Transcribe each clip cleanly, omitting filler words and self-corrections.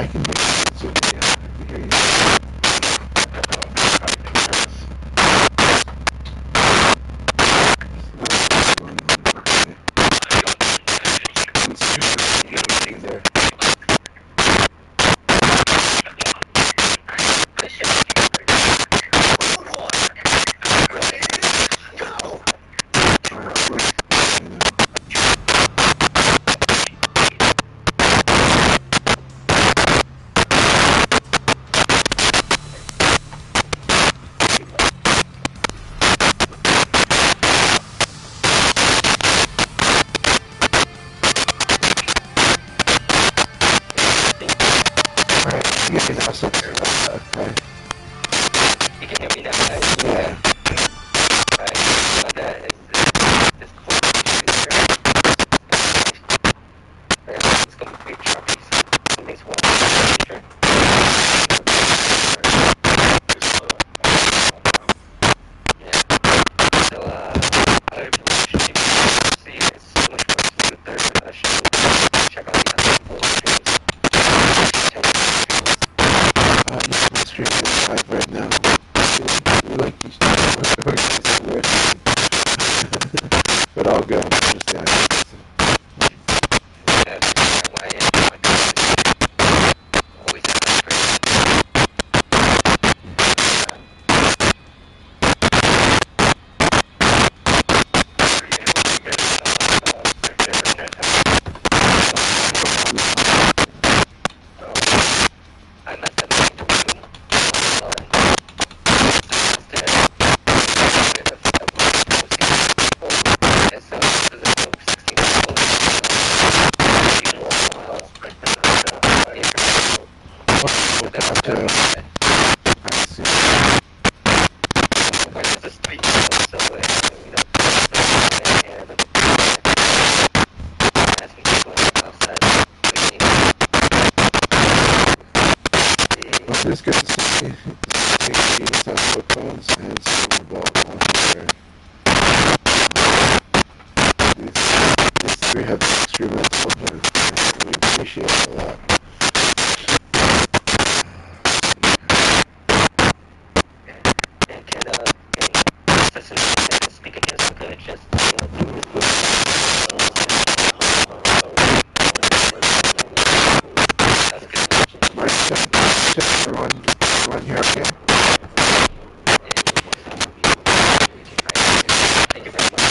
I can hear you. So, yeah, I can hear you. You can also hear that, okay? You can hear me now, right? Yeah. Right. So that is cool. It's going to be trophies. It makes one picture. Yeah. So, I should see it's so much more smoother. I should check out the other full streams. My screen is live right now. Like you should. But I'll go. Just the access. It's good to see you have footballs and some ball on here. These three have instruments and we appreciate it a lot. And can speak against the just everyone here, okay? Thank you very much.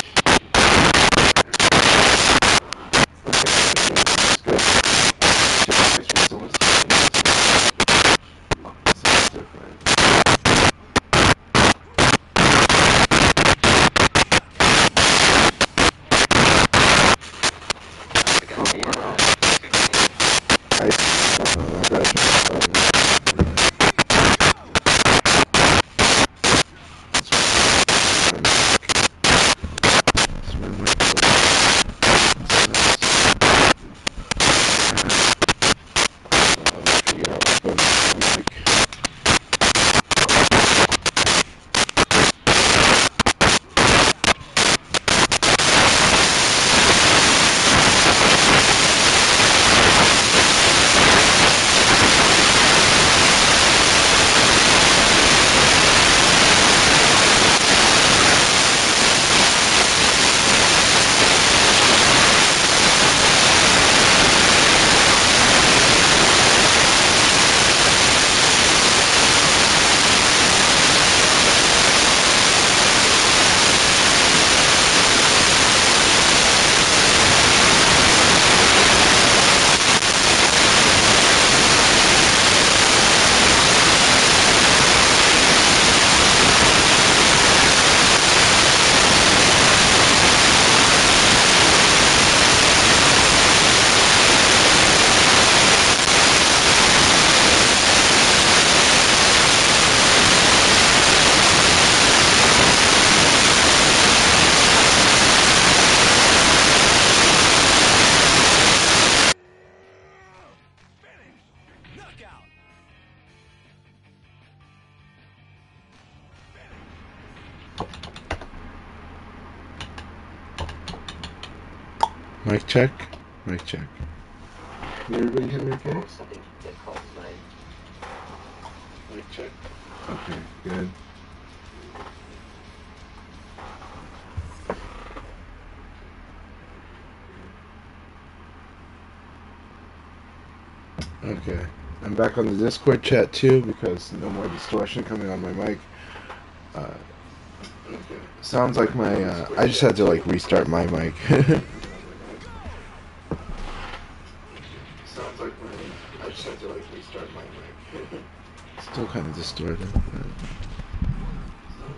Mic check. Mic check. Can everybody hear me okay? Something that calls my mic check. Okay, good. Okay, I'm back on the Discord chat too because no more distortion coming on my mic. Okay. Sounds like my, I just had to like restart my mic. Sounds like I just had to like restart my mic. Still kind of distorted.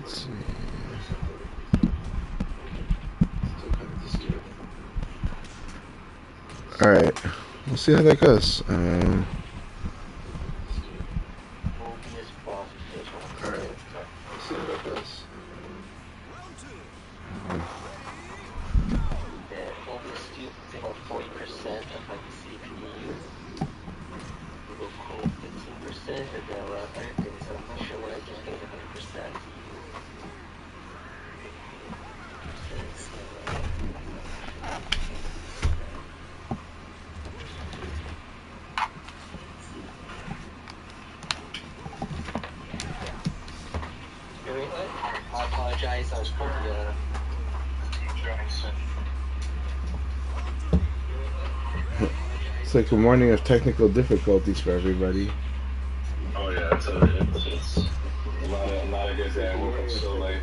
Let's see. Still kind of distorted. All right, we'll see how that goes. All right, we'll see how that goes. The about 40% of like the CPU. Google Chrome 15%, and then a lot of other things. So I'm not sure what I can think 100%. I apologize. I was probably It's like a morning of technical difficulties for everybody. Oh yeah, it's a lot of good day. I woke up so late.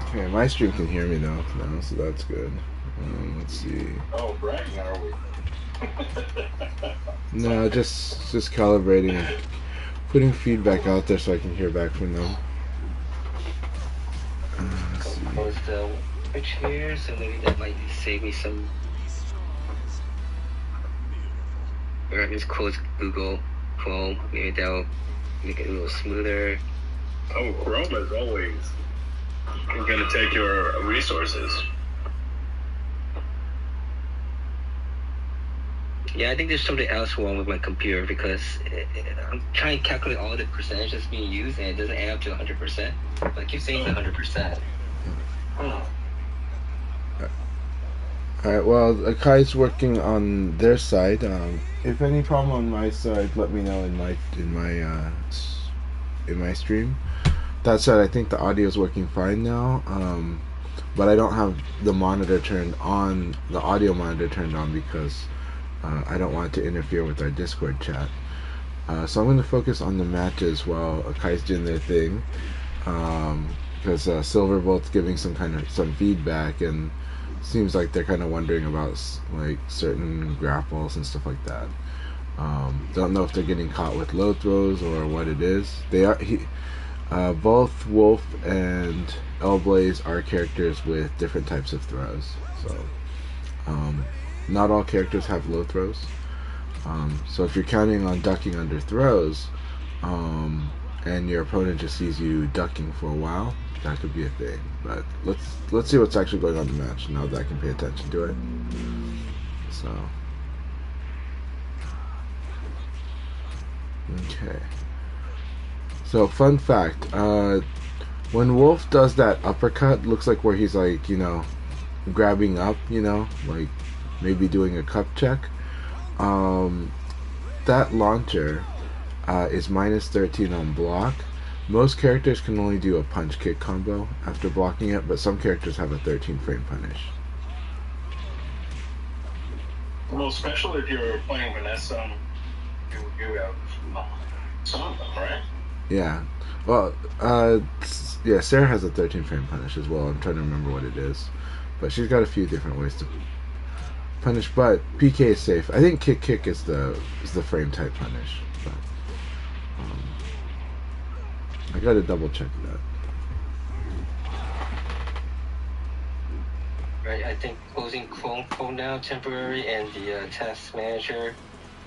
Okay, my stream can hear me now, so that's good. Let's see. Oh, bragging, are we? No, just calibrating and putting feedback out there so I can hear back from them. Close the switch here, so maybe that might save me some. Or I just close Google Chrome. Maybe that'll make it a little smoother. Oh, Chrome is always going to take your resources. Yeah, I think there's something else wrong with my computer because I'm trying to calculate all the percentages being used and it doesn't add up to 100%. But I keep saying it's 100%. Alright, well, Akai's working on their side. If any problem on my side, let me know in my stream. That said, I think the audio is working fine now. But I don't have the monitor turned on, the audio monitor turned on because I don't want it to interfere with our Discord chat. So I'm going to focus on the matches while Akai's doing their thing. Because Silverbolt's giving some feedback, and seems like they're kind of wondering about like certain grapples and stuff like that. Don't know if they're getting caught with low throws or what it is. They are both Wolf and Elblaze are characters with different types of throws. So not all characters have low throws. So if you're counting on ducking under throws, and your opponent just sees you ducking for a while, that could be a thing. But let's see what's actually going on in the match now that I can pay attention to it. So okay. So fun fact, when Wolf does that uppercut, looks like where he's like, grabbing up, like maybe doing a cup check. That launcher is minus 13 on block. Most characters can only do a punch kick combo after blocking it, but some characters have a 13 frame punish. Well, especially if you're playing Vanessa, you have some of them, right? Yeah. Well, yeah, Sarah has a 13 frame punish as well. I'm trying to remember what it is. But she's got a few different ways to punish, but PK is safe. I think kick is the frame type punish. But I gotta double check that. Right, I think closing Chrome now temporary, and the task manager,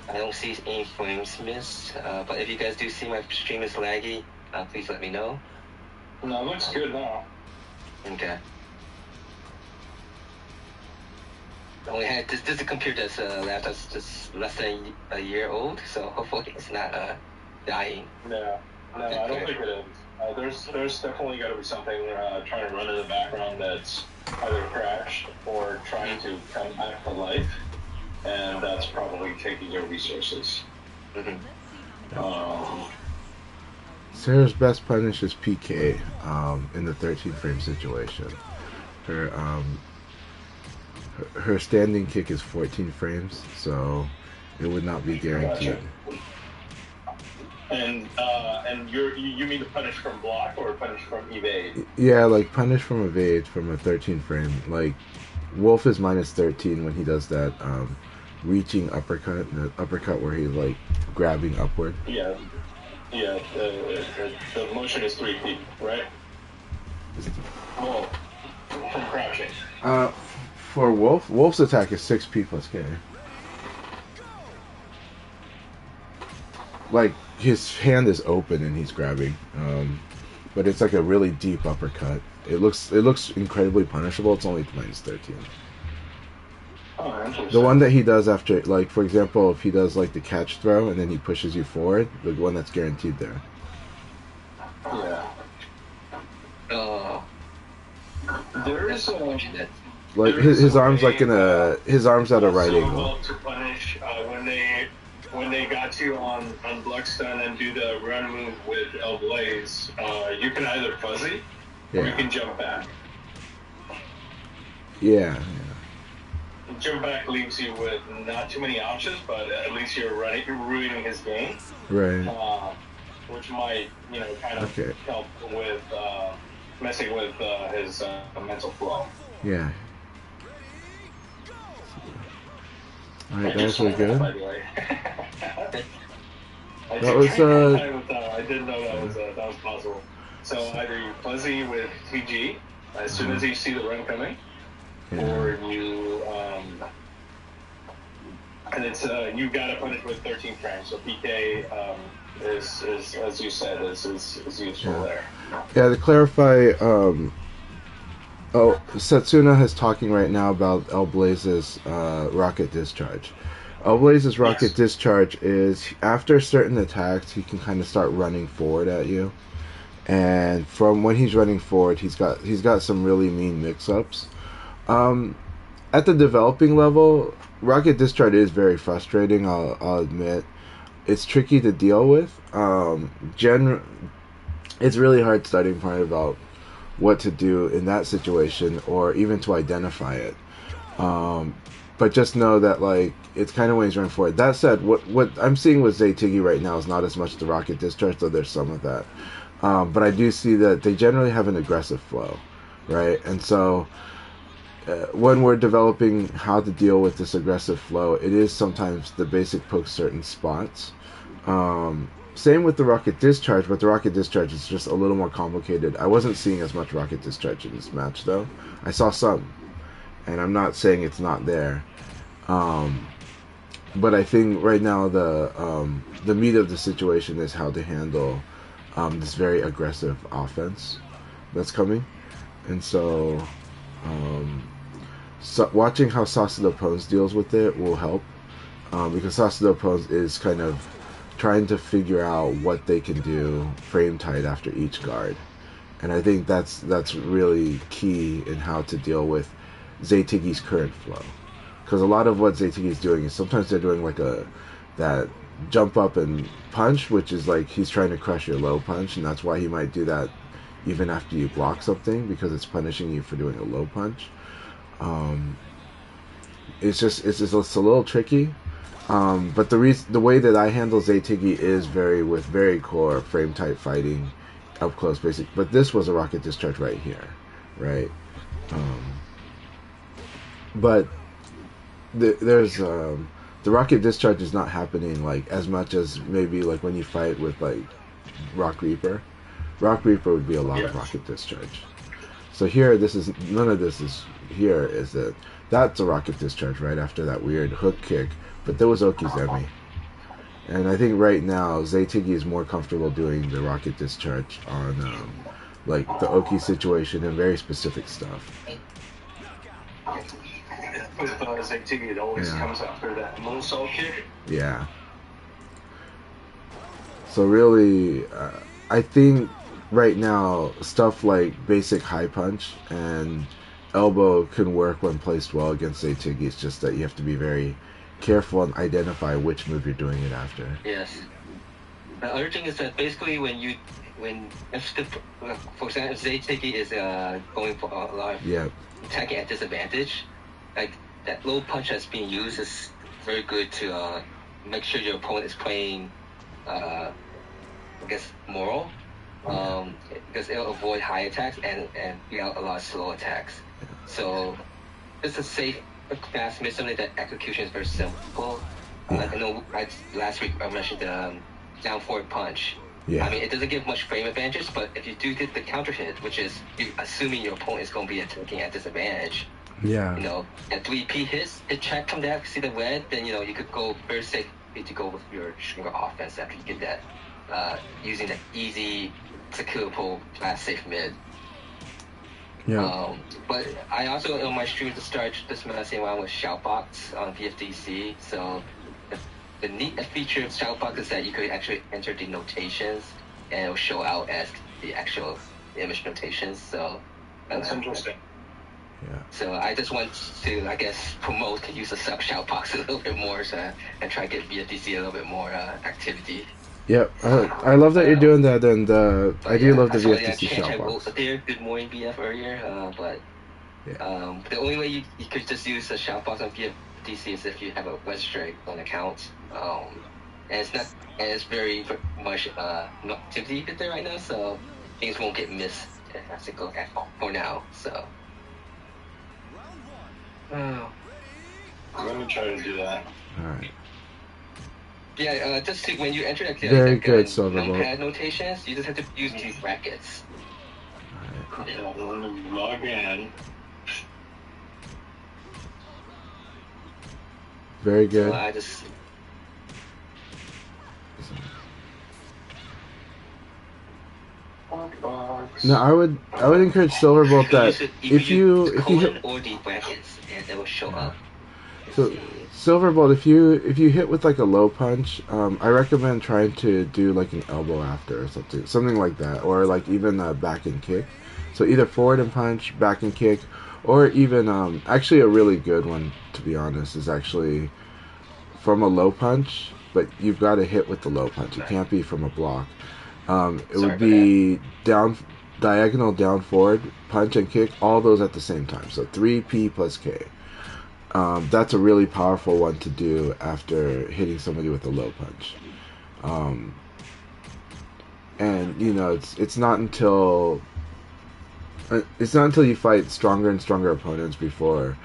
I don't see any frames missed. But if you guys do see my stream is laggy, please let me know. No, it looks good now. Okay. I only had this is a computer that's laptop's just less than a year old, so hopefully it's not dying. No, I don't think it is. There's definitely got to be something trying to run in the background that's either crashed or trying to come back to life, and that's probably taking your resources. Sarah's best punish is PK in the 13 frame situation. Her her standing kick is 14 frames, so it would not be guaranteed. Gotcha. And you mean the punish from block or punish from evade? Yeah, like punish from evade from a 13 frame. Like Wolf is minus 13 when he does that reaching uppercut, the uppercut where he's like grabbing upward. Yeah. The motion is 3 feet, right? Well, from crouching. For Wolf's attack is 6p plus K. Like his hand is open and he's grabbing, but it's like a really deep uppercut. It looks incredibly punishable. It's only minus 13. Oh, interesting. The one that he does after, like for example, if he does like the catch throw and then he pushes you forward, the one that's guaranteed there. Yeah. There is a like his arms like in a arms at a right angle. To punish when they got you on Bloodstone and do the run move with El Blaze, you can either fuzzy or you can jump back. Yeah. Jump back leaves you with not too many options, but at least you're ruining his game. Right. Which might, kind of help with messing with his mental flow. Yeah. Alright, that was really good. By the way. That was I didn't know that was possible. So either you fuzzy with TG as soon as you see the run coming, or you and it's you got to punish with 13 frames. So PK is as you said is useful there. Yeah, to clarify, Setsuna is talking right now about El Blaze's rocket discharge. El Blaze's rocket discharge is after certain attacks, he can kind of start running forward at you, and from when he's running forward, he's got some really mean mix-ups. At the developing level, rocket discharge is very frustrating. I'll admit, it's tricky to deal with. It's really hard studying point about what to do in that situation or even to identify it. But just know that like it's kind of when he's running forward. That said, what I'm seeing with Zaytigi right now is not as much the rocket discharge, though there's some of that. But I do see that they generally have an aggressive flow, right? And so when we're developing how to deal with this aggressive flow, it is sometimes the basic poke certain spots. Same with the rocket discharge, but the rocket discharge is just a little more complicated. I wasn't seeing as much rocket discharge in this match, though. I saw some, and I'm not saying it's not there. But I think right now the meat of the situation is how to handle this very aggressive offense that's coming. And so watching how Sasudo Pons deals with it will help, because Sasudo Pons is kind of trying to figure out what they can do frame tight after each guard, and I think that's really key in how to deal with Zaytigi's current flow, because a lot of what Zaytigi is doing is sometimes they're doing like that jump up and punch, which is like he's trying to crush your low punch, and that's why he might do that even after you block something, because it's punishing you for doing a low punch. It's a little tricky. But the way that I handle Zaytigi is with very core frame tight fighting, up close basic. But this was a rocket discharge right here, right? But there's the rocket discharge is not happening like as much as maybe like when you fight with like Rock Reaper. Rock Reaper would be a lot of rocket discharge. So here, none of this is here. That's a rocket discharge right after that weird hook kick. But there was Okizeme. And I think right now, Zaytigi is more comfortable doing the rocket discharge on, like, the Oki situation and very specific stuff. With Zaytigi, it always comes after that moonsault kick. Yeah. So really, I think right now, stuff like basic high punch and elbow can work when placed well against Zeitiggy. It's just that you have to be very careful and identify which move you're doing it after. Yes. The other thing is that basically if for example, Zeitiggy is going for a lot of attacking at disadvantage, like that low punch that's being used is very good to make sure your opponent is playing, I guess, moral, because it'll avoid high attacks and be out a lot of slow attacks. So it's a safe, fast mid, something that execution is very simple. I know last week I mentioned the down forward punch. Yeah. I mean, it doesn't give much frame advantage, but if you do get the counter hit, which is you assuming your opponent is going to be attacking at disadvantage, yeah, you know, at 3P hit check come down, see the red, then, you know, you could go very safe to go with your stronger offense after you get that, using that easy, securable, fast, safe mid. Yeah. But I also, on my stream to start this messing around with Shoutbox on PFDC, so the neat feature of Shoutbox is that you could actually enter the notations and it'll show out as the actual image notations. So that's interesting. Yeah. So I just want to, I guess, promote to use the sub Shoutbox a little bit more, and try to get BFDC a little bit more activity. Yep, I love that you're doing that, and I do love the BFDC Shoutbox. There, good morning BF earlier, but the only way you could just use the Shoutbox on BFDC is if you have a West Strike on account. And it's very much no activity there right now, so things won't get missed as they go for now. So I'm gonna try to do that. All right. Yeah, just to, when you enter very good, numpad notations, you just have to use these brackets. Right. Yeah, I'm gonna log in. Very good. I just. No, I would encourage Silverbolt that if you hit or the brackets, and it will show up. So Silverbolt, if you hit with like a low punch, I recommend trying to do like an elbow after or something like that, or like even a back and kick. So either forward and punch, back and kick, or even actually a really good one, to be honest, is actually from a low punch, but you've got to hit with the low punch. It can't be from a block. It would be diagonal down forward, punch and kick, all those at the same time. So 3P plus K. That's a really powerful one to do after hitting somebody with a low punch. And you know, it's not until you fight stronger and stronger opponents before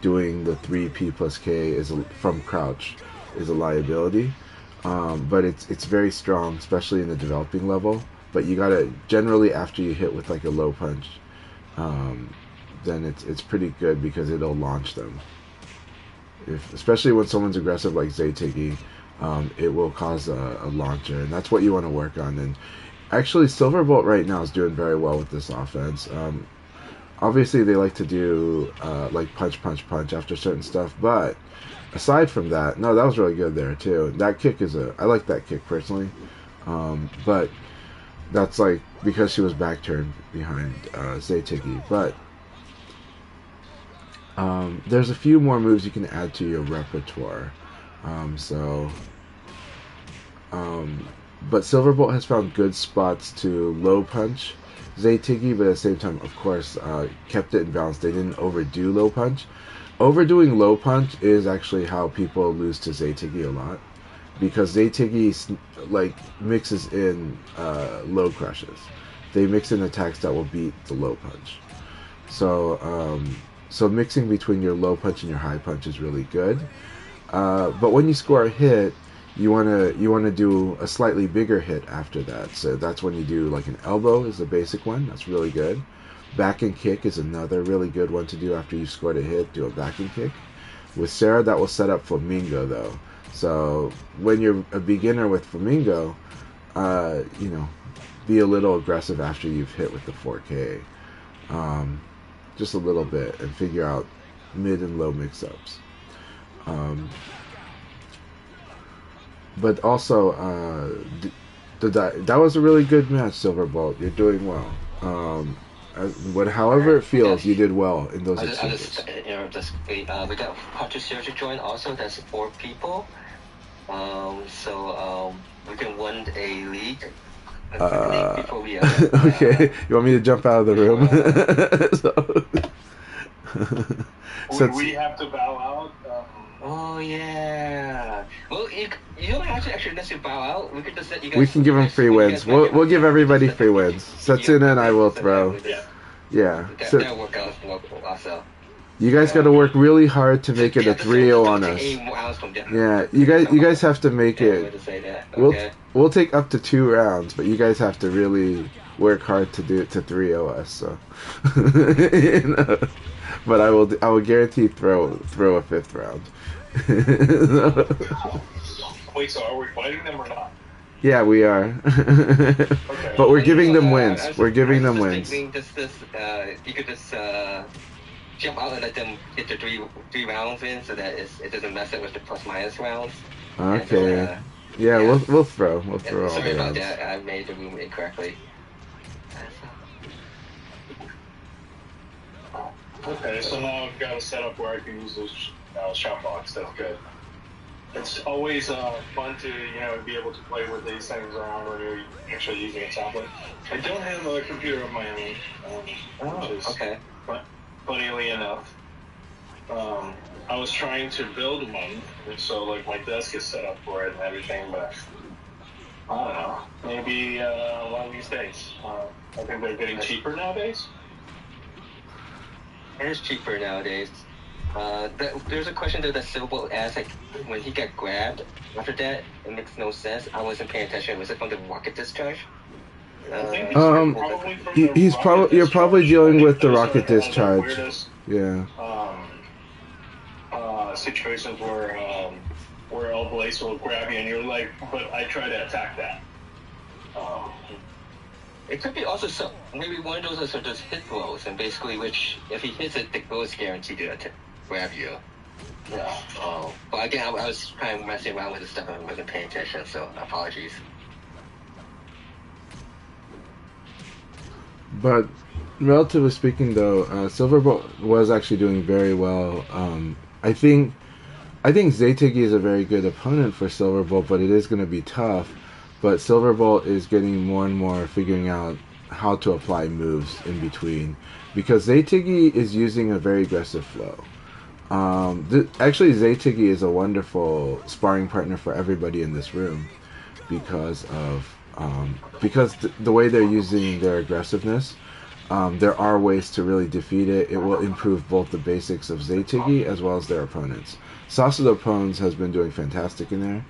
doing the 3P plus K from crouch is a liability. But it's very strong, especially in the developing level. But you gotta generally, after you hit with like a low punch, then it's pretty good because it'll launch them. Especially when someone's aggressive like Zeitiggy, it will cause a launcher, and that's what you want to work on. And actually, Silverbolt right now is doing very well with this offense. Obviously, they like to do like punch, punch, punch after certain stuff, but aside from that, no, that was really good there too. That kick I like that kick personally, but that's like because she was back turned behind Zeitiggy. But there's a few more moves you can add to your repertoire. But Silverbolt has found good spots to low punch Zeitiggy, but at the same time, of course, kept it in balance. They didn't overdo low punch. Overdoing low punch is actually how people lose to Zeitiggy a lot, because Zeitiggy like mixes in low crushes. They mix in attacks that will beat the low punch. So mixing between your low punch and your high punch is really good. But when you score a hit, you wanna do a slightly bigger hit after that. So that's when you do like an elbow is the basic one. That's really good. Back and kick is another really good one to do after you've scored a hit. Do a back and kick. With Sarah, that will set up Flamingo though. So when you're a beginner with Flamingo, be a little aggressive after you've hit with the 4K. Just a little bit, and figure out mid and low mix-ups. But also, That was a really good match, Silverbolt. You're doing well. However it feels, you did well in those exchanges. We got Patricia to join also. That's 4 people. So we can win a league. Before we okay, you want me to jump out of the room? Would we have to bow out? Oh yeah. Well, you don't have to actually necessarily bow out. We could just let you guys. We can give them free wins. We'll give everybody free wins. Satsuna and I will throw. Yeah. That'll work out also. You guys got to work really hard to make it a 3-0 on us. Yeah, you guys have to make it. We'll take up to 2 rounds, but you guys have to really work hard to do it to 3-0 us. So, but I will guarantee throw a 5th round. Wait, so are we fighting them or not? Yeah, we are. But we're giving them wins. We're giving them wins. You could just jump out and let them get the 3 rounds in, so that it doesn't mess up with the plus-minus rounds. Okay. Yeah, we'll throw. We'll throw all sorry the about rounds. that. I made the room incorrectly. Okay, so now I've got a setup where I can use those shop box. That's good. It's always fun to be able to play with these things around when you're actually using a tablet. I don't have a computer of my own, which is okay. Funnily enough, I was trying to build one, so like my desk is set up for it and everything, but I don't know. Maybe one of these days. I think they're getting cheaper nowadays. It is cheaper nowadays. There's a question that Silverbolt asked, like, when he got grabbed, after that, it makes no sense. I wasn't paying attention. Was it from the rocket discharge? You're probably dealing with the rocket discharge. Yeah. Situations where El Blaze will grab you and you're like, but I try to attack that. It could be also maybe one of those are just hit blows, and basically, which if he hits it, the blow is guaranteed to grab you. Yeah. But again, I was kind of messing around with the stuff and I wasn't paying attention, so apologies. But relatively speaking, though, Silverbolt was actually doing very well. I think Zaytigi is a very good opponent for Silverbolt, but it is going to be tough. But Silverbolt is getting more and more figuring out how to apply moves in between, because Zaytigi is using a very aggressive flow. Actually, Zaytigi is a wonderful sparring partner for everybody in this room because the way they're using their aggressiveness. There are ways to really defeat it. It will improve both the basics of Zaytigi as well as their opponents. Sasudo Pons has been doing fantastic in there.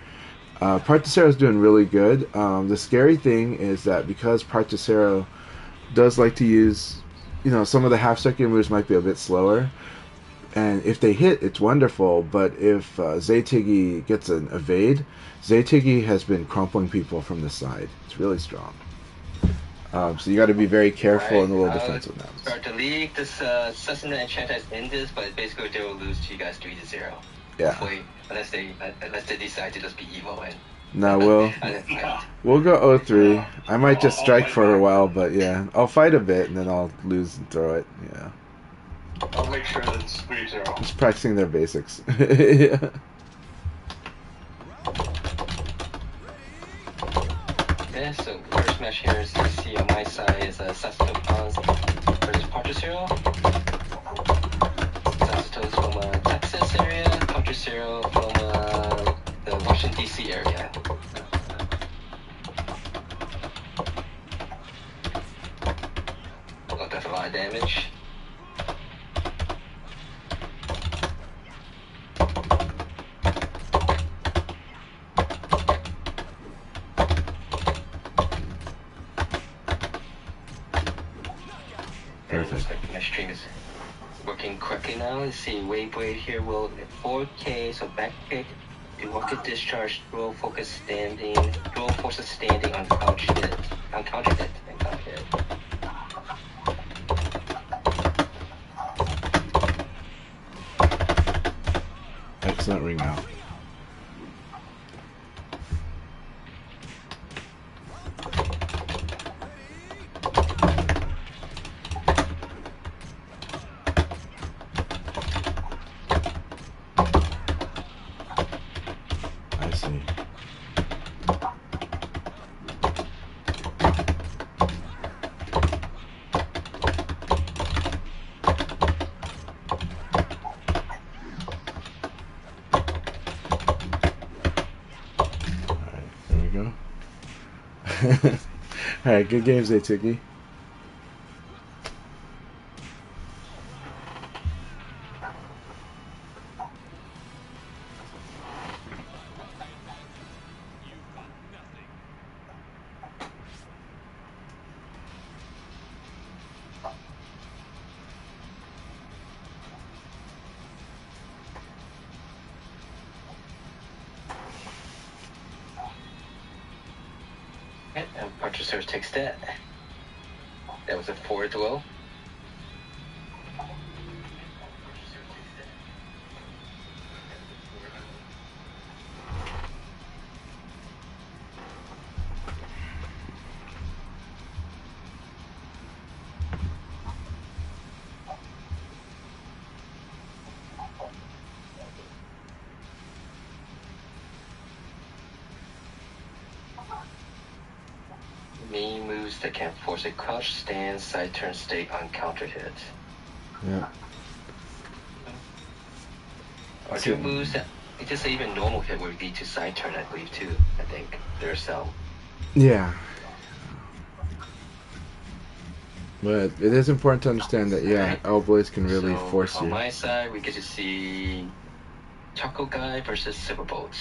Particero is doing really good. The scary thing is that because Particero does like to use, some of the half-circular moves might be a bit slower. And if they hit, it's wonderful. But if Zaytigi gets an evade, Zaytigi has been crumpling people from the side. It's really strong. So you got to be very careful in the little defensive moves. Start the league. This Sussuna and Chantas end this, but basically they will lose to you guys 3-0. Yeah. Hopefully, unless they decide to just be evil and. No, we'll go 0-3. I might just strike for a while, but yeah, I'll fight a bit and then I'll lose and throw it. Yeah. I'll make sure that it's 3-0. Just practicing their basics. Yeah. Yeah, so first match here is you see on my side is Sasuke Pons versus Particero. Sasuke's from Texas area, Particero from the Washington DC area. Oh, that's a lot of damage. My stream is working correctly now. Let's see, wave blade here will 4K, so back kick, do rocket discharge, dual forces standing on couch hit, and couch hit. Excellent ring out. All right, good games, Tiki. And purchaser takes that. That was a 4 duel. Main moves that can force a crouch, stand, side turn, stay on counter hit. Yeah. Or two moves that just even normal hit would be to side turn, I believe too. I think there's some. Yeah. But it is important to understand that L-Boys can really force you. On my side, we get to see Choco Guy versus Silverbolt.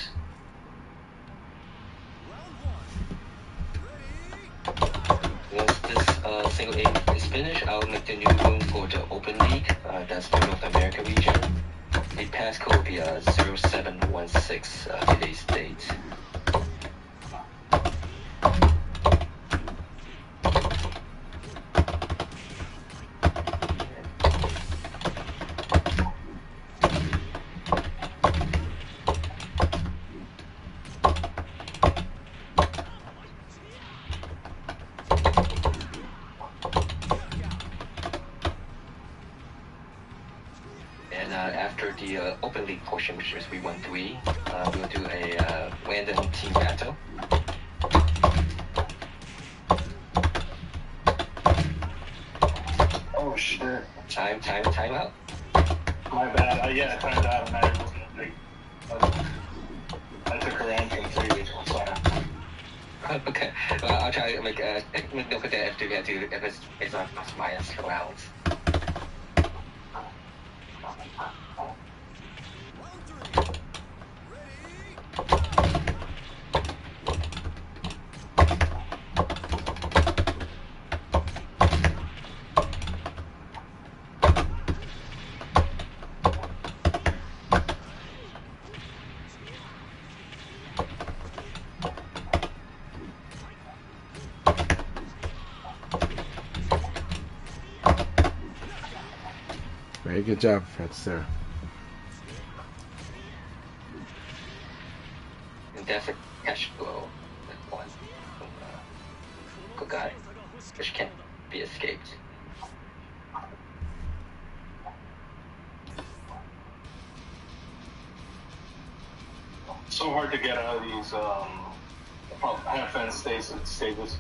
Once this single A is finished, I'll make the new room for the Open League. That's the North America region. The passcode will be 0716, today's date. After the Open League portion, which is V1-3, we'll do a random team battle. Oh shit. Time out. My bad. Yeah, I timed out and I took her on completely. Sorry. Okay. Well, I'll try to make don't forget if it's on minus rounds. Very good job, Professor. And that's a cash blow. That one from good guy, which can't be escaped. So hard to get out of these half-end stages.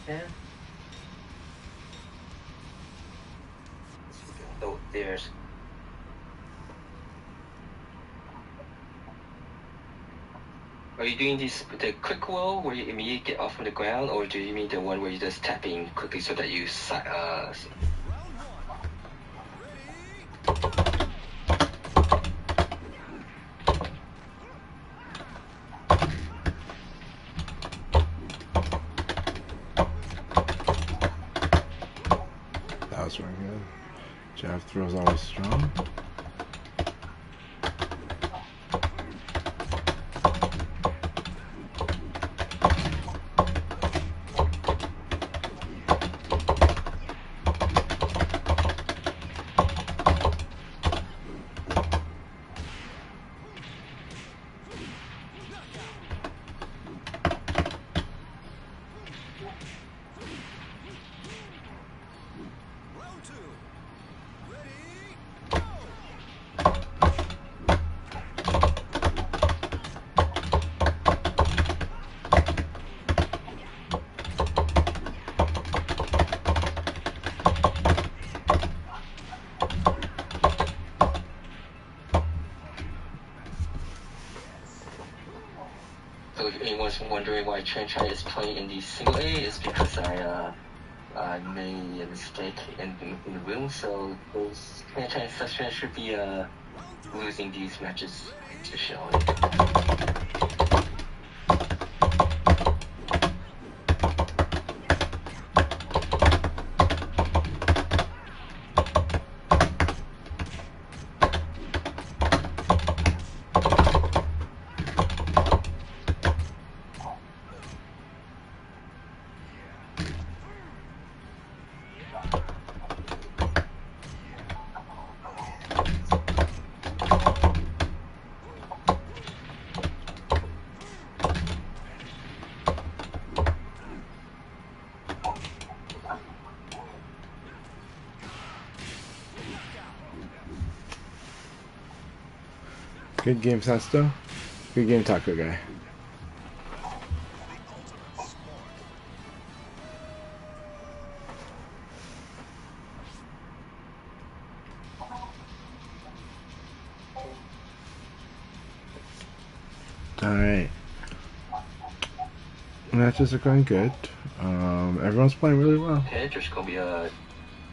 Yeah. So there's. Are you doing the quick roll where you immediately get off from the ground, or do you mean the one where you just tap in quickly so that you That was very good. Jab throw's always strong. everyone's wondering why Chen Chai is playing in the single A is because I made a mistake in the room, so those Chen Chai and Session should be losing these matches traditionally. Good game, Sesto. Good game, Taco Guy. Alright. Matches are going good. Everyone's playing really well. Okay, there's gonna be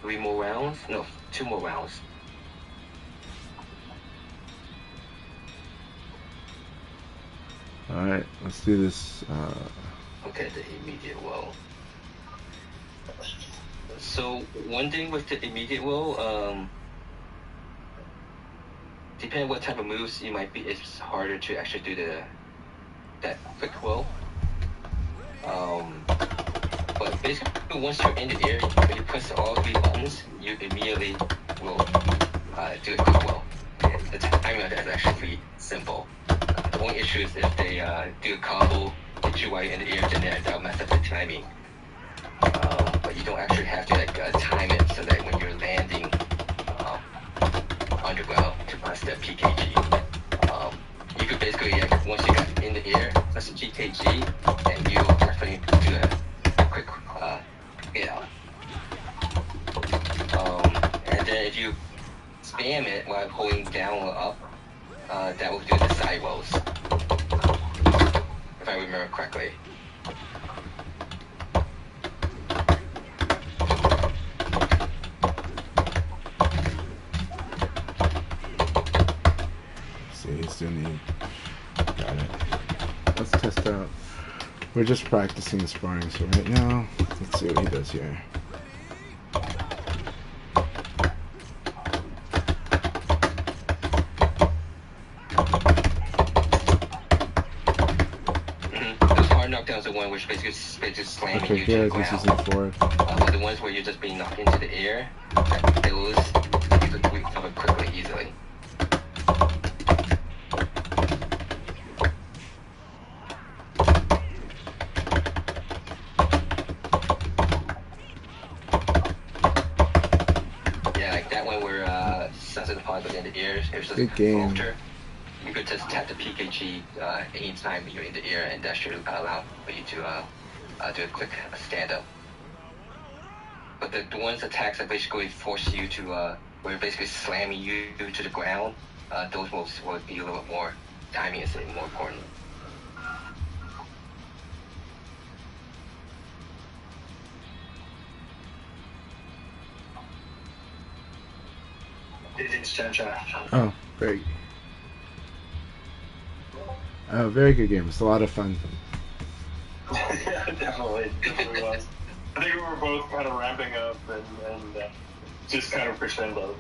3 more rounds. No, 2 more rounds. Alright, let's do this. Okay, the immediate woe. So one thing with the immediate woe, depending what type of moves you might be, it's harder to actually do that quick woe. But basically, once you're in the air, when you press all 3 buttons, you immediately will do a quick woe. The timing of that is actually pretty simple. The only issue is if they do a combo, hit you while you're in the air, then that'll mess up the timing. But you don't actually have to time it so that when you're landing underground to press the PKG. You could basically, once you get in the air, press the PKG, and you'll definitely do a quick get out. And then if you spam it while holding down or up, that will do the side woes, if I remember correctly. Still need. Got it. Let's test out. We're just practicing sparring, so right now, let's see what he does here. Those hard knockdowns are one which basically just slamming you to the ground. But the ones where you're just being knocked into the air, those you can recover quickly, easily. In the air, it was just good game. Filter. You could just tap the PKG anytime you're in the air, and that should allow for you to do a quick stand-up. But the ones attacks that basically force you to, where basically slamming you to the ground, those moves will be a little bit more timing is more important. Oh, great. Very good game. It's a lot of fun. Yeah, definitely was. I think we were both kind of ramping up and just kind of crescendo.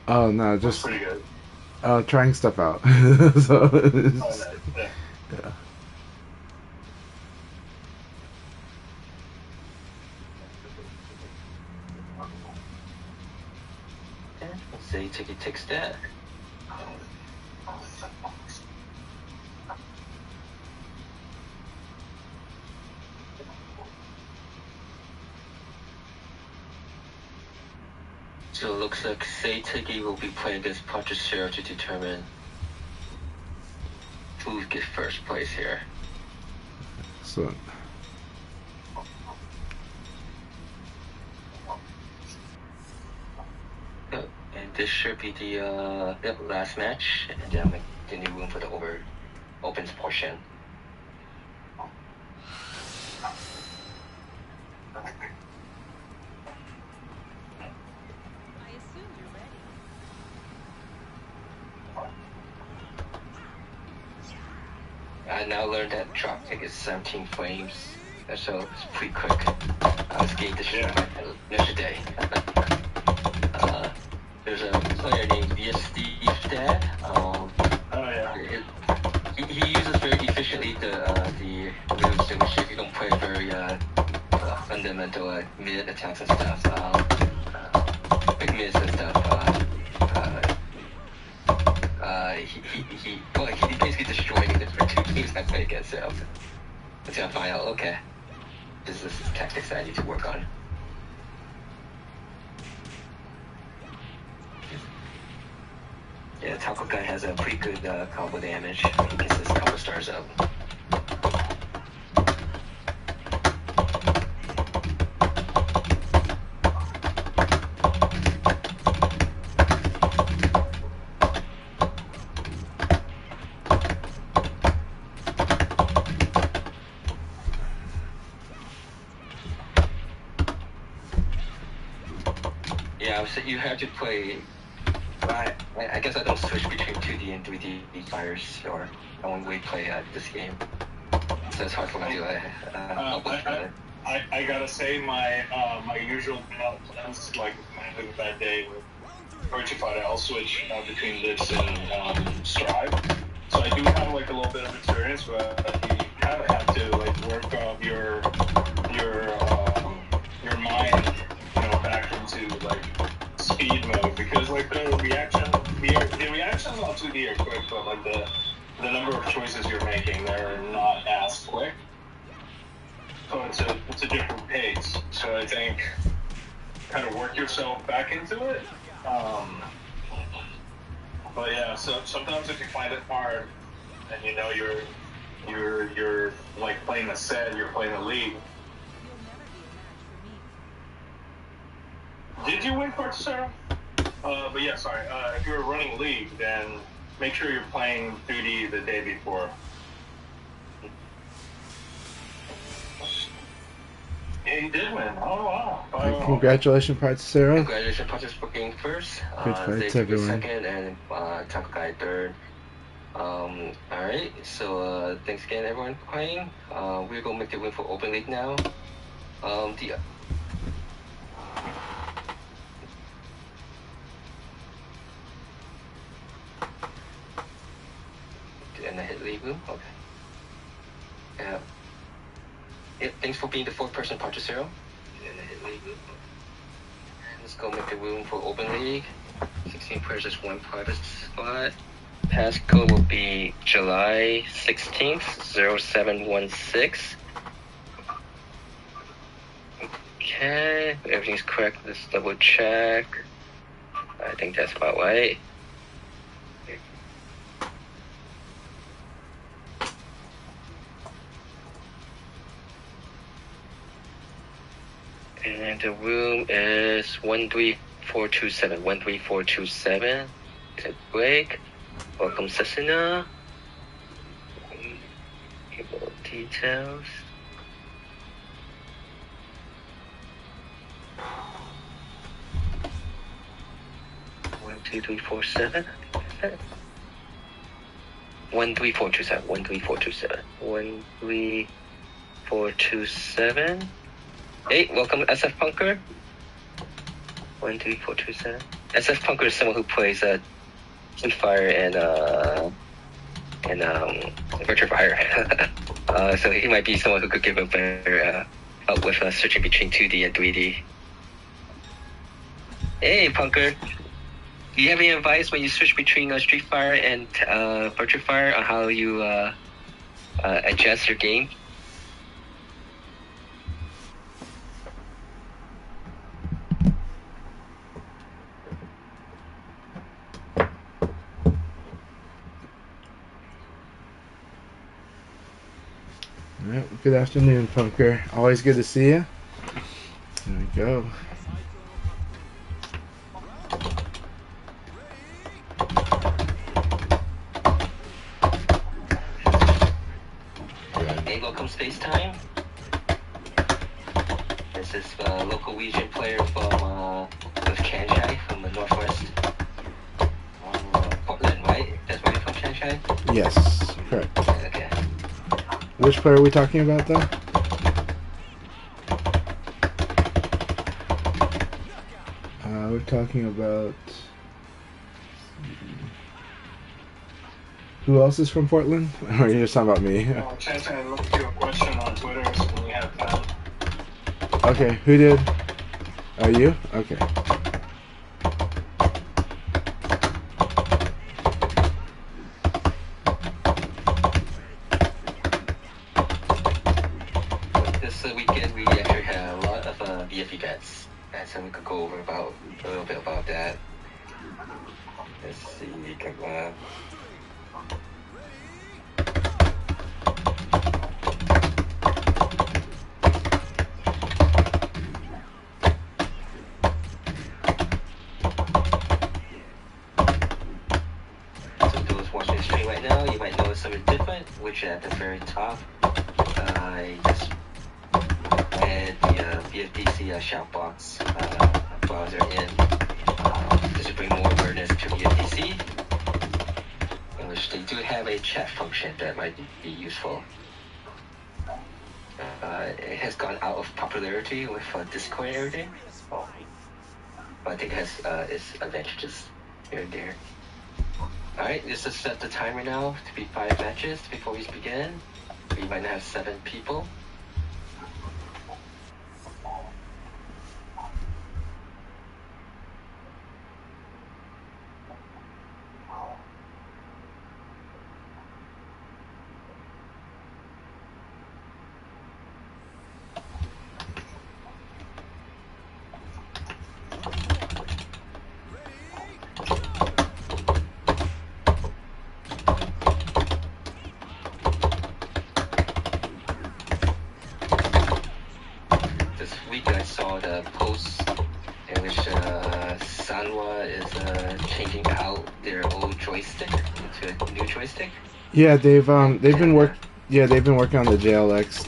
Oh no, just pretty good. Trying stuff out. So nice. Yeah. So you takes that. So it looks like Seiteki will be playing against Pachacero to determine who gets first place here. Excellent. And this should be the last match, and then I'm making the new room for the opens portion. now learned that drop kick is 17 frames, so it's pretty quick. I was getting this yesterday. There's a player named Steve Dad. He uses very efficiently the moves, which if you don't play very fundamental mid attacks and stuff, big mids and stuff. He basically destroyed the two teams I play against. So until I find out, okay, this is tactics that I need to work on. Yeah, Taco Guy has a pretty good combo damage when he gets his combo stars up. Yeah, so you have to play. I guess I don't switch between 2D and 3D fires, or I only play this game. So it's hard for me to I gotta say my usual plans, like having a bad day with Virtue Fighter, I'll switch between this and Strive. So I do have like a little bit of experience, but you kind of have to like work on your mind, back into like speed mode, because like the reactions on 2D are quick, but like the number of choices you're making, they're not as quick. So it's a different pace. So I think kind of work yourself back into it. But yeah, so sometimes if you find it hard and you're like playing a set, you're playing a league. Did you win Quartzero? But yeah, sorry. If you're running League, then make sure you're playing 2D the day before. Yeah, you did win. Oh, wow. Congratulations, Quartzero. Congratulations, Quartzero, for being first. Good fights, everyone. Second, and Taco Guy third. Alright, so thanks again, everyone, for playing. We're going to make the win for Open League now. And I hit leave room? Okay. Yeah. Yep, thanks for being the fourth person, Quartzero. And I hit leave room. And let's go make the room for Open League. 16 players, just one private spot. Passcode will be July 16th, 0716. Okay, everything's correct. Let's double check. I think that's about right. And the room is 13427. 13427. It's a break. Welcome, Cessina. Details. 12347. 13427. 13427. 13427. Hey, welcome, SF Punker. 13427. SF Punker is someone who plays Street Fire and Virtua Fire. So he might be someone who could give a better help with switching between 2D and 3D. Hey, Punker. Do you have any advice when you switch between Street Fire and Virtua Fire on how you adjust your game? Good afternoon, Punker. Always good to see you. There we go. Hey, welcome Space Time. This is a local region player from with Kansai from the northwest. Portland, right? That's where you're from, Kansai? Yes, correct. Okay. Which player are we talking about, though? We're talking about... Who else is from Portland? Or are you just talking about me? Chance, I looked at your question on Twitter so when you have time. Okay, who did? You? Okay. This weekend we actually have a lot of VF events, and so we could go over a little bit about that. Let's see, right now, you might notice something different, which at the very top, I just add the VFDC shoutbox browser in just to bring more awareness to VFDC, in which they do have a chat function that might be useful. It has gone out of popularity with Discord and everything, but I think it has its advantages here and there. Alright, this is set the timer now to be 5 matches before we begin. We might have 7 people. I saw the post in which Sanwa is changing out their old joystick into a new joystick. Yeah, they've been working on the JLX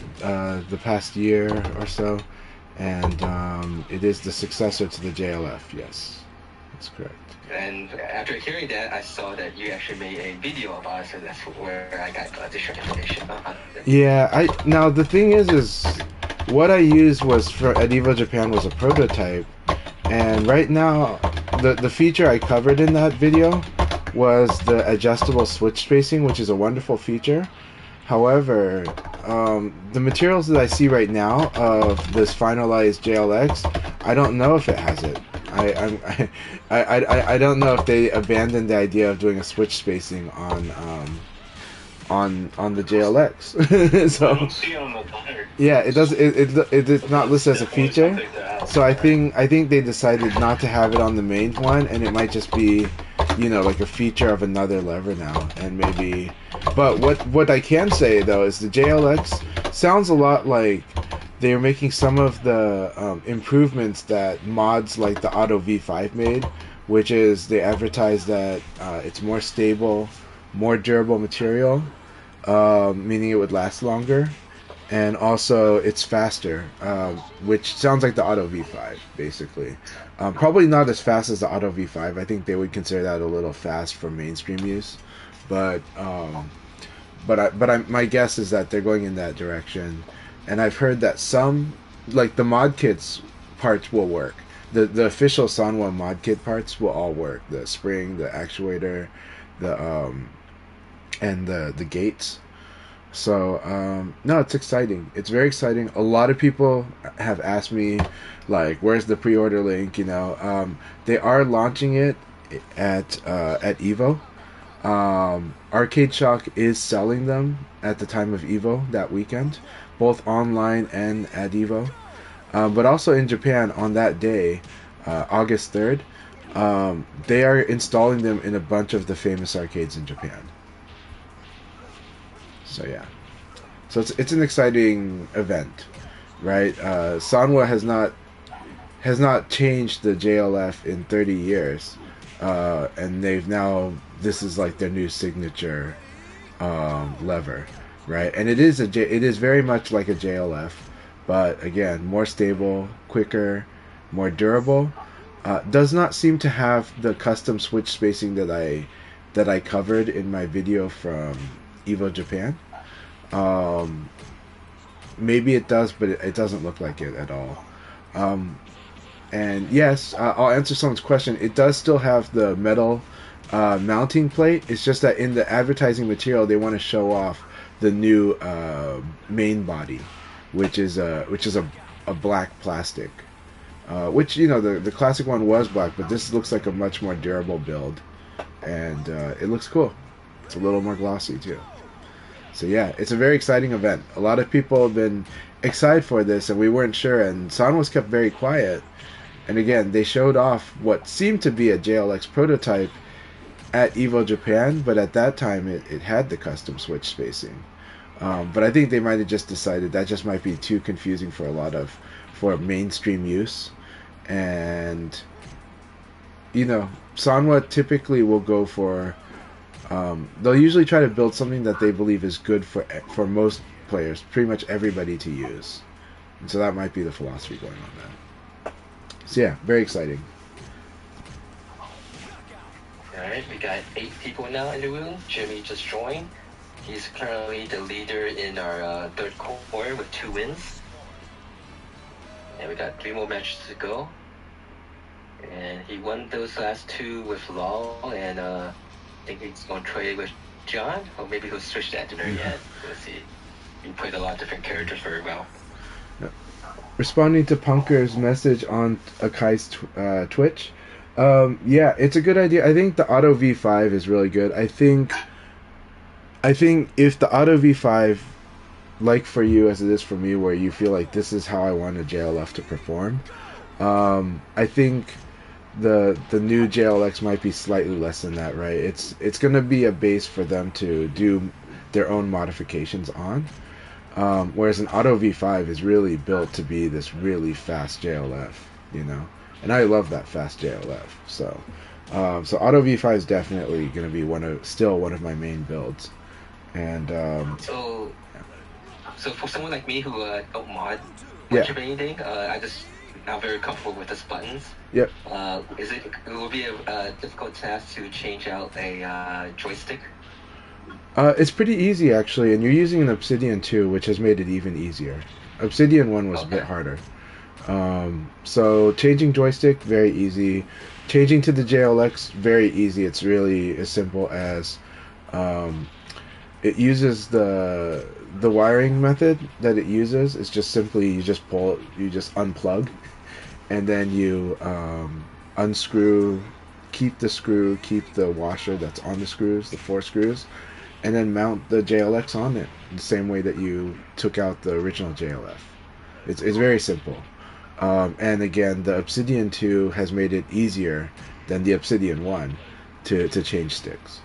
the past year or so, and it is the successor to the JLF. Yes, that's correct. And after hearing that, I saw that you actually made a video about it, so that's where I got additional information. Yeah, now the thing is what I used was at Evo Japan was a prototype, and right now the feature I covered in that video was the adjustable switch spacing, which is a wonderful feature. However, the materials that I see right now of this finalized JLX, I don't know if it has it. I don't know if they abandoned the idea of doing a switch spacing on the JLX. So I don't see it on the tire. yeah, it does. It's not listed as a feature. So I think they decided not to have it on the main one, and it might just be, like a feature of another lever now, and maybe. But what I can say though is the JLX sounds a lot like they're making some of the improvements that mods like the Auto V5 made, which is they advertise that it's more stable, more durable material. Meaning it would last longer, and also it's faster, which sounds like the Auto V5 basically. Probably not as fast as the Auto V5. I think they would consider that a little fast for mainstream use, but my guess is that they're going in that direction. And I've heard that some, like the mod kits parts will work. The official Sanwa mod kit parts will all work. The spring, the actuator, and the gates. So no, it's exciting. It's very exciting. A lot of people have asked me, like, where's the pre-order link? They are launching it at Evo. Arcade Shock is selling them at the time of Evo that weekend, both online and at Evo. But also in Japan on that day, August 3rd, they are installing them in a bunch of the famous arcades in Japan. So yeah, so it's an exciting event, right? Sanwa has not changed the JLF in 30 years, and this is like their new signature lever, right? And it is very much like a JLF, but again, more stable, quicker, more durable. Does not seem to have the custom switch spacing that I covered in my video from Evo Japan. Maybe it does, but it doesn't look like it at all. And yes, I'll answer someone's question. It does still have the metal mounting plate. It's just that in the advertising material, they want to show off the new main body, which is a black plastic. Which, you know, the classic one was black, but this looks like a much more durable build, and it looks cool. It's a little more glossy too. So yeah, it's a very exciting event. A lot of people have been excited for this, and we weren't sure, and San was kept very quiet. And again, they showed off what seemed to be a JLX prototype at EVO Japan, but at that time it had the custom switch spacing. But I think they might have just decided that just might be too confusing for mainstream use. And, you know, Sanwa typically will go for, they'll usually try to build something that they believe is good for most players, pretty much everybody to use. And so that might be the philosophy going on there. So yeah, very exciting. Alright, we got 8 people now in the room. Jimmy just joined. He's currently the leader in our third quarter with 2 wins. And we got 3 more matches to go. And he won those last 2 with Law, and I think he's going to trade with John, or maybe he'll switch that to very end. We'll see. He played a lot of different characters very well. Responding to Punker's message on Akai's Twitch, yeah, it's a good idea. I think the Auto V5 is really good. I think if the Auto V5, like for you as it is for me, where you feel like this is how I want a JLF to perform, I think the new JLX might be slightly less than that, right? It's going to be a base for them to do their own modifications on, whereas an Auto V5 is really built to be this really fast JLF, you know, and I love that fast JLF. So Auto V5 is definitely going to be still one of my main builds, and so for someone like me who don't mod much of anything, I just not very comfortable with these buttons. Yep. It will be a difficult task to change out a joystick? It's pretty easy actually, and you're using an Obsidian 2, which has made it even easier. Obsidian 1 was a bit harder. So changing joystick, very easy. Changing to the JLX, very easy. It's really as simple as it uses the wiring method that it uses. It's just simply you just unplug, and then you unscrew, keep the washer that's on the screws, the 4 screws, and then mount the JLX on it the same way that you took out the original JLF. It's very simple. And again, the Obsidian 2 has made it easier than the Obsidian 1 to change sticks.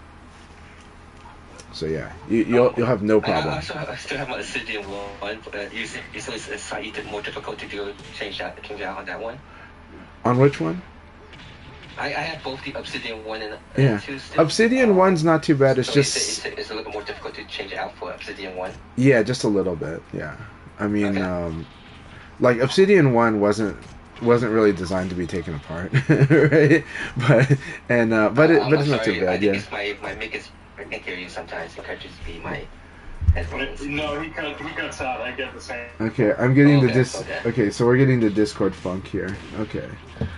So yeah, you'll have no problem. I still have my Obsidian 1, but it's slightly more difficult to change out on that one. On which one? I have both the Obsidian 1 and 2 sticks. Obsidian 1's not too bad. It's just it's a little more difficult to change it out for Obsidian 1. Yeah, just a little bit. Yeah, I mean, like Obsidian 1 wasn't really designed to be taken apart, right? But it's not too bad. I think my mic is. I can't hear you sometimes. It could just be my headphones. No, he cuts out. I get the same. Okay, I'm getting Okay, so we're getting the Discord funk here. Okay.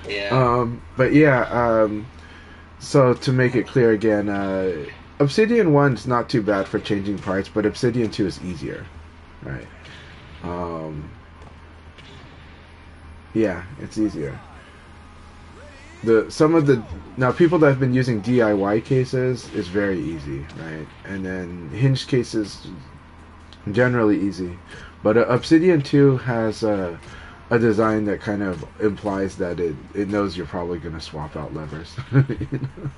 Yeah. But yeah. So to make it clear again, Obsidian 1's not too bad for changing parts, but Obsidian 2 is easier, right? Yeah, it's easier. Now people that have been using DIY cases is very easy, right? And then hinged cases generally easy, but Obsidian 2 has a design that kind of implies that it knows you're probably going to swap out levers. You know?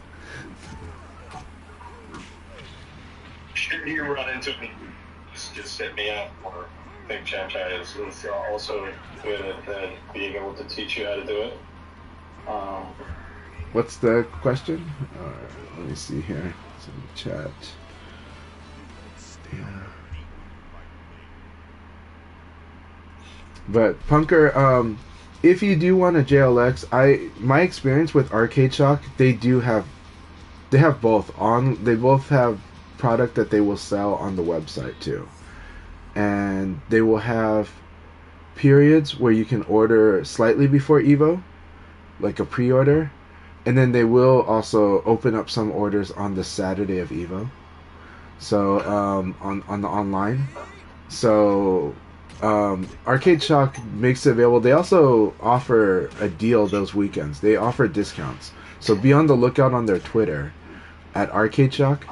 Should you run into me, just hit me up. Or I think Chai is also good at being able to teach you how to do it. What's the question? Let me see here. It's in the chat. Yeah. But Punker, if you do want a JLX, my experience with Arcade Shock, they have both on. They both have product that they will sell on the website too. and they will have periods where you can order slightly before Evo, like a pre-order, and then they will also open up some orders on the Saturday of Evo. So on the online. So Arcade Shock makes it available. They also offer a deal those weekends. They offer discounts. So be on the lookout on their Twitter at Arcade Shock.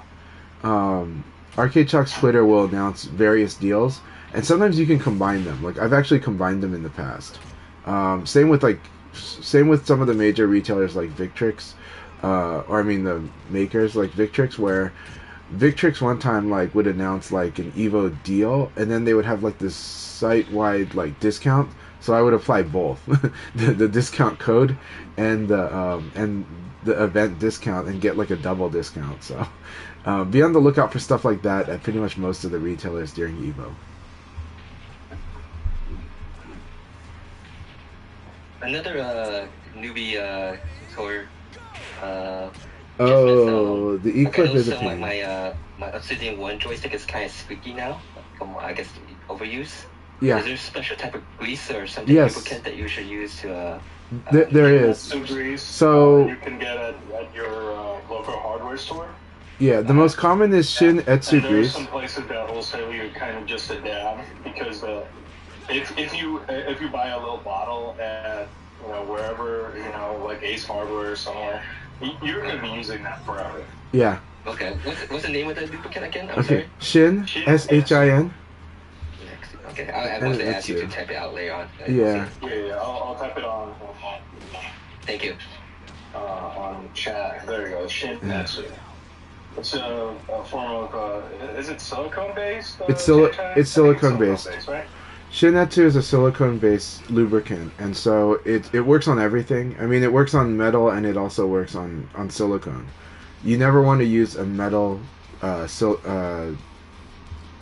Arcade Shock's Twitter will announce various deals, and sometimes you can combine them. Like I've actually combined them in the past. Same with some of the major retailers like Victrix, the makers like Victrix, where Victrix one time like would announce like an Evo deal, and then they would have like this site-wide like discount. So I would apply both the discount code and the event discount and get like a double discount. So be on the lookout for stuff like that at pretty much most of the retailers during Evo. Another newbie tour. The E-Clip is a pain. My Obsidian 1 joystick is kind of squeaky now. I guess overuse. Yeah. Is there a special type of grease or something lubricant that you should use to? There is. Some grease. So you can get at your local hardware store. Yeah, the most common is Shin Etsu grease. There's some places that will sell you kind of just a dab, because if you buy a little bottle at wherever like Ace Hardware or somewhere, you're going to be using that forever. Yeah. Okay. What's the name of the lubricant again? I'm sorry. Shin. SHIN. Okay. I want to ask you to type it out later on. Yeah. I'll type it on. Thank you. On chat. There you go. Shin Etsu. It's a form of. Is it silicone based? It's silicone based. Right? Shin-Etsu is a silicone-based lubricant, and so it works on everything. I mean, it works on metal, and it also works on silicone. You never want to use a metal, you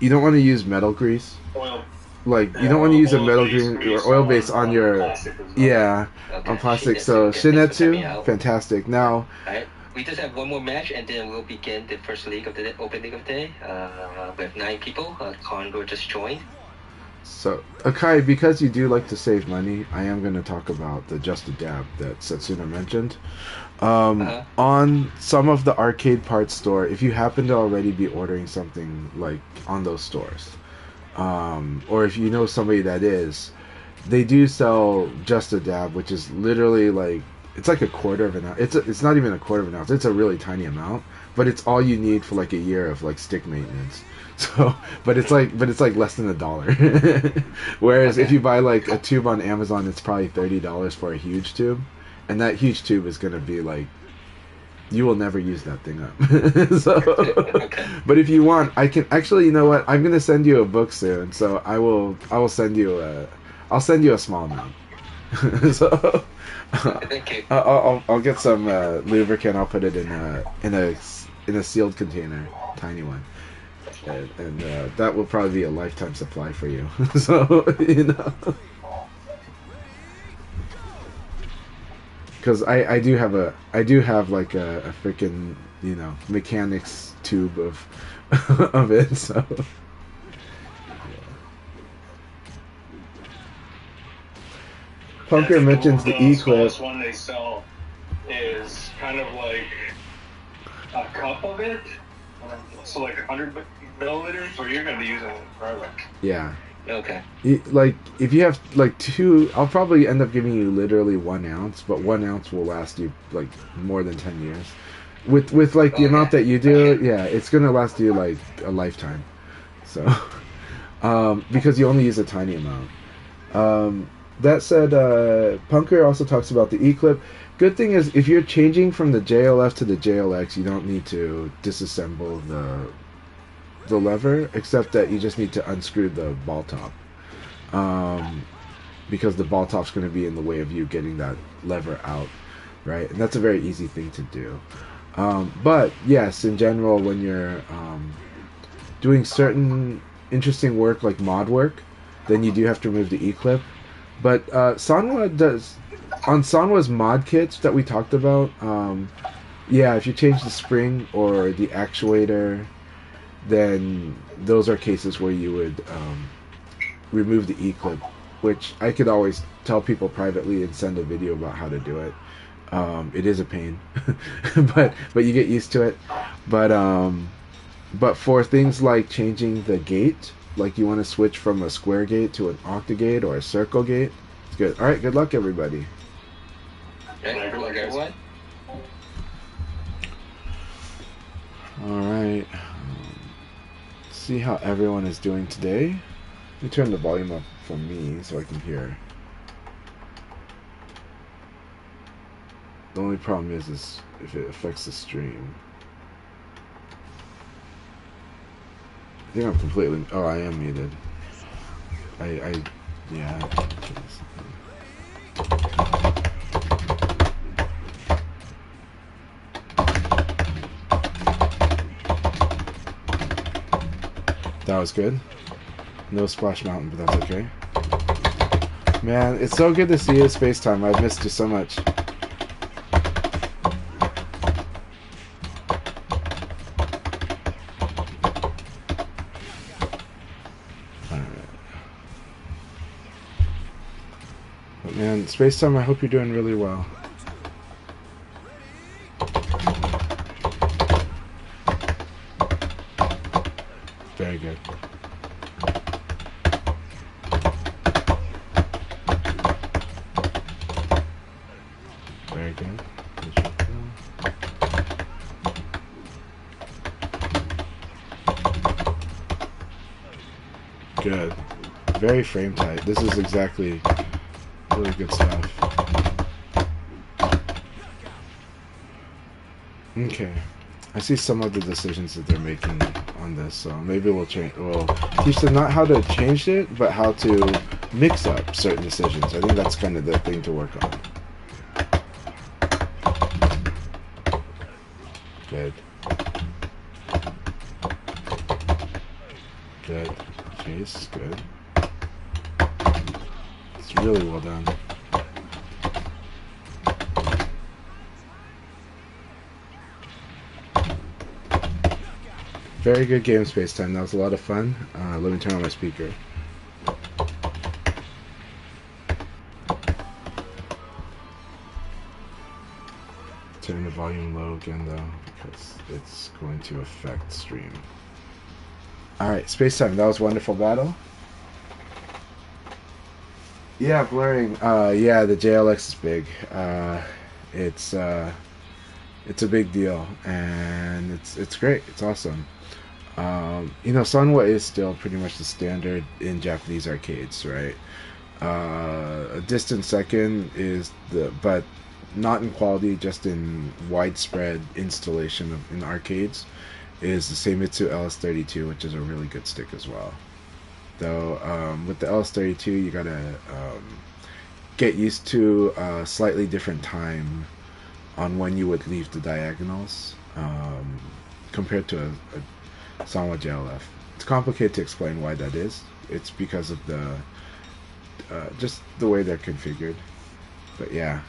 don't want to use metal grease. Oil. Like, you don't want to use a metal grease or oil base on your, on plastic. So Shin-Etsu, fantastic. Now, Alright, we just have one more match, and then we'll begin the first league of the open league of the day. We have 9 people. Condor just joined. So, Akai, because you do like to save money, I am going to talk about the Just a Dab that Setsuna mentioned. On some of the arcade parts store, if you happen to already be ordering something like on those stores, or if you know somebody that is, they do sell Just a Dab, which is literally like, it's like a quarter of an ounce. It's not even a quarter of an ounce. It's a really tiny amount, but it's all you need for like a year of like stick maintenance. So, but it's like less than $1. Whereas if you buy like a tube on Amazon, it's probably $30 for a huge tube, and that huge tube is gonna be like, you will never use that thing up. So, but if you want, I can actually. You know what? I'm gonna send you a book soon, so I will send you a small amount. So, Thank you. I'll get some lubricant. I'll put it in a sealed container, tiny one. And that will probably be a lifetime supply for you. So, because I do have like a freaking mechanics tube of it. So, Punker mentions the E-Clip. The one they sell is kind of like a cup of it. So like 100 milliliters, or you're gonna be using it forever. Yeah. Okay. Like if you have like 2, I'll probably end up giving you literally 1 ounce, but 1 ounce will last you like more than 10 years. With like the amount that you do, it's gonna last you like a lifetime. So, because you only use a tiny amount. That said, Punker also talks about the E-Clip. Good thing is, if you're changing from the JLF to the JLX, you don't need to disassemble the lever, except that you just need to unscrew the ball top. Because the ball top's going to be in the way of you getting that lever out, right? And that's a very easy thing to do. But, yes, in general, when you're doing certain interesting work, like mod work, then you do have to remove the E-Clip. But Sanwa does... On Sanwa's mod kits that we talked about, if you change the spring or the actuator, then those are cases where you would remove the E-clip, which I could always tell people privately and send a video about how to do it. It is a pain, but you get used to it. But for things like changing the gate, like you want to switch from a square gate to an octagate or a circle gate, it's good. All right, good luck, everybody. Okay, good luck, everyone. All right. See how everyone is doing today. Let me turn the volume up for me so I can hear. The only problem is if it affects the stream. I think I'm completely... Oh, I am muted. Yeah. That was good. No Splash Mountain, but that's okay. Man, it's so good to see you, Space Time. I've missed you so much. And Space Time, I hope you're doing really well. Very good. Very good. Good. Very frame tight. This is exactly really good stuff. Okay. I see some of the decisions that they're making on this, so maybe we'll teach them not how to change it, but how to mix up certain decisions. I think that's kind of the thing to work on. Good. Good. Chase, good. It's really well done. Very good game, Space Time. That was a lot of fun. Let me turn on my speaker. Turn the volume low again, though, because it's going to affect stream. Alright, Space Time. That was a wonderful battle. Yeah, blurring. Yeah, the JLX is big. It's a big deal, and it's great. It's awesome. You know, Sanwa is still pretty much the standard in Japanese arcades, right? A distant second is but not in quality, just in widespread installation in arcades, is the Seimitsu LS32, which is a really good stick as well. Though with the LS32, you gotta get used to a slightly different time on when you would leave the diagonals compared to a Sanwa JLF. It's complicated to explain why that is. It's because of the just the way they're configured. But yeah.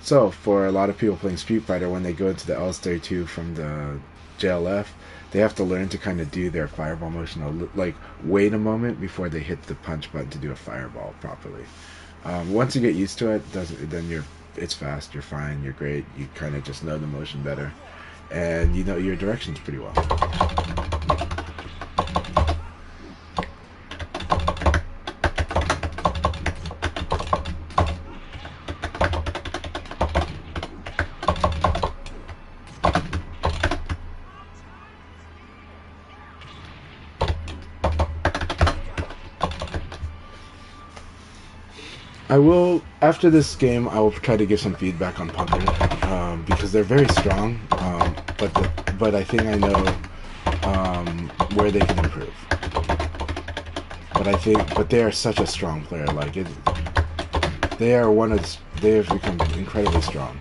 So for a lot of people playing Street Fighter, when they go into the LS32 from the JLF, they have to learn to kind of do their fireball motion, like wait a moment before they hit the punch button to do a fireball properly. Once you get used to it, then it's fast, you're fine, you're great. You kind of just know the motion better, and you know your directions pretty well. I will, after this game, I will try to give some feedback on Punker, because they're very strong, but I think I know where they can improve. But they are such a strong player. Like they have become incredibly strong.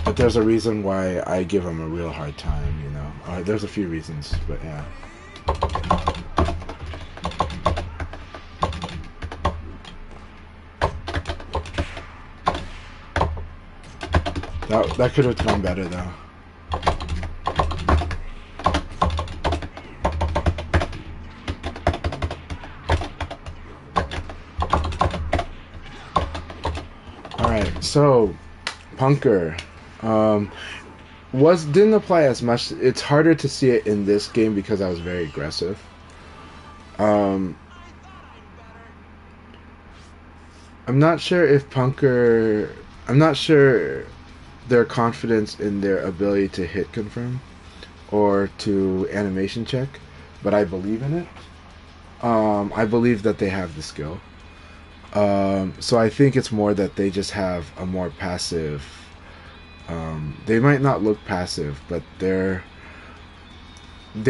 But there's a reason why I give them a real hard time, you know. There's a few reasons, but yeah. That could have gone better though. Alright, so Punker. Didn't apply as much. It's harder to see it in this game because I was very aggressive. I'm not sure if Punker. I'm not sure their confidence in their ability to hit confirm or to animation check, but I believe in it. I believe that they have the skill. So I think it's more that they just have a more passive. They might not look passive, but they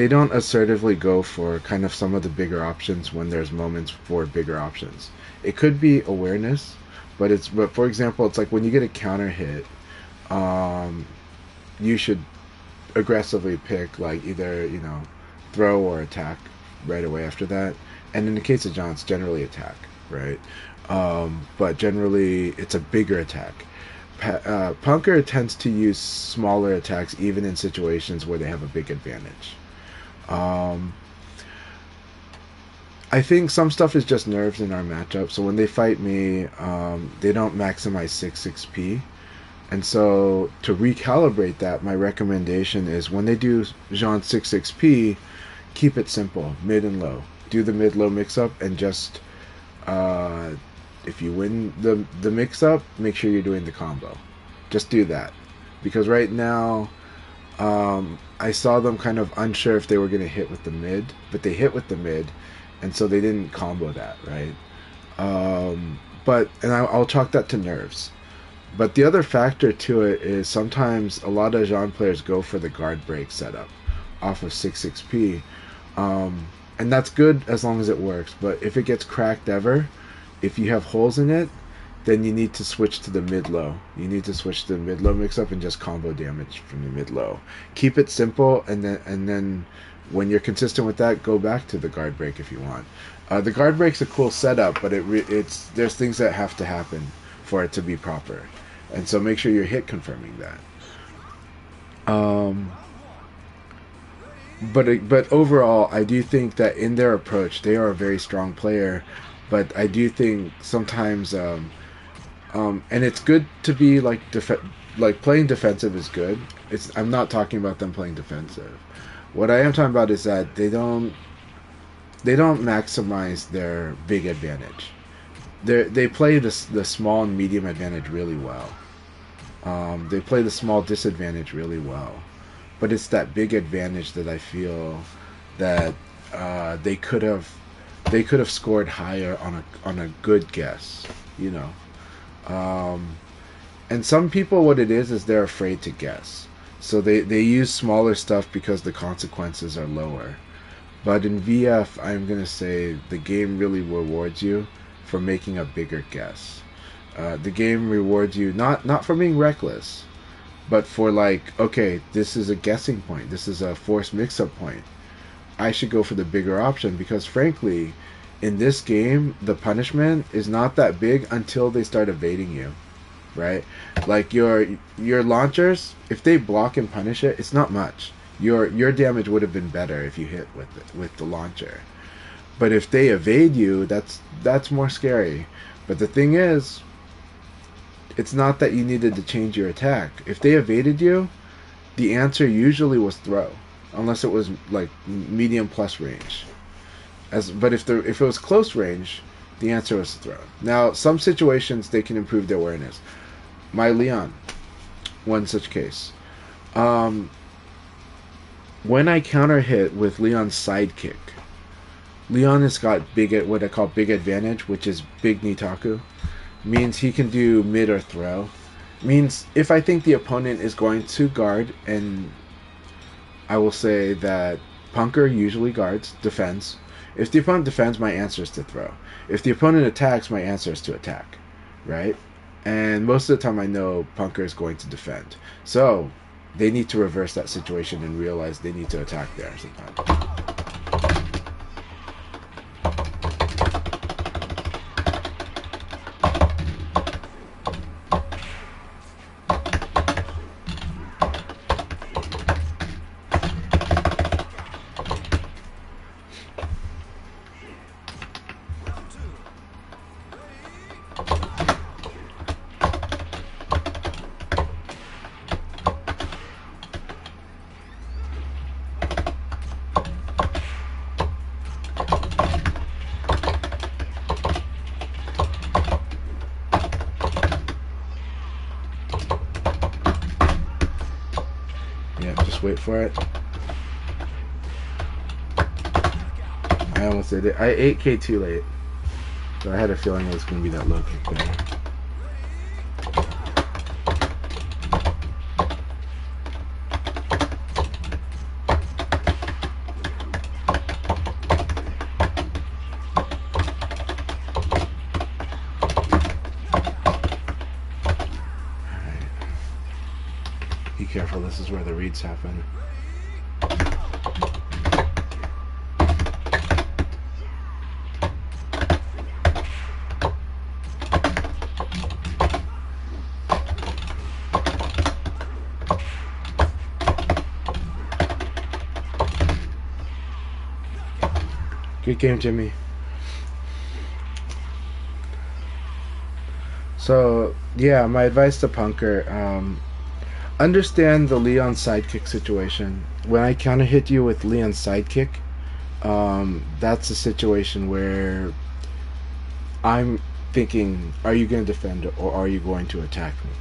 don't assertively go for kind of some of the bigger options when there's moments for bigger options. It could be awareness, but for example, it's like when you get a counter hit, you should aggressively pick like either throw or attack right away after that. And in the case of John, it's generally attack, right? But generally it's a bigger attack. Punker tends to use smaller attacks even in situations where they have a big advantage. I think some stuff is just nerves in our matchup. So when they fight me, they don't maximize 6-6p. And so to recalibrate that, my recommendation is when they do Jean 6-6p, keep it simple, mid and low. Do the mid-low mix-up and just... if you win the mix-up, make sure you're doing the combo. Just do that. Because right now, I saw them kind of unsure if they were going to hit with the mid, but they hit with the mid, and so they didn't combo that, right? I'll chalk that to nerves. But the other factor to it is sometimes a lot of Jean players go for the guard break setup off of 6-6p. And that's good as long as it works. But if it gets cracked ever, if you have holes in it, then you need to switch to the mid-low. You need to switch to the mid-low mix-up and just combo damage from the mid-low. Keep it simple, and then when you're consistent with that, go back to the guard break if you want. The guard break's a cool setup, but there's things that have to happen for it to be proper. And so make sure you're hit confirming that. But overall, I do think that in their approach, they are a very strong player. But I do think sometimes, and it's good to be like playing defensive is good. I'm not talking about them playing defensive. What I am talking about is that they don't maximize their big advantage. They play the small and medium advantage really well. They play the small disadvantage really well. But it's that big advantage that I feel that they could have scored higher on a good guess, and some people, what it is they're afraid to guess, so they use smaller stuff because the consequences are lower. But in VF, I'm gonna say the game really rewards you for making a bigger guess. The game rewards you not for being reckless, but for okay, this is a guessing point, this is a forced mix-up point, I should go for the bigger option, because frankly, in this game, the punishment is not that big until they start evading you, right? Like your launchers, if they block and punish it, it's not much. Your damage would have been better if you hit with the launcher. But if they evade you, that's more scary. But the thing is, it's not that you needed to change your attack. If they evaded you, the answer usually was throw, unless it was like medium plus range. But if it was close range, the answer was throw. Now, some situations they can improve their awareness. My Leon, one such case. When I counter hit with Leon's sidekick, Leon has got what I call big advantage, which is big Nitaku. Means he can do mid or throw. Means if I think the opponent is going to guard, and I will say that Punker usually guards, defends. If the opponent defends, my answer is to throw. If the opponent attacks, my answer is to attack, right? And most of the time I know Punker is going to defend. So they need to reverse that situation and realize they need to attack there sometimes. Just wait for it. I almost did it. I 8K too late. So I had a feeling it was going to be that low kick there. Be careful, this is where the reads happen. Good game, Jimmy. So, yeah, my advice to Punker, understand the Leon sidekick situation. When I counter hit you with Leon's sidekick, that's a situation where I'm thinking, are you going to defend or are you going to attack me?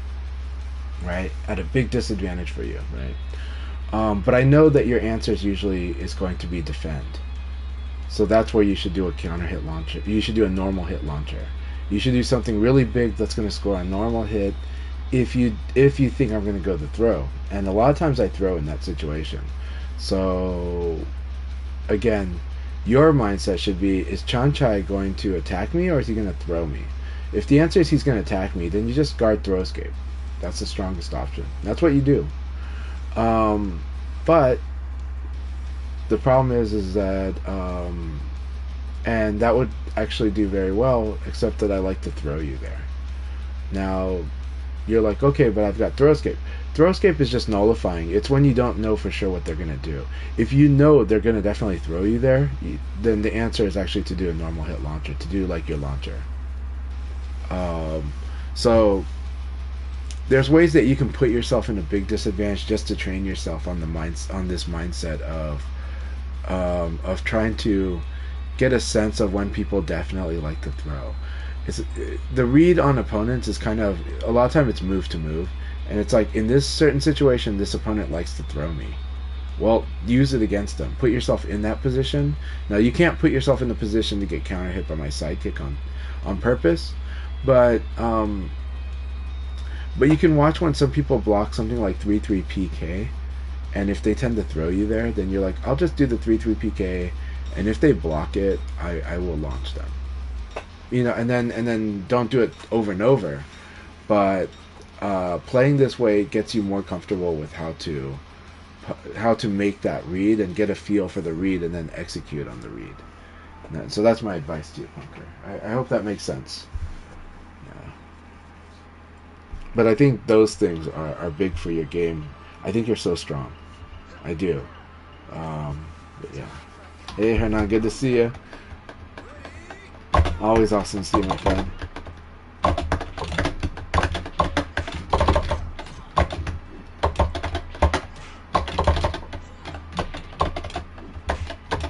Right? At a big disadvantage for you, right? But I know that your answer usually is going to be defend. So that's where you should do a counter hit launcher. You should do a normal hit launcher. You should do something really big that's going to score a normal hit if you think I'm going to go the throw. And a lot of times I throw in that situation. So again, your mindset should be, is Chanchai going to attack me or is he going to throw me? If the answer is he's going to attack me, then you just guard throw escape. That's the strongest option. That's what you do. But the problem is that, and that would actually do very well, except that I like to throw you there. Now, you're like, okay, but I've got throw escape. Throw escape is just nullifying. It's when you don't know for sure what they're going to do. If you know they're going to definitely throw you there, then the answer is actually to do a normal hit launcher, to do like your launcher. So there's ways that you can put yourself in a big disadvantage just to train yourself on this mindset of trying to get a sense of when people definitely like to throw. The read on opponents is kind of, a lot of time it's move to move, and it's like, in this certain situation, this opponent likes to throw me. Well, use it against them. Put yourself in that position. Now, you can't put yourself in the position to get counter hit by my sidekick on purpose, but you can watch when some people block something like 3-3 PK, and if they tend to throw you there, then you're like, I'll just do the 3-3 PK, and if they block it, I will launch them. You know, and then don't do it over and over, but playing this way gets you more comfortable with how to make that read and get a feel for the read and then execute on the read. So that's my advice to you, Punker. I hope that makes sense. Yeah. But I think those things are big for your game. I think you're so strong. I do. But yeah. Hey, Hernan, good to see you. Always awesome to see you, my friend.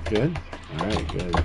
Good? Alright, good.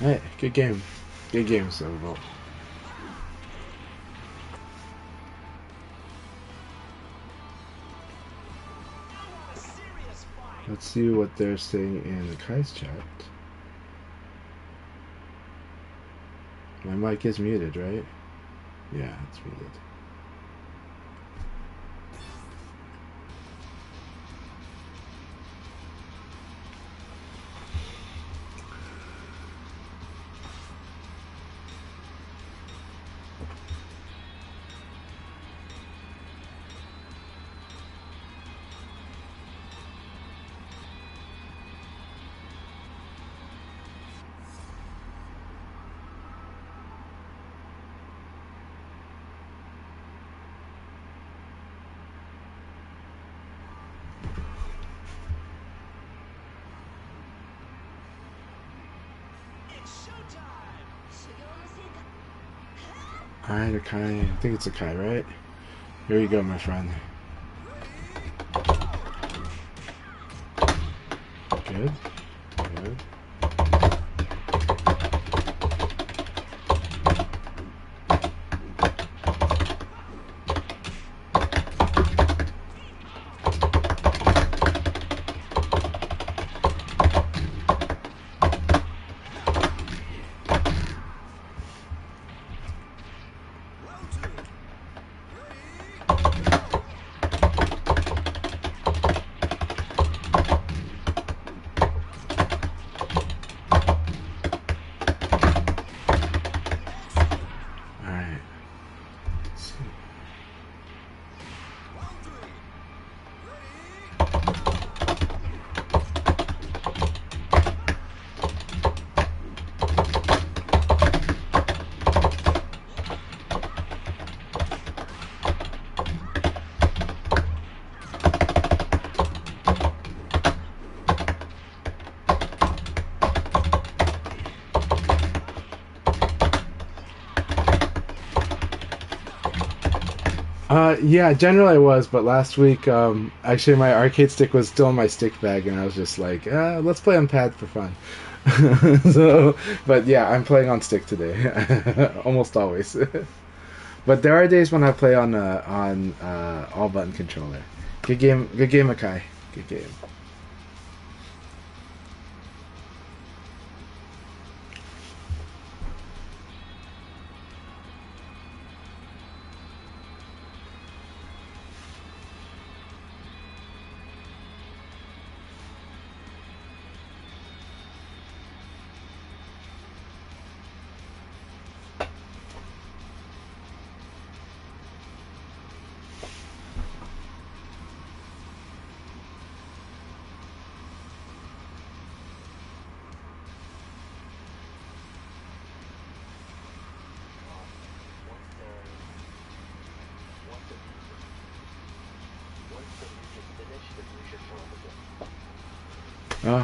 Hey, good game. Good game, Silverbolt. Let's see what they're saying in the Akai's chat. My mic is muted, right? Yeah, it's muted. Alright, Akai. I think it's Akai, right? Here you go, my friend. Good. Good. Yeah, generally I was, but last week, actually my arcade stick was still in my stick bag, and I was just like, let's play on pad for fun. So, but yeah, I'm playing on stick today, almost always. But there are days when I play on all button controller. Good game, Akai. Good game.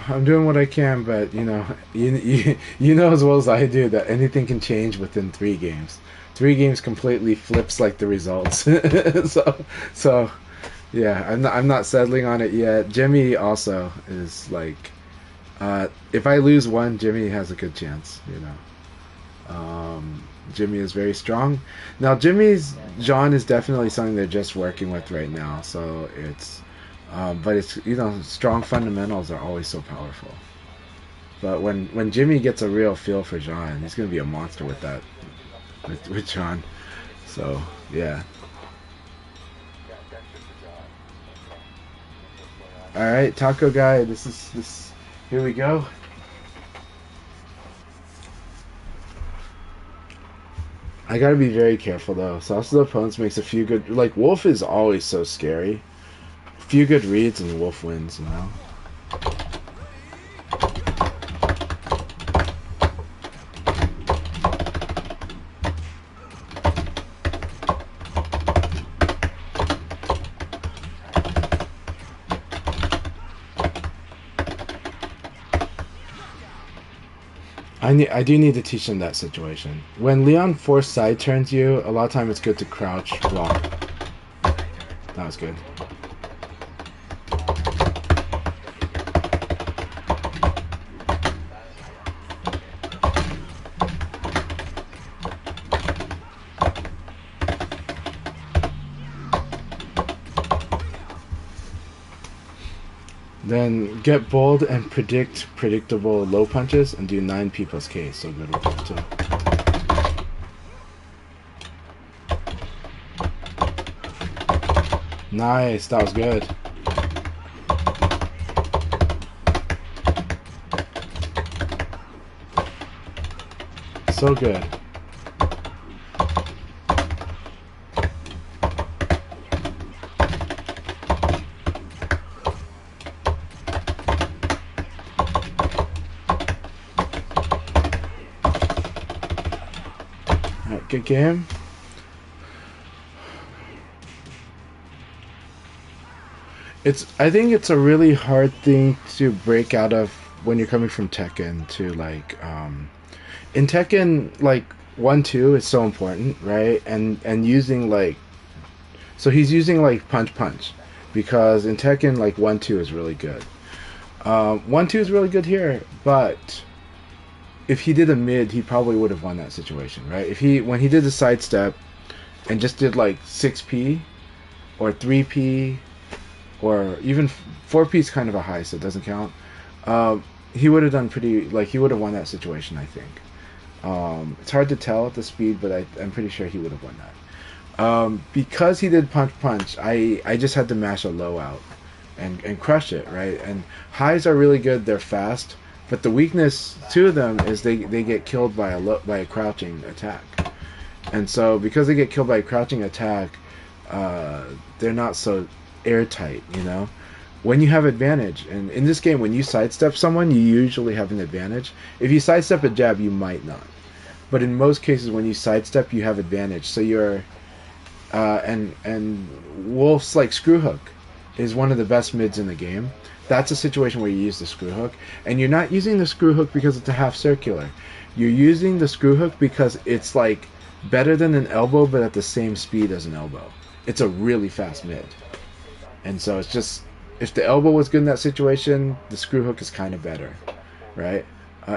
I'm doing what I can, but you know as well as I do that anything can change within 3 games. 3 games completely flips like the results. so yeah, I'm not settling on it yet. Jimmy also is like, if I lose one, Jimmy has a good chance. Jimmy is very strong. Now John is definitely something they're just working with right now, so it's. But it's strong fundamentals are always so powerful. But when Jimmy gets a real feel for John, he's gonna be a monster with that, with John. So yeah. All right, Taco Guy. This. Here we go. I gotta be very careful though. Sauce of the Opponents makes a few good. Like Wolf is always so scary. Few good reads and Wolf wins, I do need to teach them that situation. When Leon force side turns you, a lot of time it's good to crouch block. That was good. Then get bold and predict predictable low punches and do 9P plus K. So good with that too. Nice, that was good. So good. Alright, good game. I think it's a really hard thing to break out of when you're coming from Tekken to like in Tekken, like 1-2 is so important, right? And using like, so he's using like punch because in Tekken like 1-2 is really good. 1-2 is really good here, but if he did a mid, he probably would have won that situation, right? When he did the sidestep and just did like 6p or 3p or even 4p is kind of a high, so it doesn't count. He would have done pretty, like he would have won that situation, I think. It's hard to tell at the speed, but I'm pretty sure he would have won that. Because he did punch, I just had to mash a low out and crush it, right? And highs are really good, they're fast, but the weakness to them is they get killed by a crouching attack. And so because they get killed by a crouching attack, they're not so airtight, you know? When you have advantage, and in this game, when you sidestep someone, you usually have an advantage. If you sidestep a jab, you might not. But in most cases, when you sidestep, you have advantage. So you're, and Wolf's like screw hook is one of the best mids in the game. That's a situation where you use the screw hook, and you're not using the screw hook because it's a half circular. You're using the screw hook because it's like better than an elbow, but at the same speed as an elbow. It's a really fast mid. And so it's just, if the elbow was good in that situation, the screw hook is kind of better, right?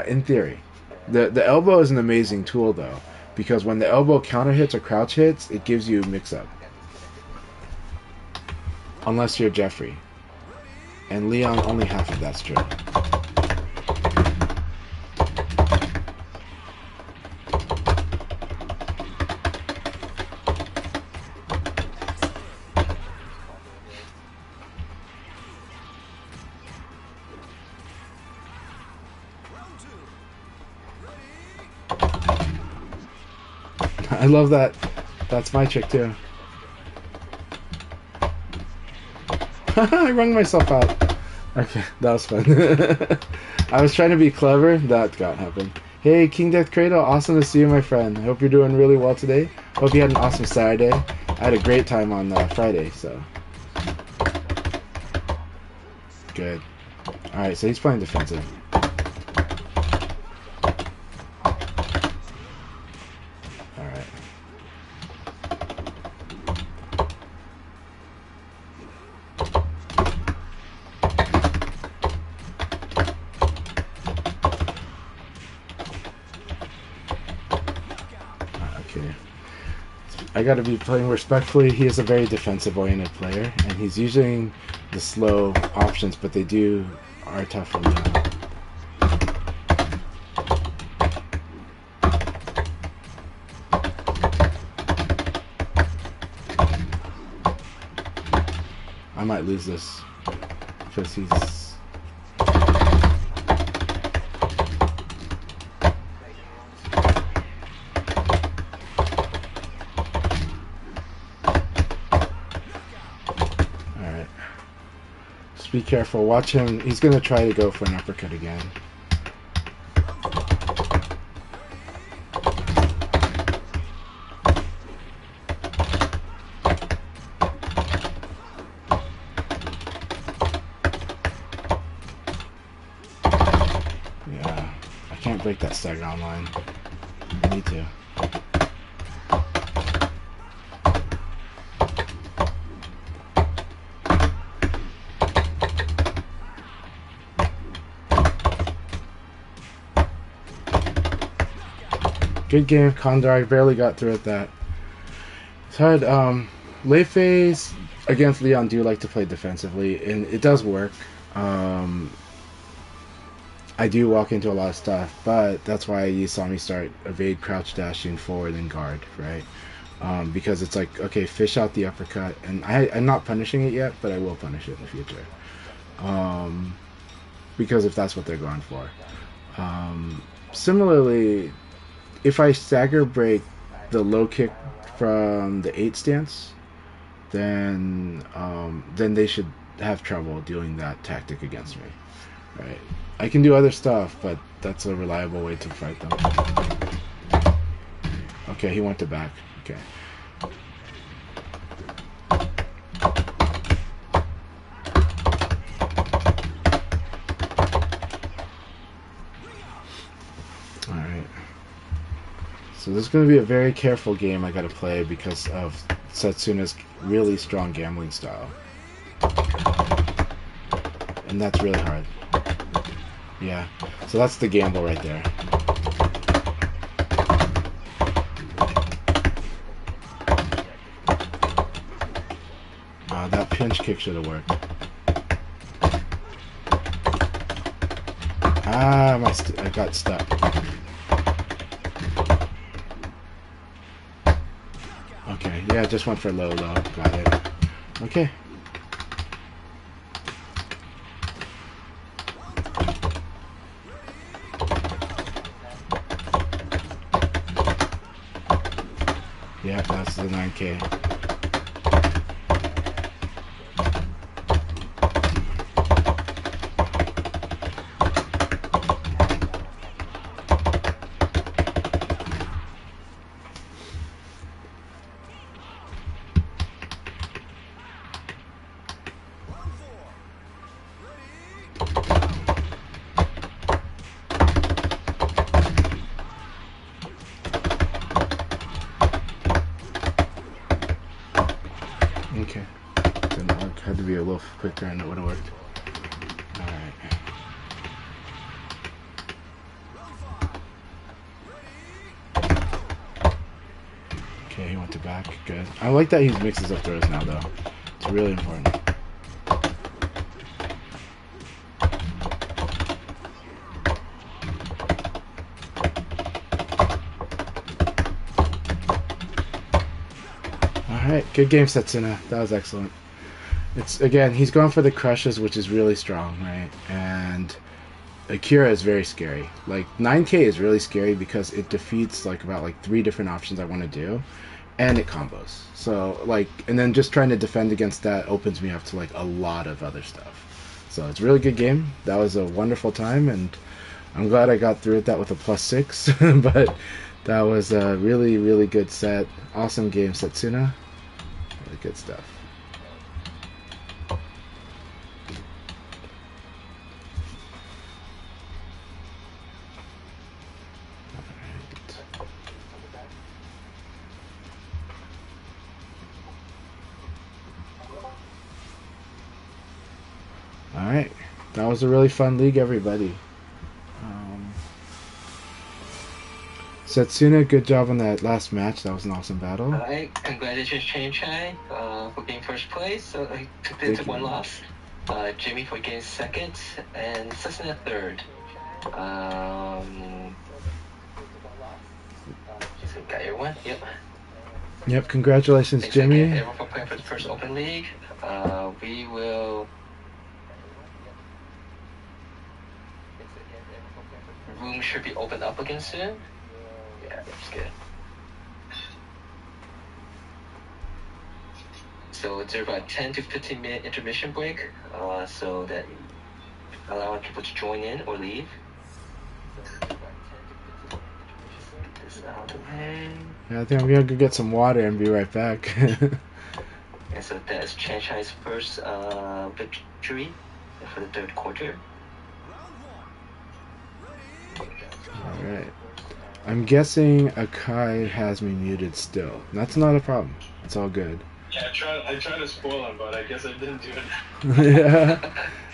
In theory. The elbow is an amazing tool, though, because when the elbow counter hits or crouch hits, it gives you mix-up. Unless you're Jeffrey. And Leon, only half of that's true. I love that. That's my trick too. I wrung myself out. Okay, that was fun. I was trying to be clever. That got happened. Hey, King Death Cradle, awesome to see you, my friend. I hope you're doing really well today. Hope you had an awesome Saturday. I had a great time on Friday, so. Good. Alright, so he's playing defensive. I gotta be playing respectfully. He is a very defensive-oriented player, and he's using the slow options, but they are tough for me. I might lose this because he's. Be careful. Watch him. He's going to try to go for an uppercut again. Yeah. I can't break that stagger online. I need to. Good game, Condor. I barely got through at that. It's hard. Late phase against Leon do like to play defensively, and it does work. I do walk into a lot of stuff, but that's why you saw me start evade, crouch, dashing, forward, and guard, right? because it's like, okay, fish out the uppercut, and I'm not punishing it yet, but I will punish it in the future, because if that's what they're going for. Similarly, if I stagger break the low kick from the 8 stance, then they should have trouble doing that tactic against me. Right? I can do other stuff, but that's a reliable way to fight them. Okay, he went to back. Okay. Alright. So this is going to be a very careful game I got to play because of Setsuna's really strong gambling style. And that's really hard. Yeah. So that's the gamble right there. That pinch kick should have worked. I got stuck. Okay, yeah, just went for low. Got it. Okay. Yeah, that's the 9K. Okay. Didn't work. Had to be a little quicker and it would have worked. Alright. Okay, he went to back. Good. I like that he mixes up throws now, though. It's really important. Alright, good game, Setsuna. That was excellent. It's again, he's going for the crushes, which is really strong, right? And Akira is very scary. Like 9K is really scary because it defeats about 3 different options I want to do, and it combos. So and then just trying to defend against that opens me up to a lot of other stuff. So it's a really good game. That was a wonderful time, and I'm glad I got through that with a +6. But that was a really, really good set. Awesome game, Setsuna. Really good stuff. Alright, that was a really fun league, everybody. Setsuna, good job on that last match. That was an awesome battle. Alright, congratulations, Chai, for getting first place. So I took it to 1 loss. Jimmy for getting second, and Setsuna third. So got everyone? Yep. Yep, congratulations, Thanks Jimmy. Again, everyone for playing for the first open league. We will. Room should be opened up again soon. Yeah, that's good. So there's about 10 to 15 minute intermission break, so that allowing people to join in or leave. Get this out of the way. Yeah, I think I'm gonna go get some water and be right back. And so that's Chai's first victory for the third quarter. Alright. I'm guessing Akai has me muted still. That's not a problem. It's all good. Yeah, I tried to spoil him, but I guess I didn't do it. Yeah.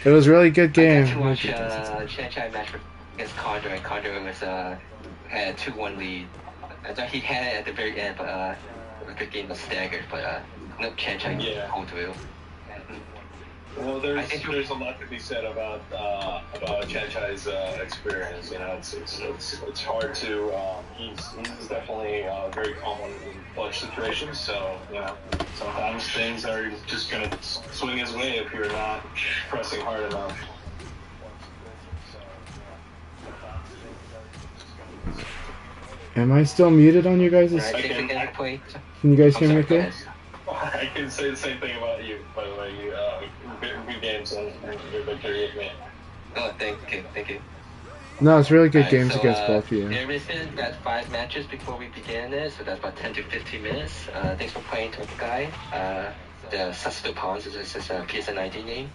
It was a really good game. I got to watch Chai match against Condor, and Condor was had a 2-1 lead. I thought he had it at the very end, but the game was staggered, but no Chai pulled through. Well, there's a lot to be said about Chachai's experience. You know, it's hard to. He's definitely very calm in clutch situations. So you know, sometimes things are just gonna swing his way if you're not pressing hard enough. Am I still muted on you guys? Can you guys hear me okay? I can say the same thing about you, by the way. You good games and your victory with me. Oh, thank you. No, it's really good games against both of you. Everything got 5 matches before we began it, so that's about 10 to 15 minutes. Thanks for playing to Akai. The Susto Pawns is his PSN ID name.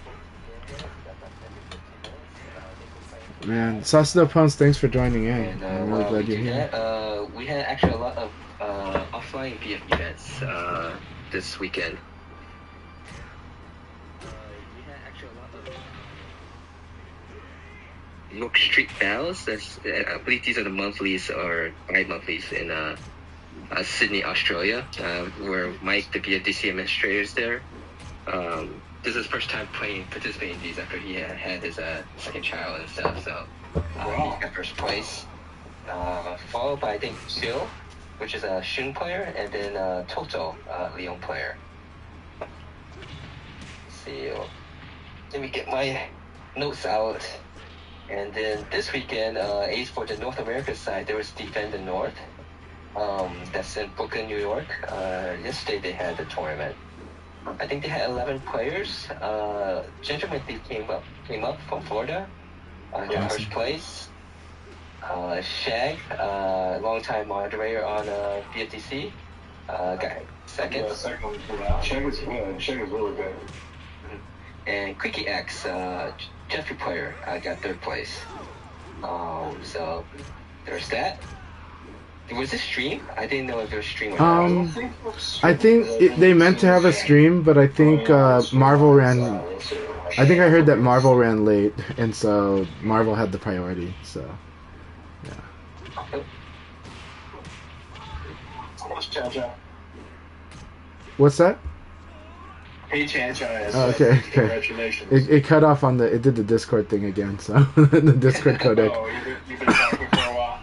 Man, Susto Pawns, thanks for joining in. And, I'm really glad you're here. We had actually a lot of offline BF events this weekend. We had actually a lot of York Street Battles. I believe these are the monthlies or bi-monthlies in Sydney, Australia, where Mike, the BFDC administrator, is there. This is his first time participating in these after he had his second child and stuff. So he got first place, followed by I think Phil, which is a Shun player, and then Toto, Leon player. Let's see, let me get my notes out. And then this weekend, Ace for the North America side, there was Defend the North. That's in Brooklyn, New York. Yesterday they had the tournament. I think they had 11 players. Gentleman Thief came up from Florida. Got first place. Shag, longtime moderator on BFTC, got second. Yeah, second. Yeah, Shag was good. Shag was really good. And Quickie X, Jeffrey player, got third place. So there's that. Was this stream? I didn't know if there was stream or not. I think they meant to have a stream, but I think Marvel ran. I think I heard that Marvel ran late, and so Marvel had the priority. So, yeah. What's that? Hey, Chancha. Oh, okay. Congratulations. It cut off on the. It did the Discord thing again, so the Discord codec. Oh, you've been talking for a while.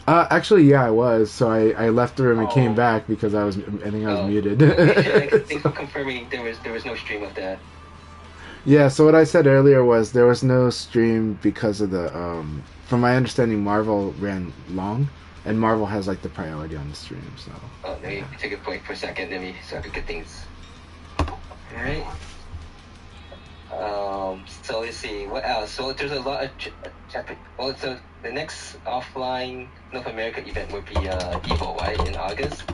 Actually, yeah, I was. So I left the room and came back because I think I was muted. Thanks for confirming there was no stream of that. Yeah. So what I said earlier was there was no stream because of the. From my understanding, Marvel ran long, and Marvel has like the priority on the stream. So. Oh, let me take a break for a second. So I can get things. All right. So let's see what else. So there's a lot of well, so the next offline North America event would be Evo, right, in August.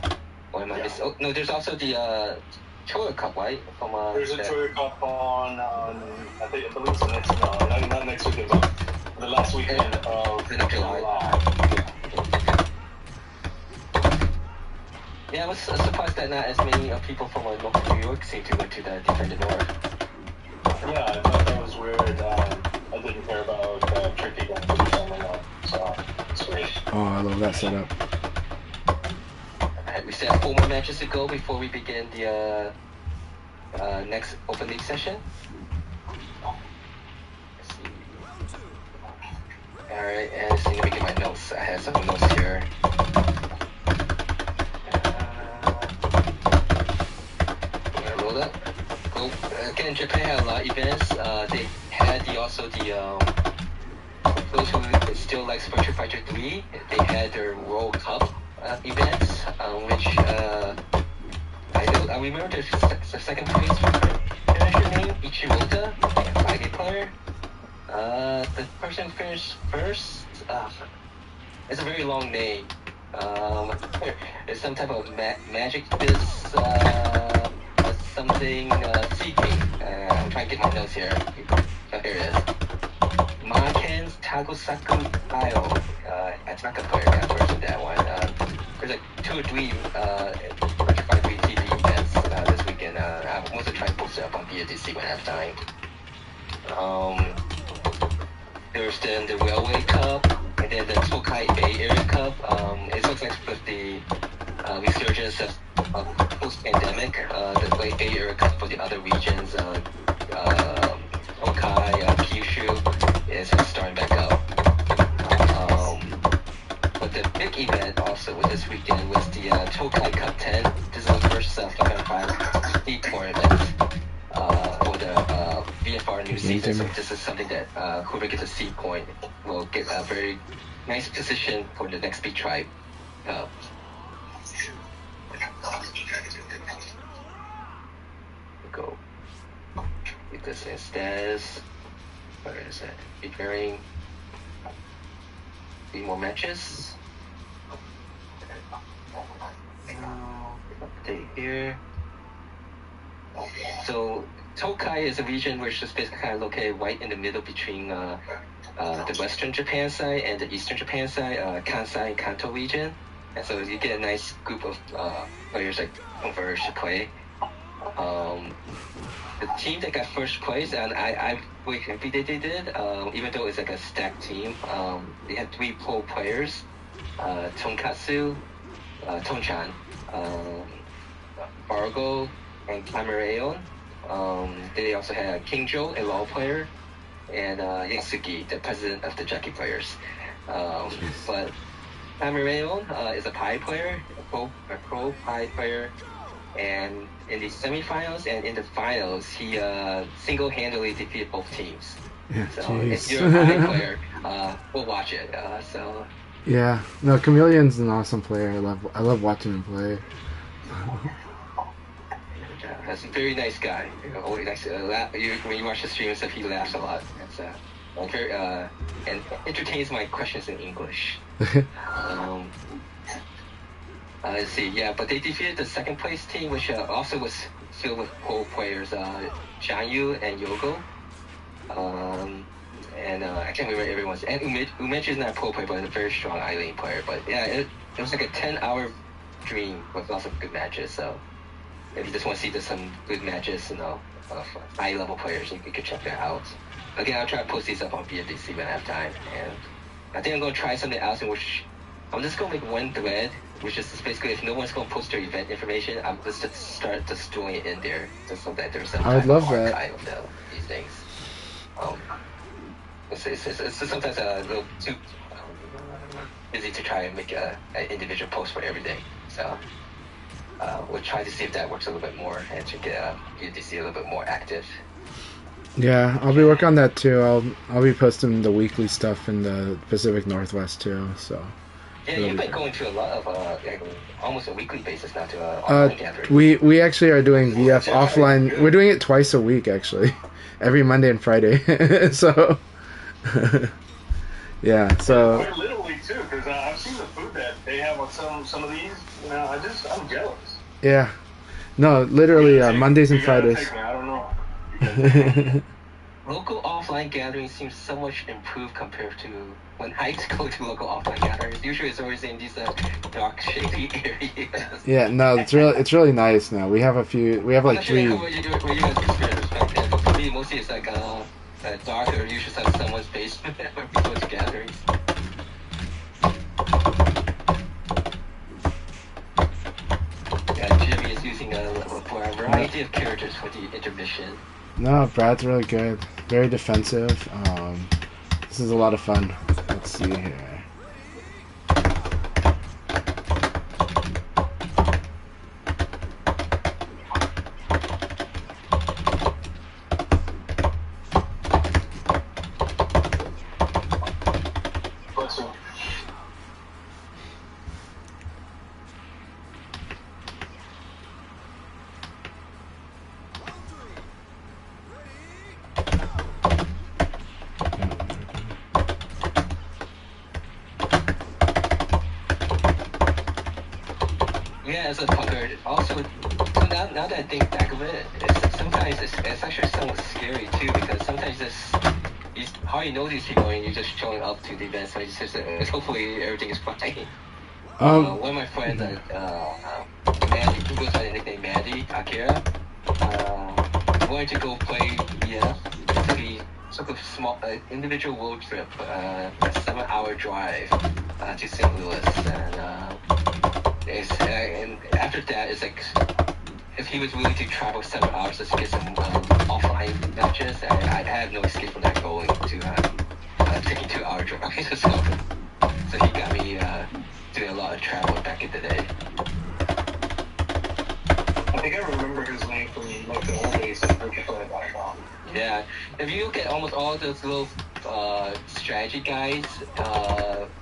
Or am I missing? Oh no, there's also the Tour Cup, right? From there's a Tour Cup on I believe it's the next not next weekend, but the last weekend of July. Yeah, I was surprised that not as many people from North New York seem to go to the Defend the North. Yeah, I thought that was weird. I didn't care about Tricky going to the family up, so it's great. Oh, I love that setup. We still have 4 more matches to go before we begin the next Open League session. Let's see. Alright, and let's see, let me get my notes. I have some notes here. Roll up. Again, Japan had a lot of events. They had those who still like Virtua Fighter 3, they had their World Cup events, which I remember the second place finisher name, Ichirota, like a 5A player. The person finished first, it's a very long name. It's some type of magic biz, something, CP. I'm trying to get my notes here. Oh, here it is. Maken's Tagosaku Ayo, attacker player, got first in that one. There's like 2 or 3 Virtua 3 TV events this weekend. I'm also trying to post it up on BFDC when I have time. There's then the Railway Cup, and then the Tokai Bay Area Cup. It looks like with the resurgence of post-pandemic, the Bay Area Cup for the other regions also with this weekend was the Tokai Cup 10. This is the first 5-on-5 league tournament for the VFR new season. So this is something that whoever gets a seed point will get a very nice position for the next Big Tribe. Go. Get this in status. Where is it? Preparing 3 more matches. Update here. So Tokai is a region which is basically kind of located right in the middle between the western Japan side and the eastern Japan side, Kansai and Kanto region. And so you get a nice group of players that converge to play. The team that got first place, and I'm really happy that they did, even though it's like a stacked team. They had 3 pro players, Tonkatsu, Tonchan, Fargo, and Cameron. They also had Kingjo, a law player, and Yasugi, the president of the jockey players. But Cameron is a pie player, a pro pie player, and in the semifinals and in the finals, he single-handedly defeated both teams. Yeah, so geez. if you're a pie player, we'll watch it. Yeah, no, Chameleon's an awesome player. I love watching him play. He's a very nice guy. Always nice. When you watch the stream and stuff, he laughs a lot. It's very and entertains my questions in English. Let's see. Yeah, but they defeated the second place team, which also was filled with pro players, Janyu and Yogo. And I can't remember everyone's. And Umeji is not a pro player, but a very strong Eileen player. But yeah, it was like a 10-hour dream with lots of good matches. So if you just want to see some good matches, of high-level players, you could check that out. Again, I'll try to post these up on BFDC when I have time. And I think I'm going to try something else in which I'm just going to make one thread, which is basically if no one's going to post their event information, I'm just to start just throwing it in there, just so that there's some I'd love that. archive of these things. It's sometimes a little too busy to try and make an individual post for everything. So we'll try to see if that works a little bit more and to get BFDC a little bit more active. Yeah, I'll be working on that too. I'll be posting the weekly stuff in the Pacific Northwest too. So. Yeah, you've been going to a lot of almost a weekly basis now to offline gatherings. We actually are doing VF offline. We're doing it twice a week actually, every Monday and Friday. So. Yeah, so. Quite literally too, because I've seen the food that they have on some of these. I'm jealous. Yeah, no, literally Mondays and Fridays. Take me, I don't know. Local offline gatherings seem so much improved compared to when I go to local offline gatherings. Usually it's always in these dark, shady areas. Yeah, no, it's really nice now. We have like 3. Where you guys experience back then, but for me, mostly it's like dark or usually it's like someone's basement where we go to gatherings. Yeah, Jimmy is using for a variety of characters for the intermission. No, Brad's really good. Very defensive. This is a lot of fun. Let's see here. Yeah, as a punker, also, now that I think back of it, sometimes it's actually somewhat scary too, because sometimes you hardly know these people and you're just showing up to the event, so it's hopefully everything is fine. One of my friends, Mandy, who goes by the nickname Mandy, Akira, wanted to go play EF, so he took a small individual road trip, a 7-hour drive to St. Louis, and after that, it's like if he was willing to travel 7 hours just to get some offline matches, I have no escape from that going to taking 2-hour drive. So he got me doing a lot of traveled back in the day. I think I remember his name from like the old days of FreeFire.com. Yeah, if you look at almost all those little strategy guys,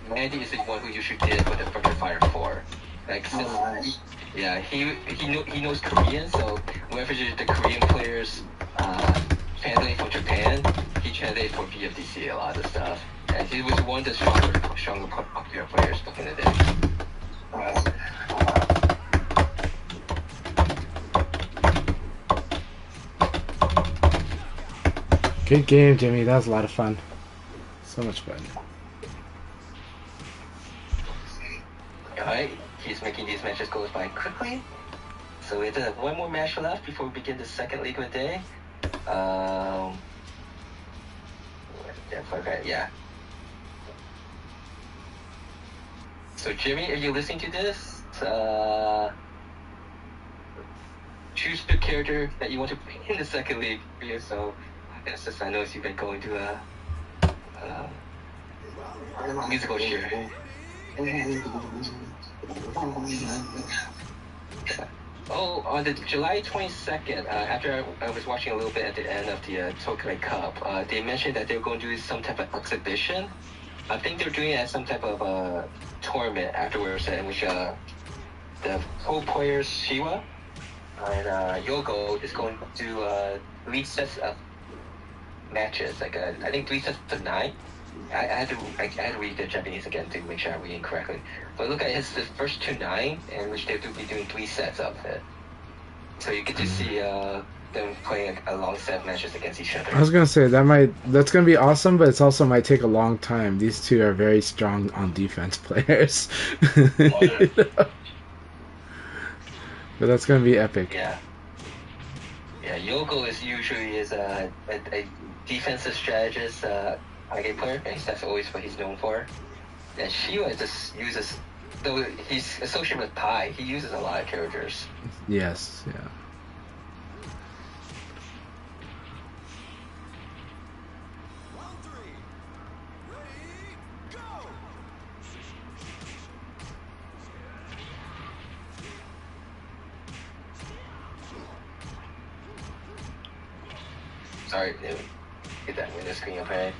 Mandy is the one who usually did it for the Virtua Fire 4. Like, since, nice. Yeah, he knows Korean, so whenever the Korean players translate from Japan, he translated for VFDC a lot of the stuff. And he was one of the stronger popular players back in the day. Nice. Good game, Jimmy. That was a lot of fun. So much fun. Alright, he's making these matches go by quickly. So we have one more match left before we begin the second league of the day. Yeah. So Jimmy, if you're listening to this, choose the character that you want to play in the second league for you. So I know you've been going to a musical chair. Oh, on the July 22nd, after I was watching a little bit at the end of the Tokyo Cup, they mentioned that they were going to do some type of exhibition. I think they're doing it at some type of tournament afterwards, in which the pro players Shiwa and Yogo is going to do 3 sets of matches. Like I think 3 sets of 9. I had to read the Japanese again to make sure I'm reading correctly. But look at the first 2 9, in which they'll be doing 3 sets of it. So you get to see them playing a long set of matches against each other. I was gonna say that's gonna be awesome, but it's also might take a long time. These two are very strong on defense players. But that's gonna be epic. Yeah. Yeah, Yogo is usually a defensive strategist, Akai player, and that's always what he's known for. And Shiwa just uses, though he's associated with Pi, he uses a lot of characters. Yes, yeah. Sorry, get that window screen up ahead.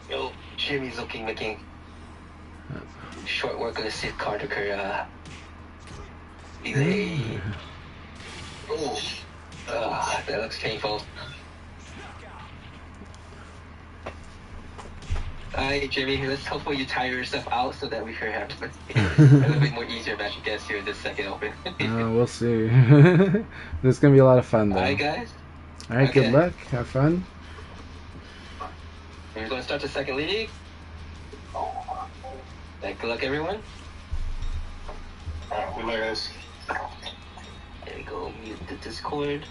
Yo, Jimmy's making short work of the Sid Carter delay. Oh, that looks painful. Alright, Jimmy, let's hopefully you tire yourself out so that we can have a little bit more easier match against you in this second open. We'll see. This is going to be a lot of fun, though. Alright, guys. Alright, okay. Good luck. Have fun. We're going to start the second league. Good luck, everyone. Alright, good luck, guys. There we go. Mute the Discord.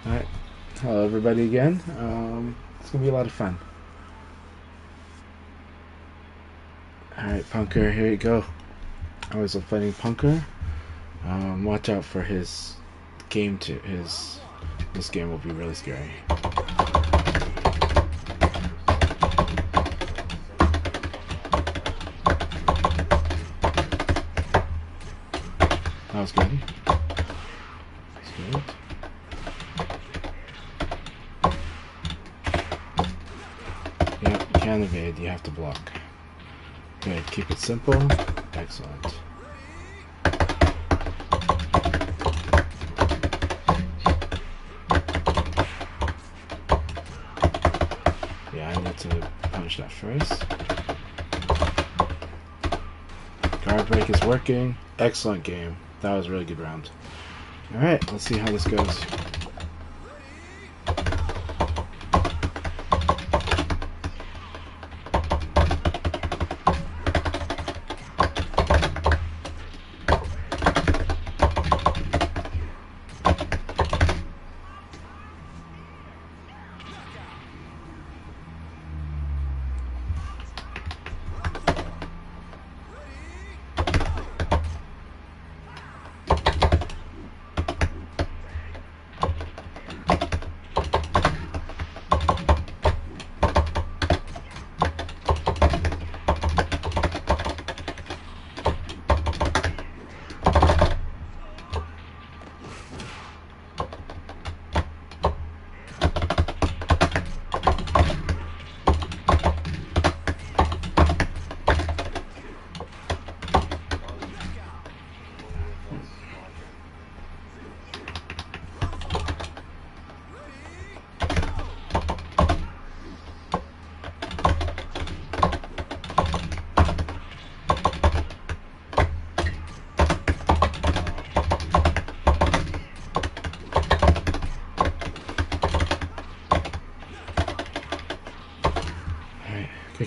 Alright. Hello, everybody, again. It's going to be a lot of fun. Alright, Punker, here you go. I was fighting Punker. Watch out for his game this game will be really scary. That was good. That's good. Yep, you can't evade, you have to block. Good, keep it simple. Excellent. Yeah, I need to punish that first. Guard break is working. Excellent game. That was a really good round. Alright, let's see how this goes.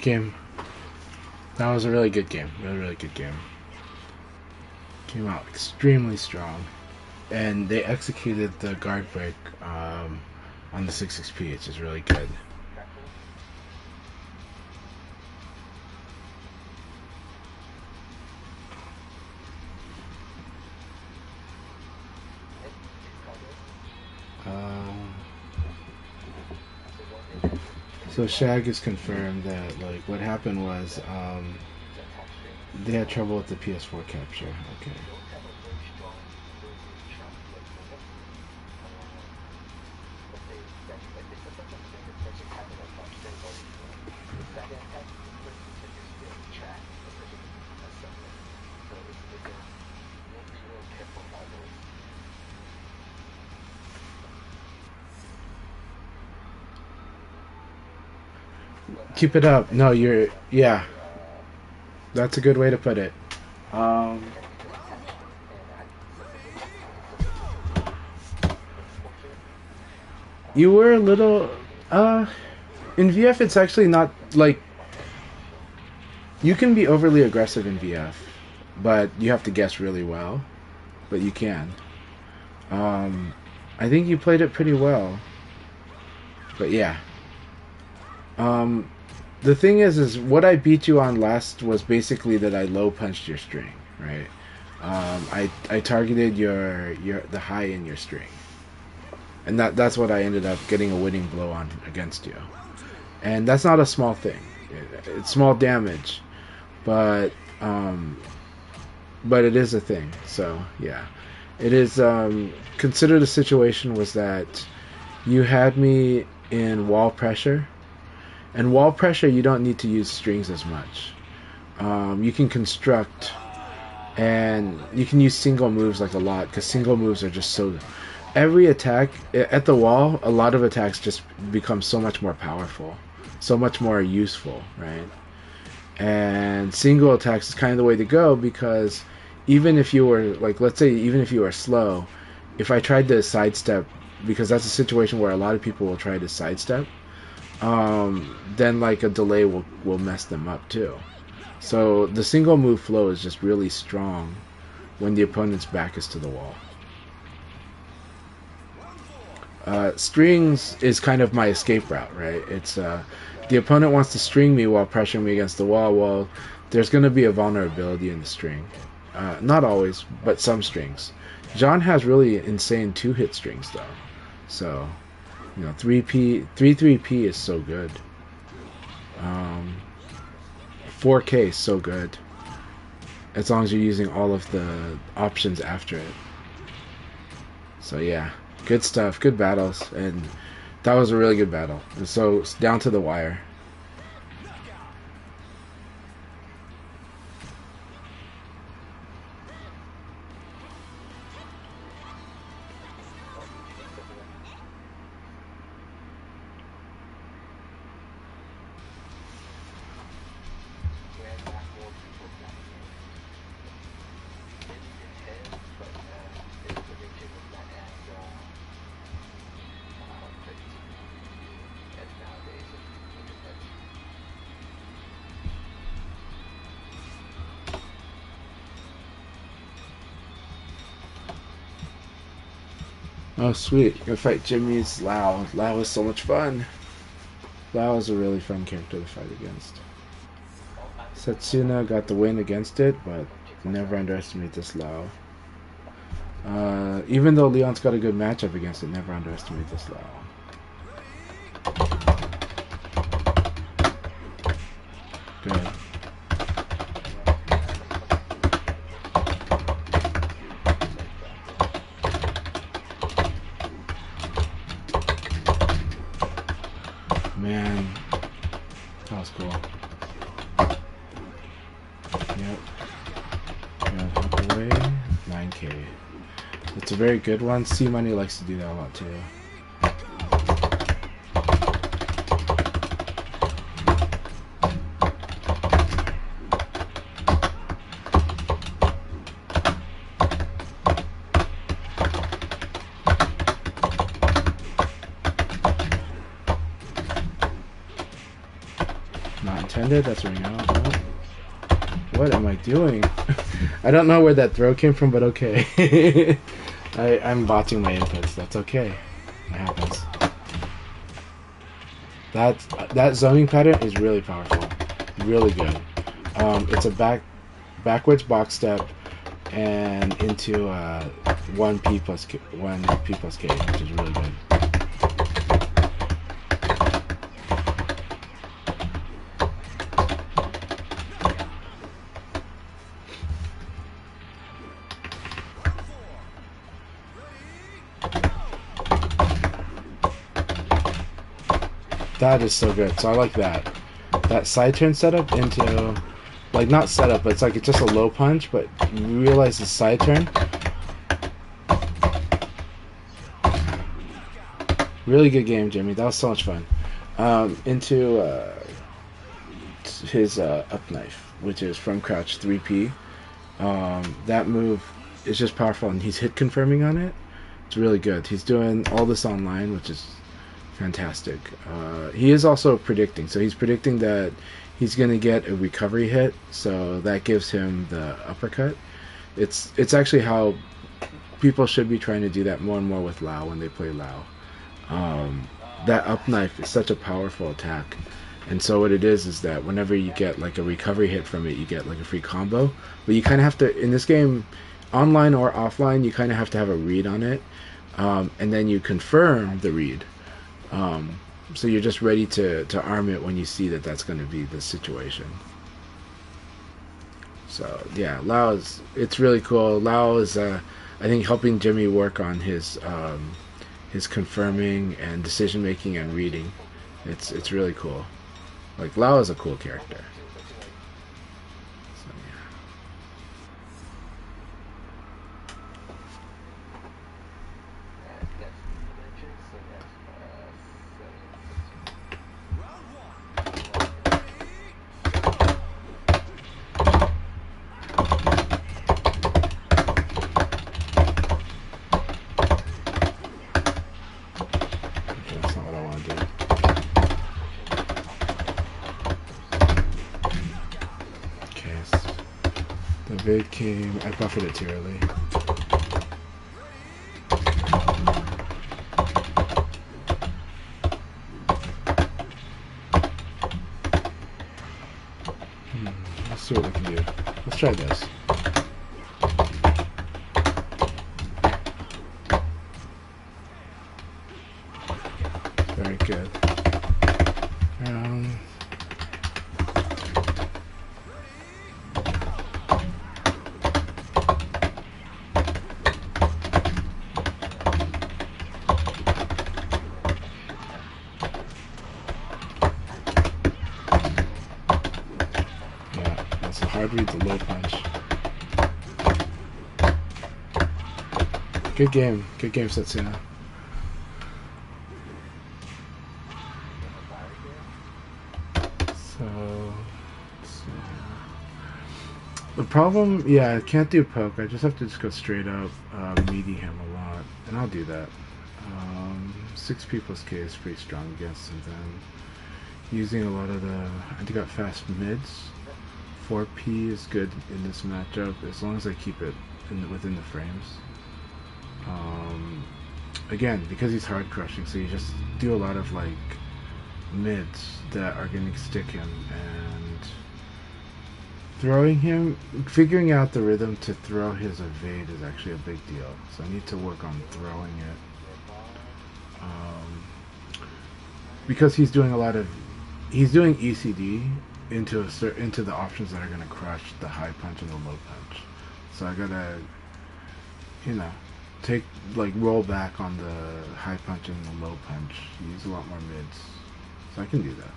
game. That was a really good game. Really good game. Came out extremely strong. And they executed the guard break on the 6XP, which is really good. So Shag is confirmed that like what happened was they had trouble with the PS4 capture. Okay. Keep it up. No, yeah. That's a good way to put it. You were a little, in VF it's actually not, like, you can be overly aggressive in VF, but you have to guess really well, but you can. I think you played it pretty well, but yeah. The thing is what I beat you on last was basically that I low punched your string, right? I targeted the high in your string, and that's what I ended up getting a winning blow on against you. And that's not a small thing. It's small damage, but it is a thing. So yeah, it is. Consider the situation was that you had me in wall pressure. And wall pressure, you don't need to use strings as much. You can construct, and you can use single moves like a lot, because single moves are just so... Every attack, at the wall, a lot of attacks just become so much more powerful, so much more useful, right? And single attacks is kind of the way to go, because even if you were, like, let's say, even if you were slow, if I tried to sidestep, because that's a situation where a lot of people will try to sidestep, then like a delay will mess them up too. So the single move flow is just really strong when the opponent's back is to the wall. Strings is kind of my escape route, right? It's the opponent wants to string me while pressuring me against the wall. Well, there's going to be a vulnerability in the string. Not always, but some strings. John has really insane 2-hit strings though, so. 3-3P is so good. 4K is so good. As long as you're using all of the options after it. So yeah, good stuff, good battles, and that was a really good battle. And so it's down to the wire. Oh sweet, gonna fight Jimmy's Lao. Lao was so much fun. Lao is a really fun character to fight against. Setsuna got the win against it, but never underestimate this Lao. Even though Leon's got a good matchup against it, never underestimate this Lao. Good. Man, that was cool. Yep. Yeah, hop away. 9K. It's a very good one. C Money likes to do that a lot too. defended. That's ring out. Oh. What am I doing? I don't know where that throw came from, but okay. I'm botching my inputs. That's okay. It happens. That zoning pattern is really powerful. Really good. It's a backwards box step and into 1P plus K, which is really good. That is so good. So I like that. That side turn setup into, like, not setup, but it's just a low punch, but you realize the side turn. Really good game, Jimmy. That was so much fun. Into his up knife, which is from crouch 3P. That move is just powerful, and he's hit confirming on it. It's really good. He's doing all this online, which is fantastic. He is also predicting. So he's predicting that he's going to get a recovery hit, so that gives him the uppercut. It's actually how people should be trying to do that more and more with Lao when they play Lao. That up knife is such a powerful attack. And so what it is that whenever you get like a recovery hit from it, you get like a free combo. But you kind of have to, in this game, online or offline, you kind of have to have a read on it. And then you confirm the read. So you're just ready to arm it when you see that that's going to be the situation. So yeah, Lao it's really cool. Lao is I think helping Jimmy work on his confirming and decision making and reading. It's really cool. Like, Lao is a cool character. So yeah. That's not what I want to do. Okay, so the vid came. I buffered it too early. Let's see what we can do. Let's try this. Very good. Yeah, that's a hard read, the low punch. Good game, Setsuna. The problem, yeah, I can't do poke. I just have to go straight up meaty him a lot, and I'll do that. 6P plus K is pretty strong against him then. Using a lot of the anti-got fast mids. 4P is good in this matchup as long as I keep it within the frames. Again, because he's hard crushing, so you just do a lot of like mids that are going to stick him, and throwing him, figuring out the rhythm to throw his evade is actually a big deal. So I need to work on throwing it. Because he's doing ECD into the options that are going to crush the high punch and the low punch. So I gotta, roll back on the high punch and the low punch. Use a lot more mids. So I can do that.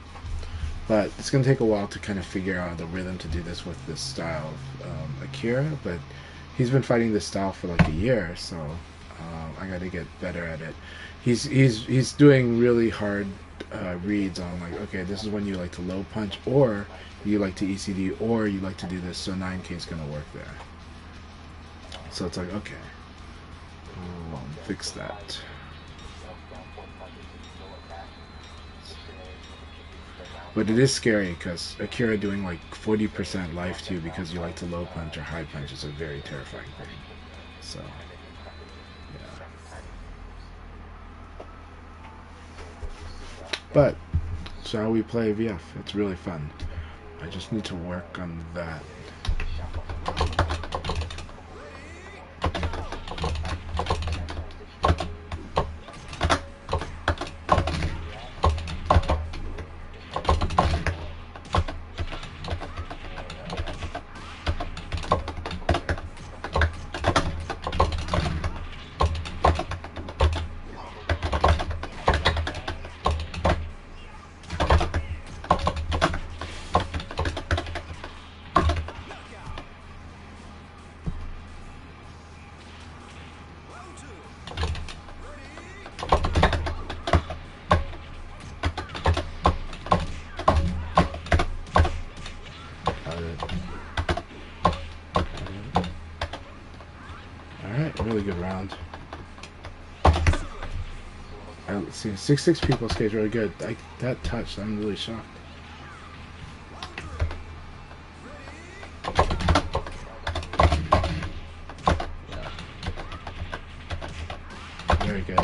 But it's going to take a while to kind of figure out the rhythm to do this with this style of Akira. But he's been fighting this style for like a year, so I got to get better at it. He's doing really hard reads on like, okay, this is when you like to low punch, or you like to ECD, or you like to do this. So 9K is going to work there. So it's like, okay, fix that. But it is scary because Akira doing like 40% life to you because you like to low punch or high punch is a very terrifying thing. So, yeah. But, shall we play VF? It's really fun. I just need to work on that. Really good round. Let's see, 6-6 people skate really good. That touch, I'm really shocked. Yeah. Very good.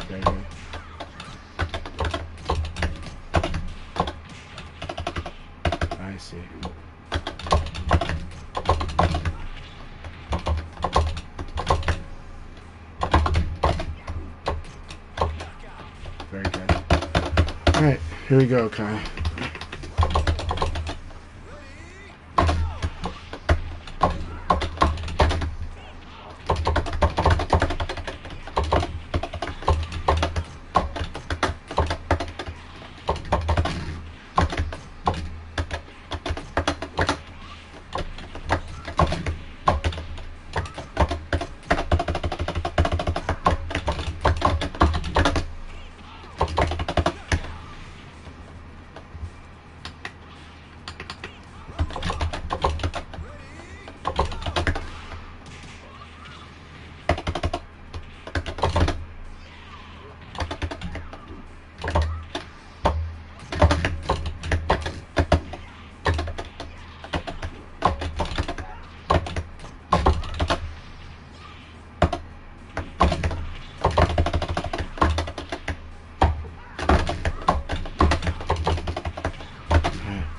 Very good. I see. Very good. Alright, here we go, Kai.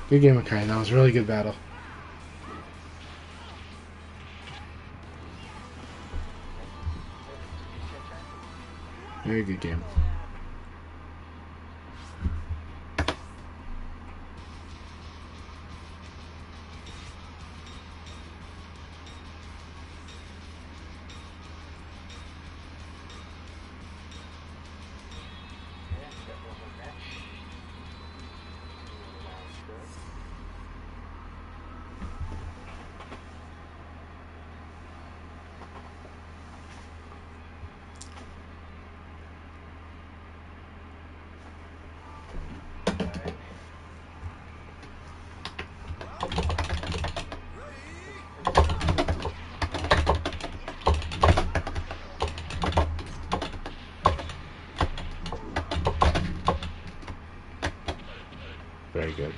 Good game, Akai. That was a really good battle. Very good game. Very good.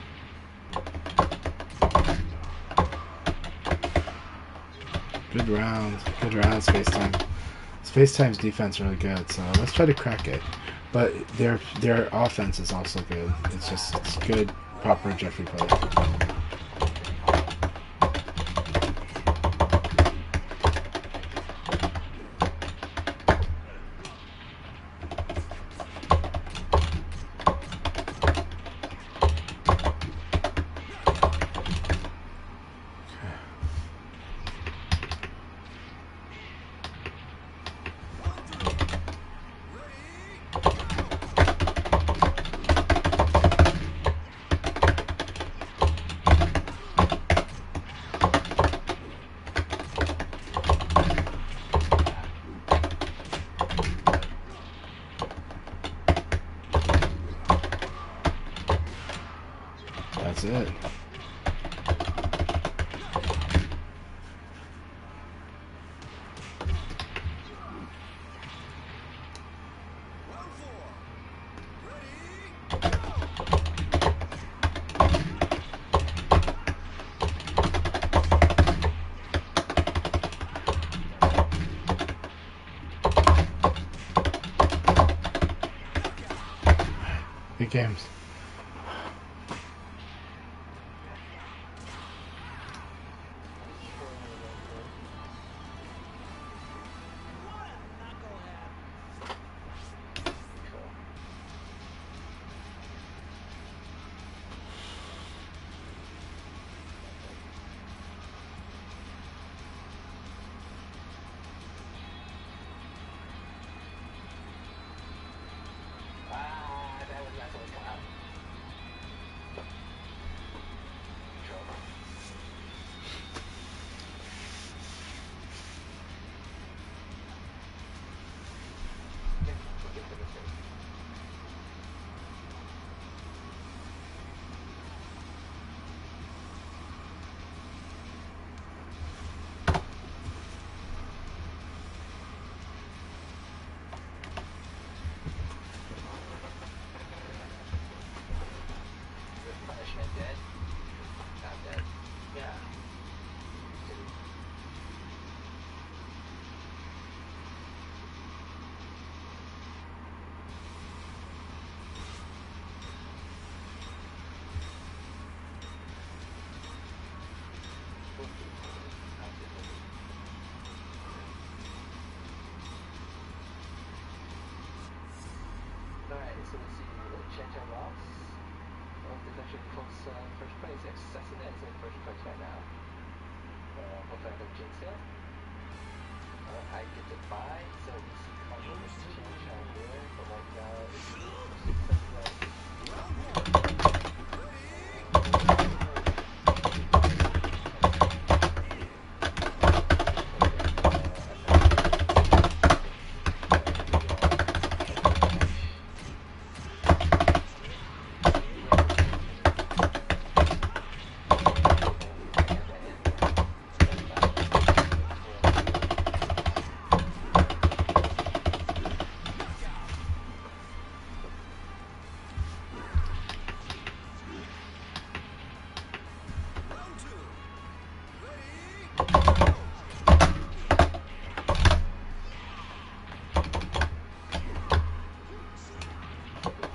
Good round. Good round, Space Time. Space Time's defense really good, so let's try to crack it. But their offense is also good. It's good, proper Jeffrey play. That's it. Good games.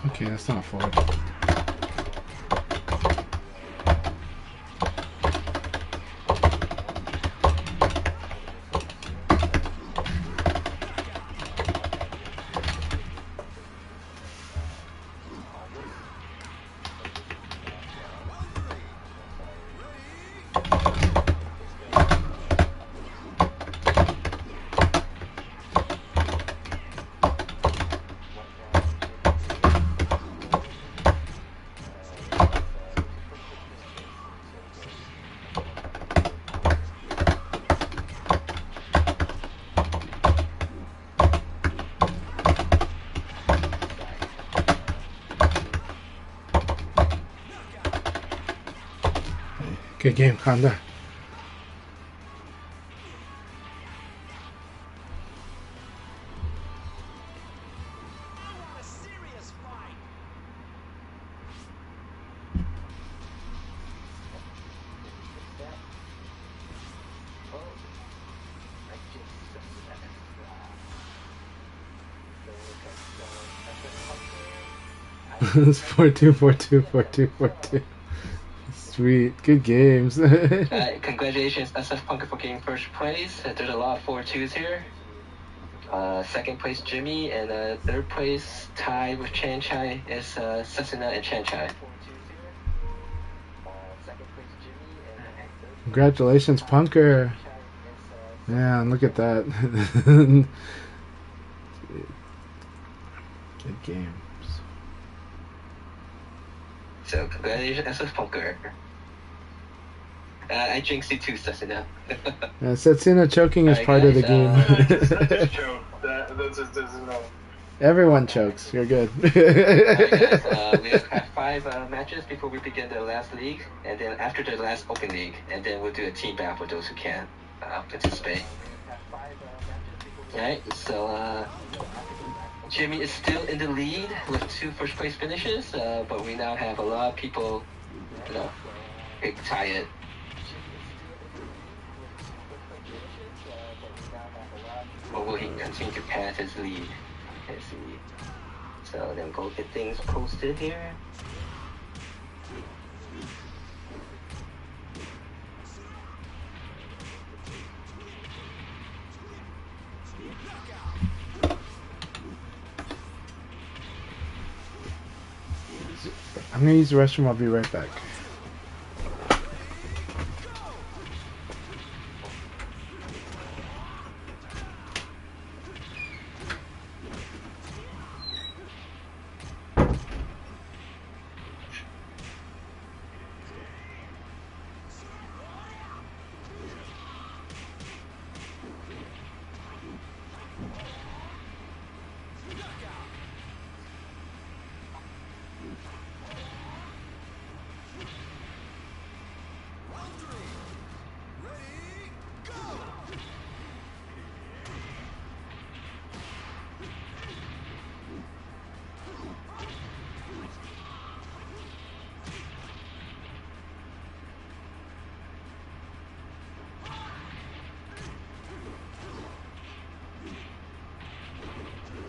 Okay, that's not forward. Good game, Kanda. It's 4-2, 4-2, 4-2, 4-2. Sweet, good games. Congratulations, SF Punker, for getting first place. There's a lot of 4-2s here. Second place, Jimmy, and third place, tied with Chan Chai, is Sasuna and Chan Chai. Congratulations, Punker. Man, look at that. Good games. So, congratulations, SF Punker. I jinxed you too, Sasuna. Satsuna choking is part of the game. Just choke. That's just, Everyone chokes. You're good. Alright, guys, we have 5 matches before we begin the last league, and then after the last open league, and then we'll do a team battle for those who can participate. Alright, so Jimmy is still in the lead with 2 first place finishes, but we now have a lot of people, tired. Or will he continue to pass his lead? Let's see. So then go get things posted here. I'm gonna use the restroom. I'll be right back.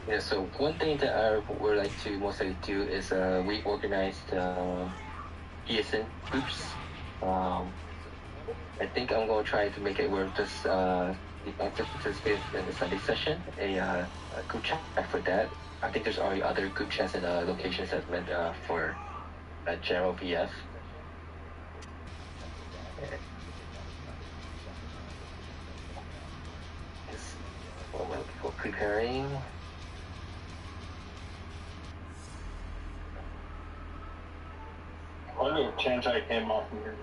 Yeah, so one thing that I would like to mostly do is reorganize the PSN groups. I think I'm going to try to make it work just to participate in the Sunday session, a group chat for that. I think there's already other group chats and locations that meant for general VF. Just a moment before preparing. I wonder if Chanchai came off from here.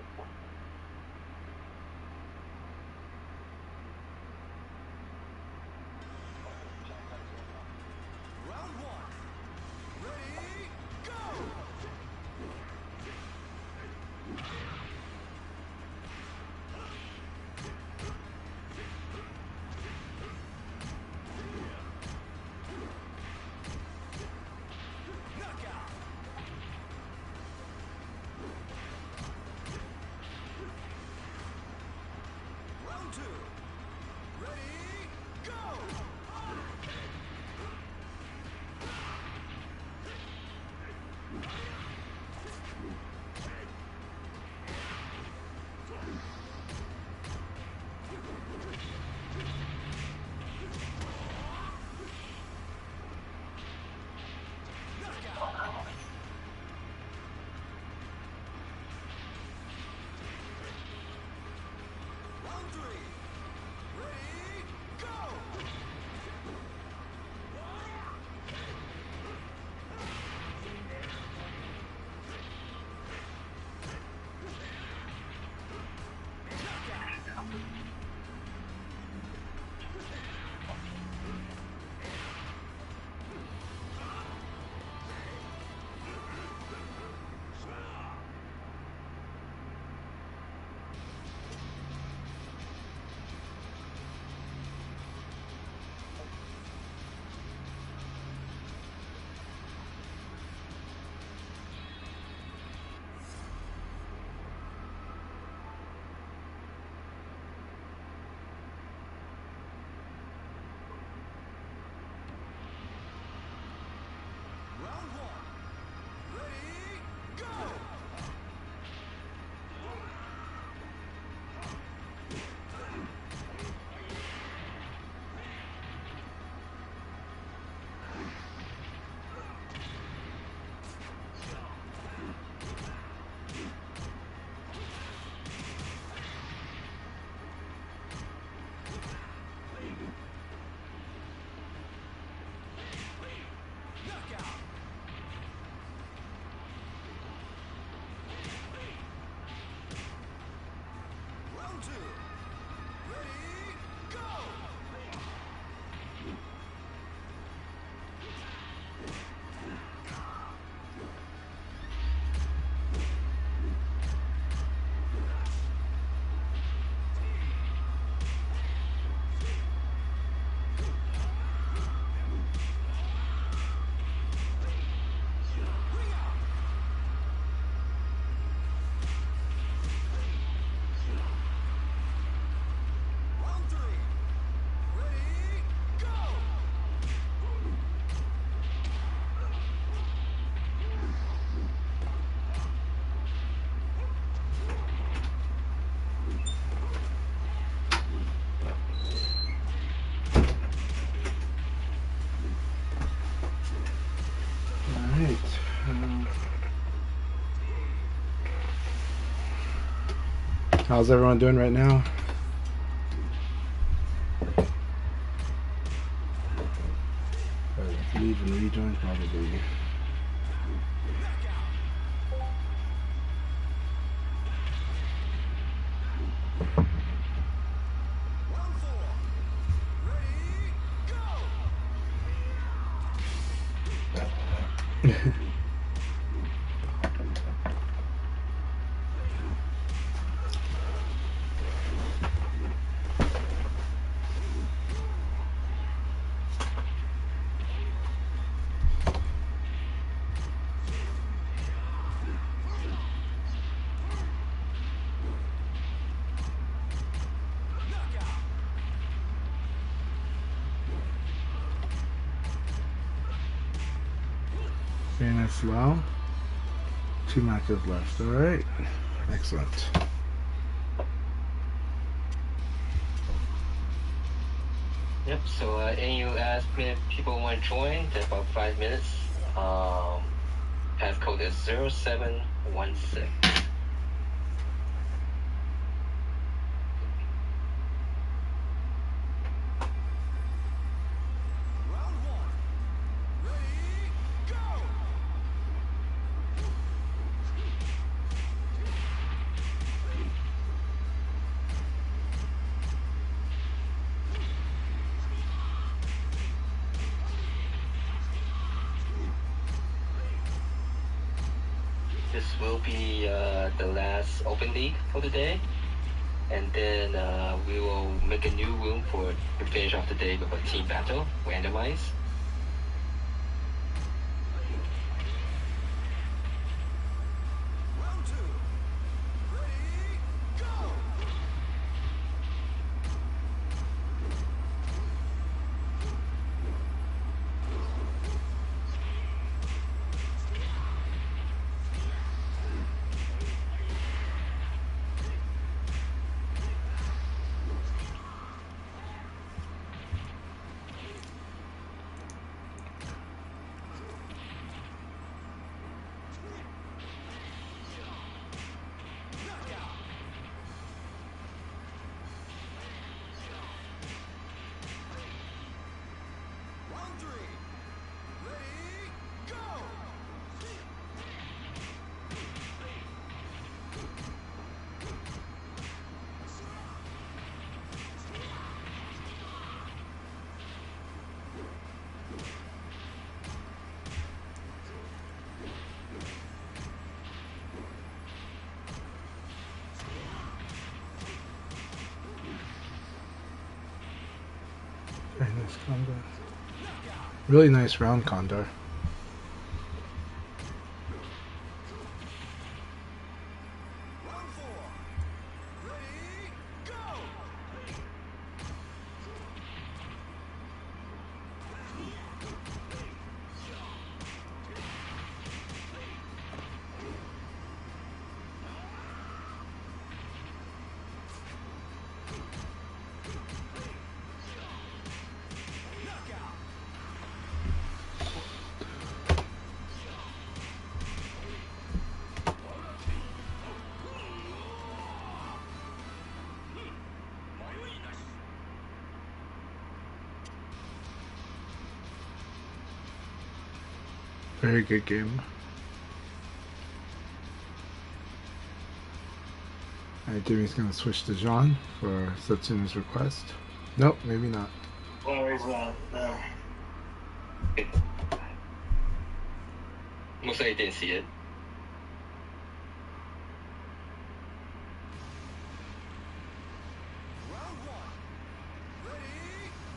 How's everyone doing right now? Leave and rejoin probably. Very nice. Well, 2 matches left. All right, excellent. Yep. So any last minute people want to join? There's about 5 minutes. Passcode is 0716. This will be the last open league for the day, and then we will make a new room to finish off the day with a team battle, randomized. Very nice Condor. Really nice round Condor. Very good game. Alright, Jimmy's gonna switch to Jean for Satsuna's request. Nope, maybe not. Always not. No. Looks like I didn't see it.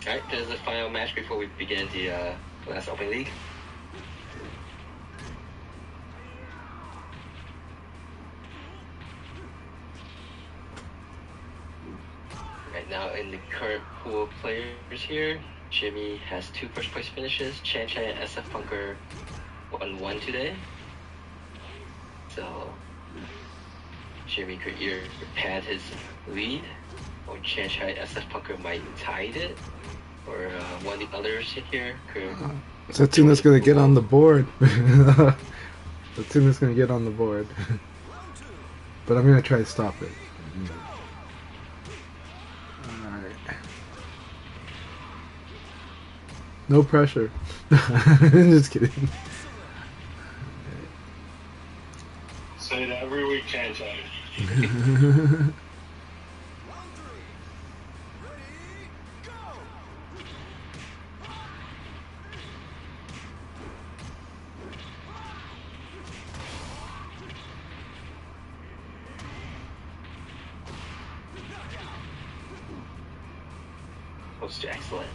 Alright, this is the final match before we begin the last open league. Right now, in the current pool of players here, Jimmy has 2 first place finishes. Chan Chan and SF Punker won 1 today. So Jimmy could either pad his lead, or Chan Chan and SF Punker might tie it, or one of the others here could. Satsuna's gonna get on the board. Satsuna's gonna get on the board. But I'm gonna try to stop it. Alright. No pressure. Just kidding. Say that every week, can't I? Most excellent.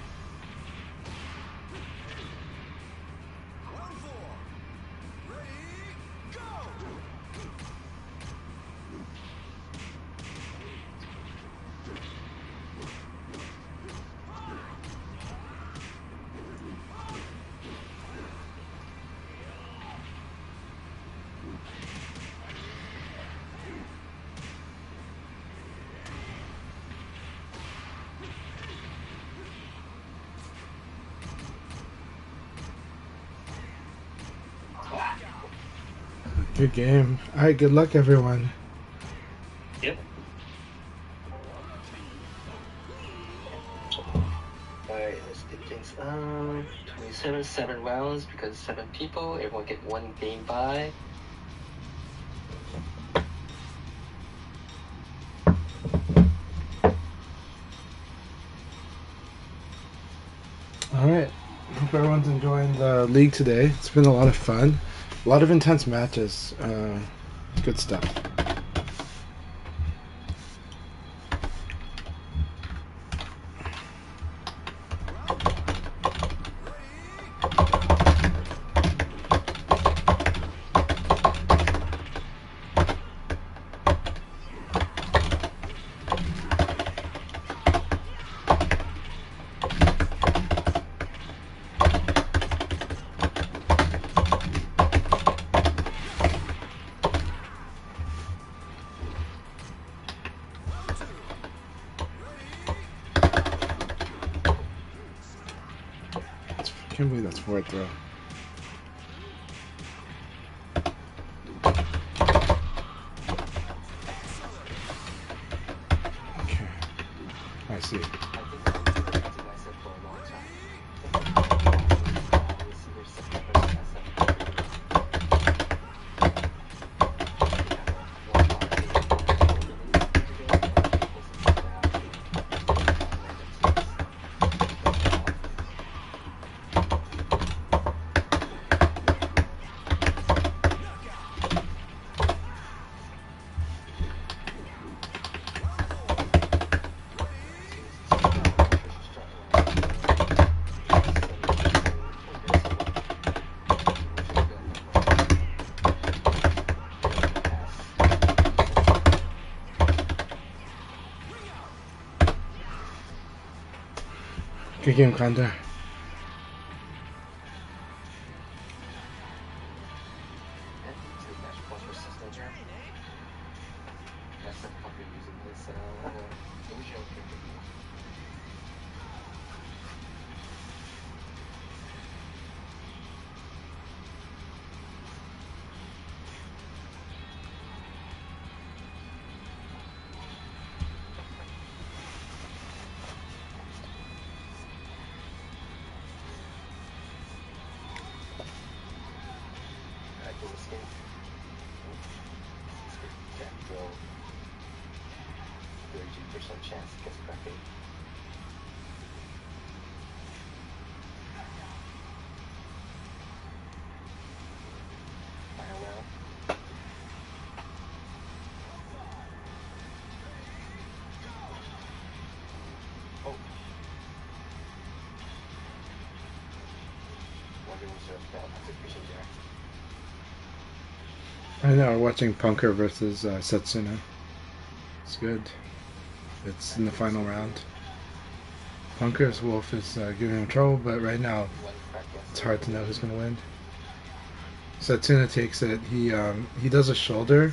Good game. Alright, good luck, everyone. Yep. Alright, let's get things 27, 7 rounds because 7 people. Everyone get 1 game by. Alright. Hope everyone's enjoying the league today. It's been a lot of fun. A lot of intense matches. Good stuff. I can't believe that's forward throw. Okay. I see. Good game, Kanda. Chance gets cracking. Final round. Oh. Wonder was there about execution there. Right now we're watching Punker versus Setsuna. It's good. It's in the final round. Punker's Wolf is giving him trouble, but right now it's hard to know who's going to win. Setsuna takes it. He does a shoulder,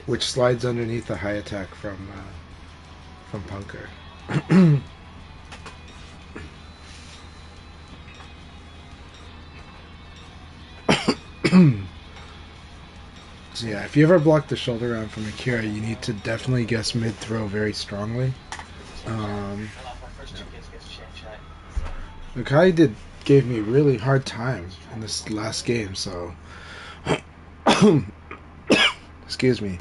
which slides underneath the high attack from Punker. So yeah, if you ever block the shoulder round from Akira, you need to definitely guess mid throw very strongly. Akai gave me a really hard time in this last game, so excuse me.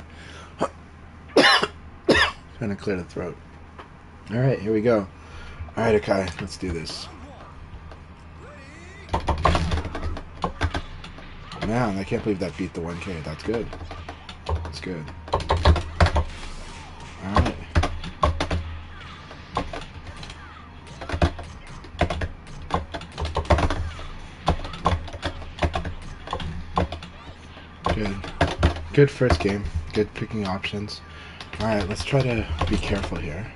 Trying to clear the throat. Alright, here we go. Alright, Akai, let's do this. Man, I can't believe that beat the 1K. That's good. That's good. Alright. Good. Good first game. Good picking options. Alright, let's try to be careful here.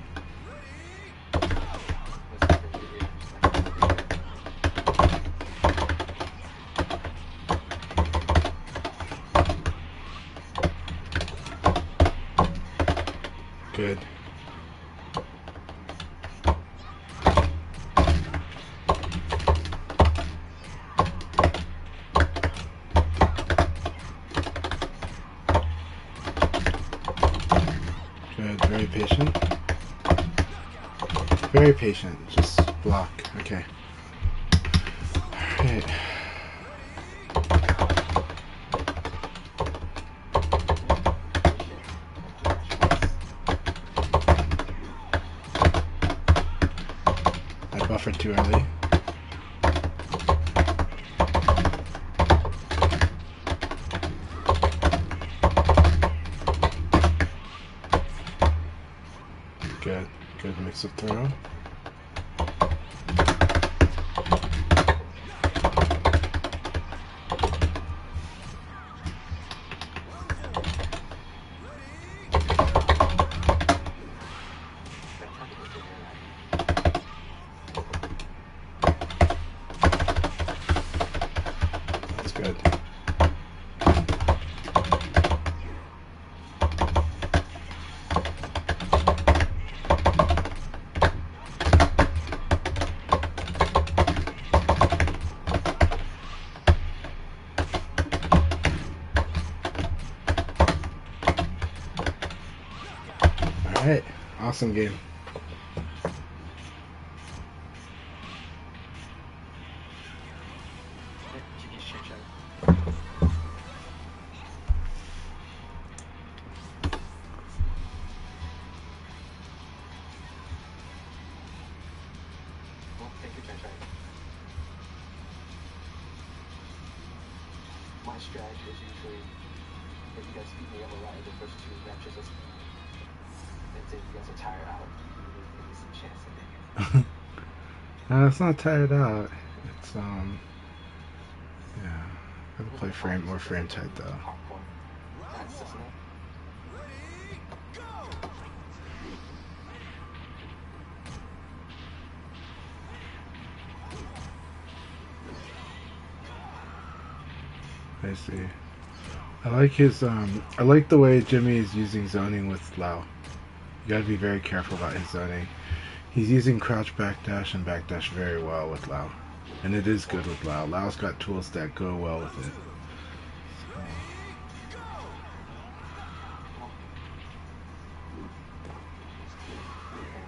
Good. Good. Very patient. Very patient. Just block. Okay. Alright. I buffered too early. Good. Good mix of throw. That's good. Alright, awesome game. My strategy is usually if you guys beat me up a lot in the first 2 matches, and if you guys are tired out, maybe some chance in there. No, it's not tired out. It's yeah. Gotta play more frame tight though. I see. I like his I like the way Jimmy is using zoning with Lau. You gotta be very careful about his zoning. He's using crouch backdash and backdash very well with Lau. And it is good with Lau. Lau's got tools that go well with it.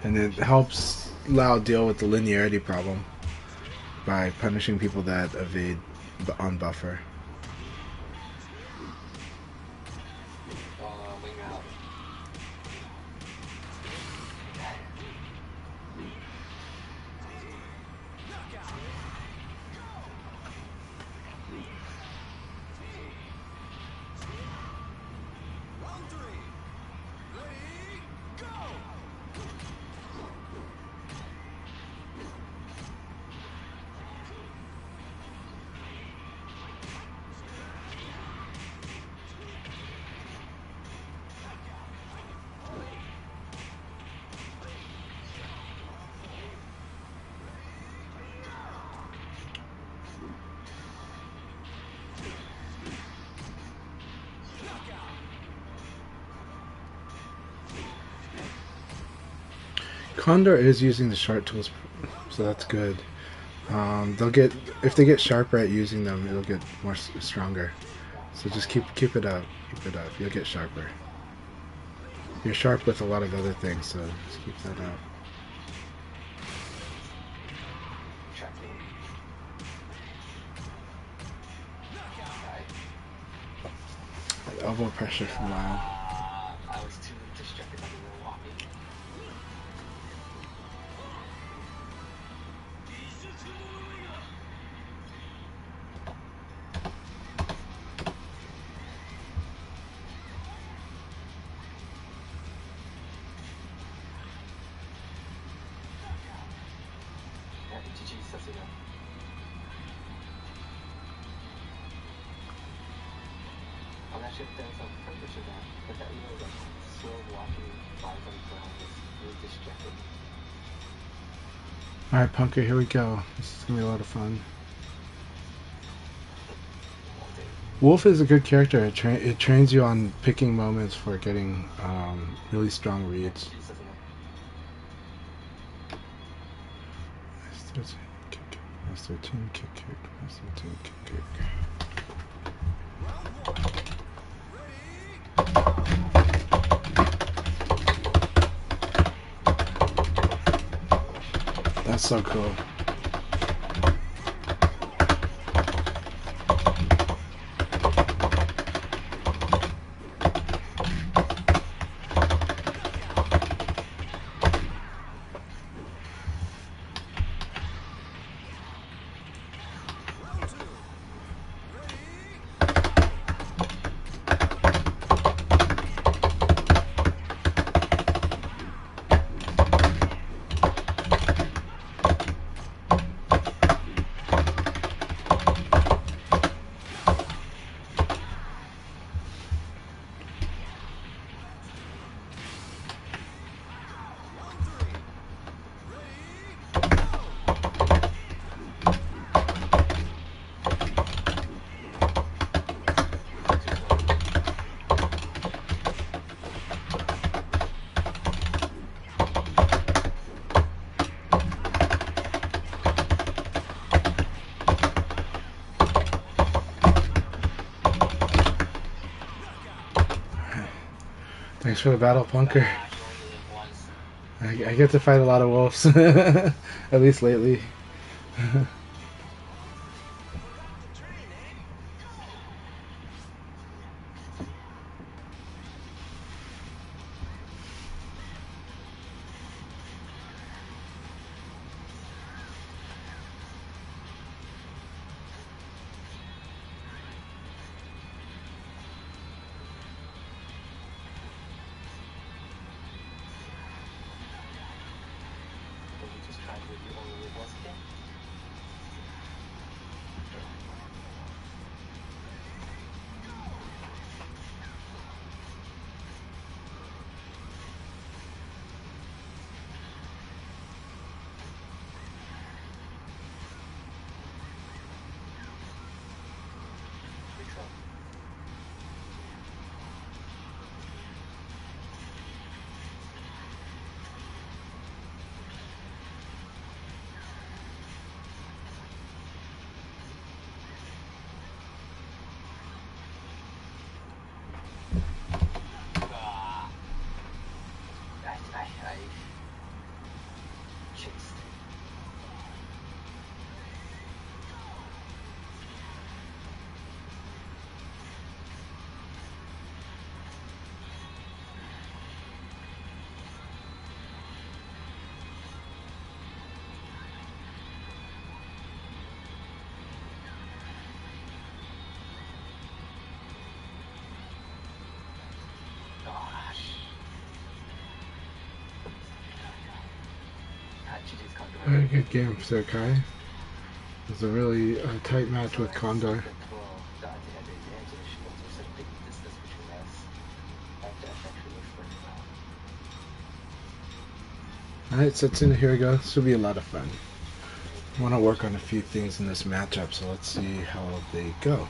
And it helps Lau deal with the linearity problem by punishing people that evade on buffer. Condor is using the short tools, so that's good. They'll get, if they get sharper at using them, it'll get more stronger. So just keep it up. Keep it up. You'll get sharper. You're sharp with a lot of other things, so just keep that up. Elbow pressure from Lyle. I was too distracted by the walking. I'm not sure if there's a purpose to that, but that little slow walking by on the ground was distracting. Alright, Punker, here we go. This is gonna be a lot of fun. Wolf is a good character. It trains you on picking moments for getting really strong reads. Nice 13 kick. Nice 13 kick. That's so cool. Thanks for the battle, Punker. I get to fight a lot of wolves, at least lately. Very good game for Akai. It was a really tight match with Condor. Alright, Setsuna, here we go. This will be a lot of fun. I want to work on a few things in this matchup, so let's see how they go.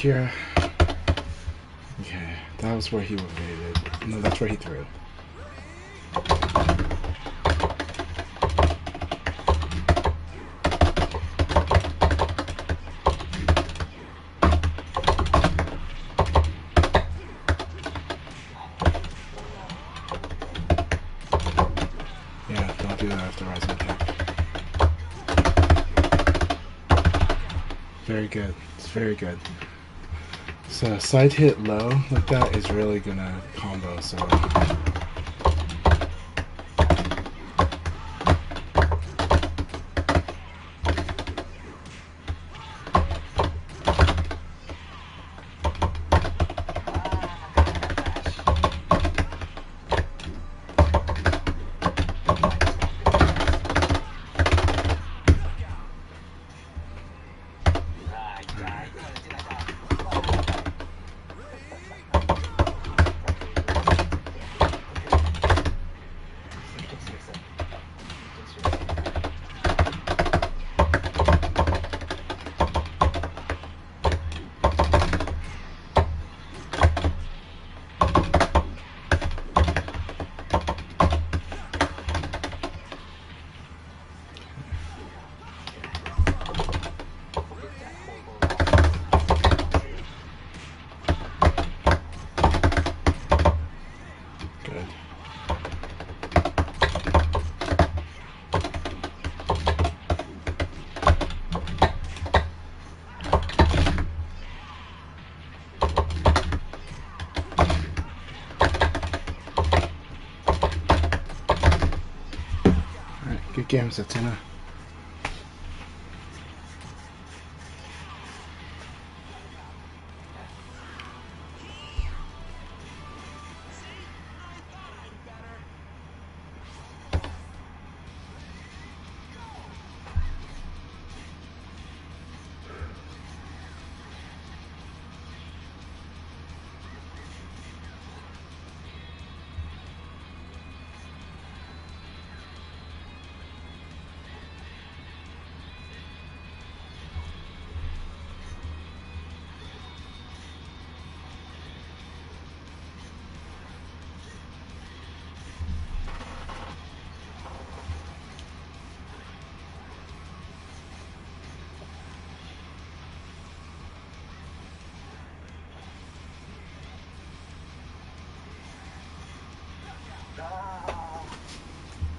Akira. Okay, that was where he evaded. No, that's where he threw. Yeah, don't do that after rising attack. Very good. It's very good. So side hit low like that is really gonna combo, so good game, Zatina.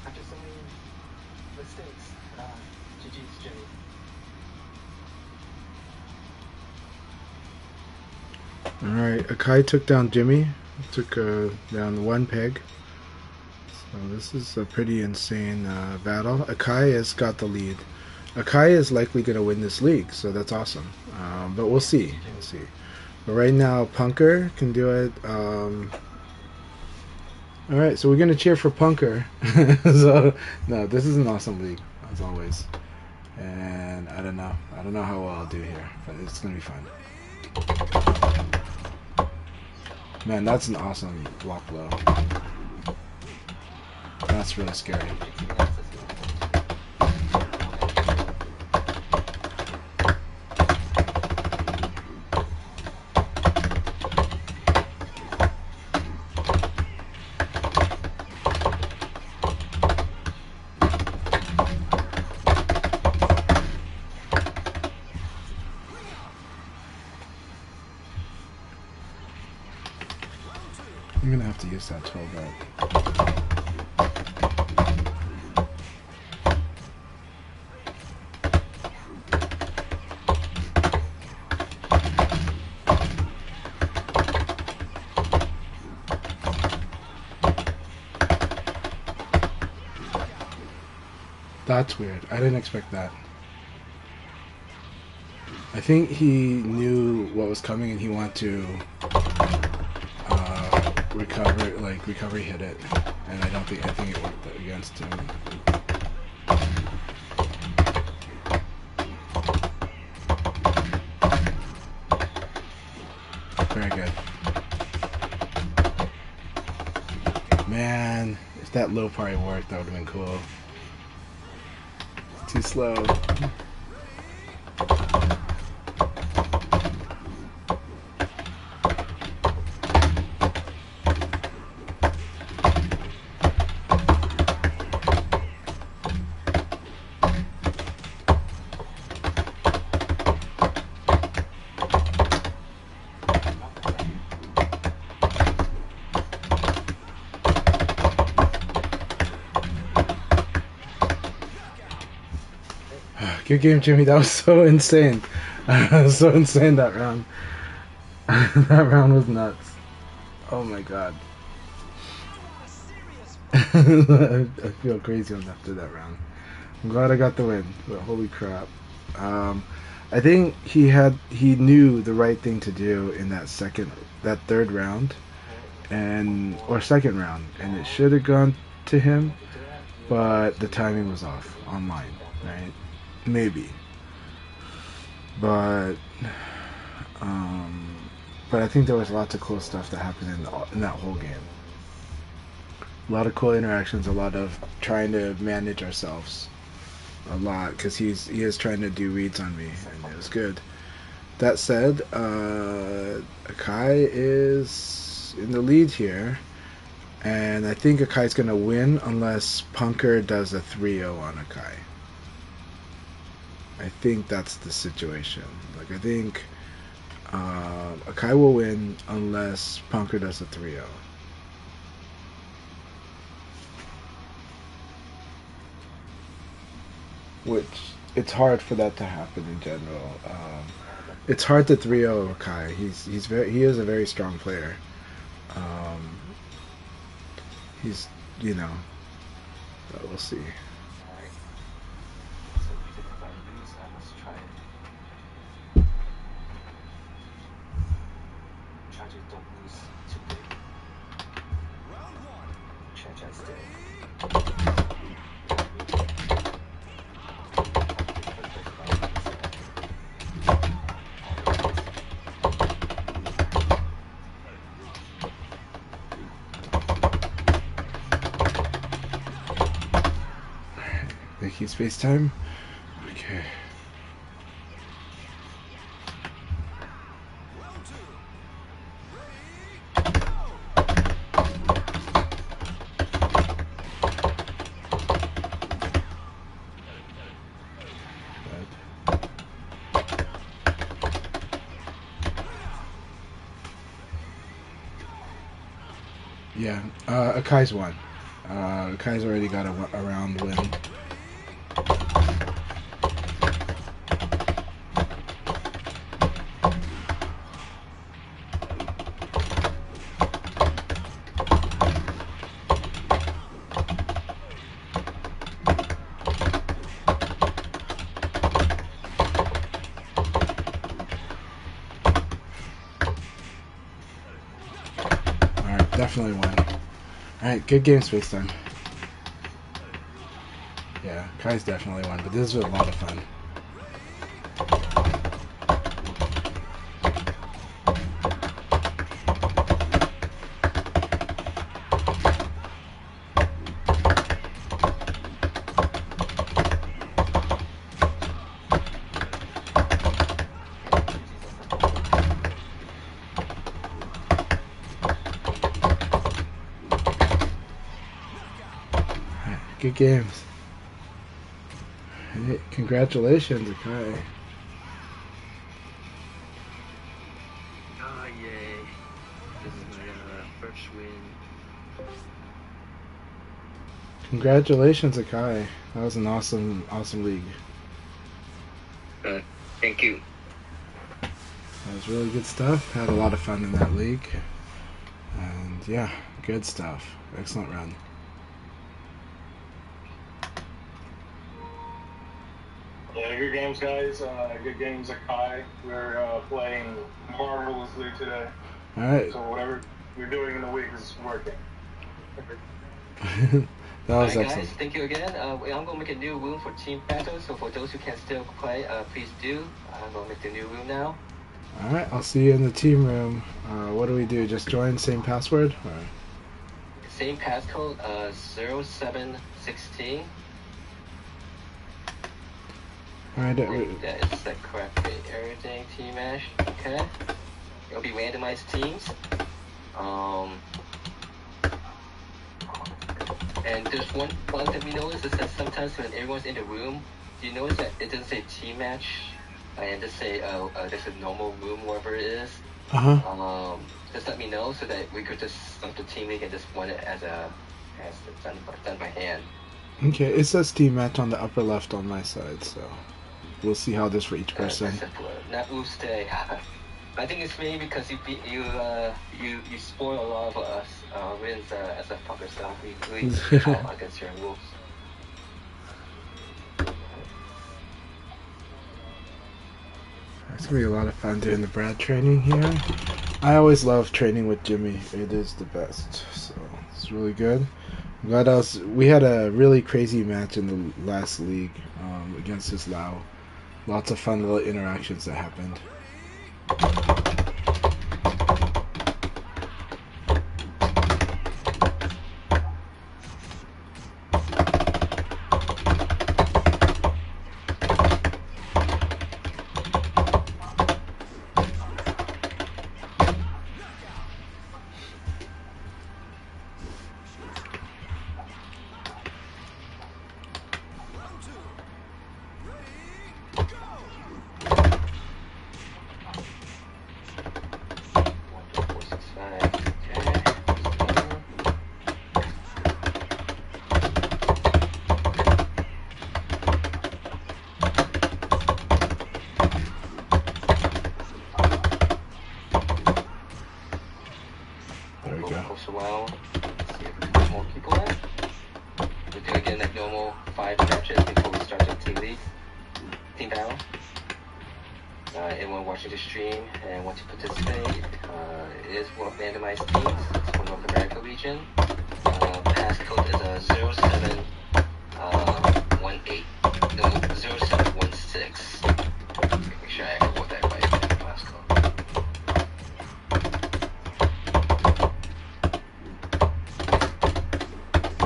After so many mistakes, GG's Jimmy. Alright, Akai took down Jimmy. Took down one peg. So this is a pretty insane battle. Akai has got the lead. Akai is likely going to win this league, so that's awesome. But we'll see. We'll see. But right now, Punker can do it. Alright, so we're going to cheer for Punker. So, no, this is an awesome league, as always. And I don't know. I don't know how well I'll do here, but it's going to be fun. Man, that's an awesome block blow. That's really scary. I'm gonna have to use that 12 out. That's weird. I didn't expect that. I think he knew what was coming and he wanted to recovery hit it, and I think it worked against him. Very good. Man, if that low party worked, that would have been cool. Too slow. Good game, Jimmy. That was so insane. So insane that round. That round was nuts. Oh my god. I feel crazy after that round. I'm glad I got the win, but holy crap. I think he knew the right thing to do in that third round, or second round, and it should have gone to him, but the timing was off on mine, right? Maybe. But I think there was lots of cool stuff that happened in that whole game. A lot of cool interactions, a lot of trying to manage ourselves a lot, because he is trying to do reads on me, and it was good. That said, Akai is in the lead here, and I think Akai's going to win unless Punker does a 3-0 on Akai. I think that's the situation. Like, I think Akai will win unless Punker does a 3-0. Which, it's hard for that to happen in general. It's hard to 3-0 Akai. He is a very strong player. He's, we'll see. Think he's FaceTime? Okay. Yeah, Akai's won. Akai's already got a round win. Definitely won. Alright, good game, Space Time. Yeah, Kai's definitely won, but this was a lot of fun. Good games. Hey, congratulations, Akai. Oh, yay. This is my first win. Congratulations, Akai. That was an awesome league. Thank you. That was really good stuff. Had a lot of fun in that league. And yeah, good stuff. Excellent run. Yeah, good games, guys. Good games, Akai. We're playing marvelously today. All right. So whatever you're doing in the week is working. That was Alright, excellent. guys, thank you again. I'm going to make a new room for team battles, so for those who can still play, please do. I'm going to make the new room now. Alright, I'll see you in the team room. What do we do? Just join, same password? Or? Same passcode, 0716. Alright, that is the correct way. Everything, team match, okay. It'll be randomized teams. And there's one bug that we noticed is that sometimes when everyone's in the room, do you notice that it doesn't say team match? And just say there's a normal room, wherever it is. Just let me know so that we could just start the team league and just run it as done by hand. Okay, it says team match on the upper left on my side, so. we'll see how it is for each person. Not Uste. I think it's maybe because you spoil a lot of us wins as a fucker stuff. We out against your rules. It's gonna be a lot of fun doing the Brad training here. I always love training with Jimmy. It is the best. So it's really good. I'm glad we had a really crazy match in the last league against his Lao. Lots of fun little interactions that happened. Everyone watching the stream and want to participate, it is one randomized teams. It's for North America region. Passcode is 0718. No, 0716. Make sure I wrote that right. Passcode.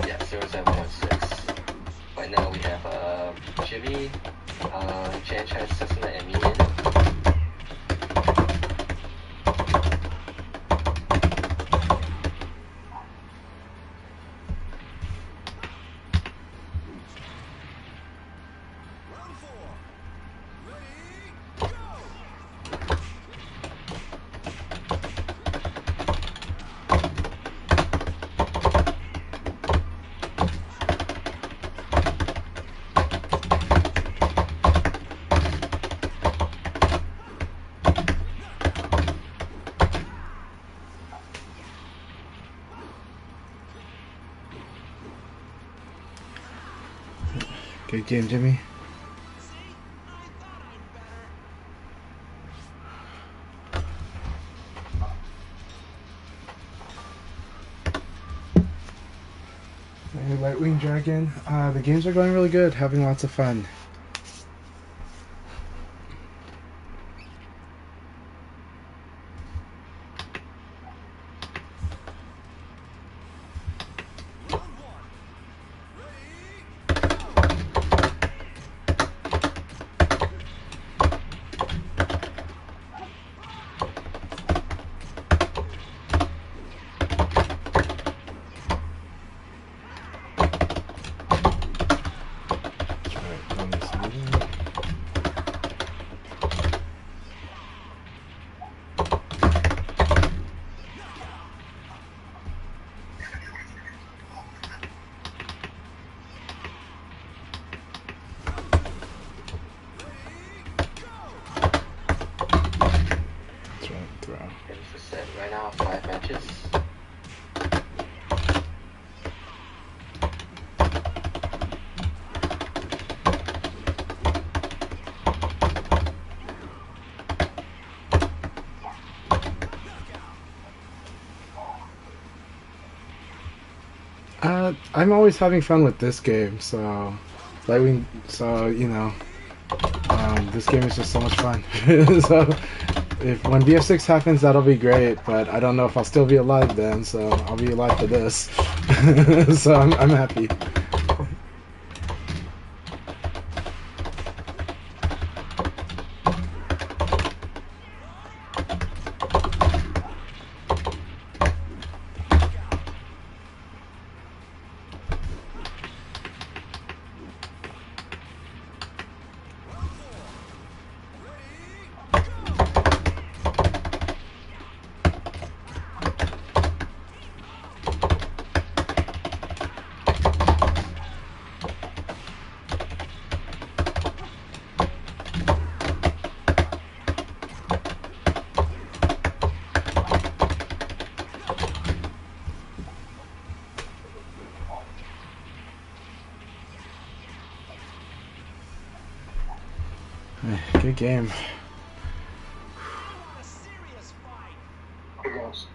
Yeah, 0716. Right now we have Jimmy, Chan, Cessna, and Meehan. Good game, Jimmy. Hey, Lightwing Dragon. The games are going really good, having lots of fun. Right now, 5 matches. I'm always having fun with this game, so Lightwing. So you know, this game is just so much fun. So if when BF6 happens, that'll be great. But I don't know if I'll still be alive then. So I'll be alive for this. So I'm happy. Good game. Good games.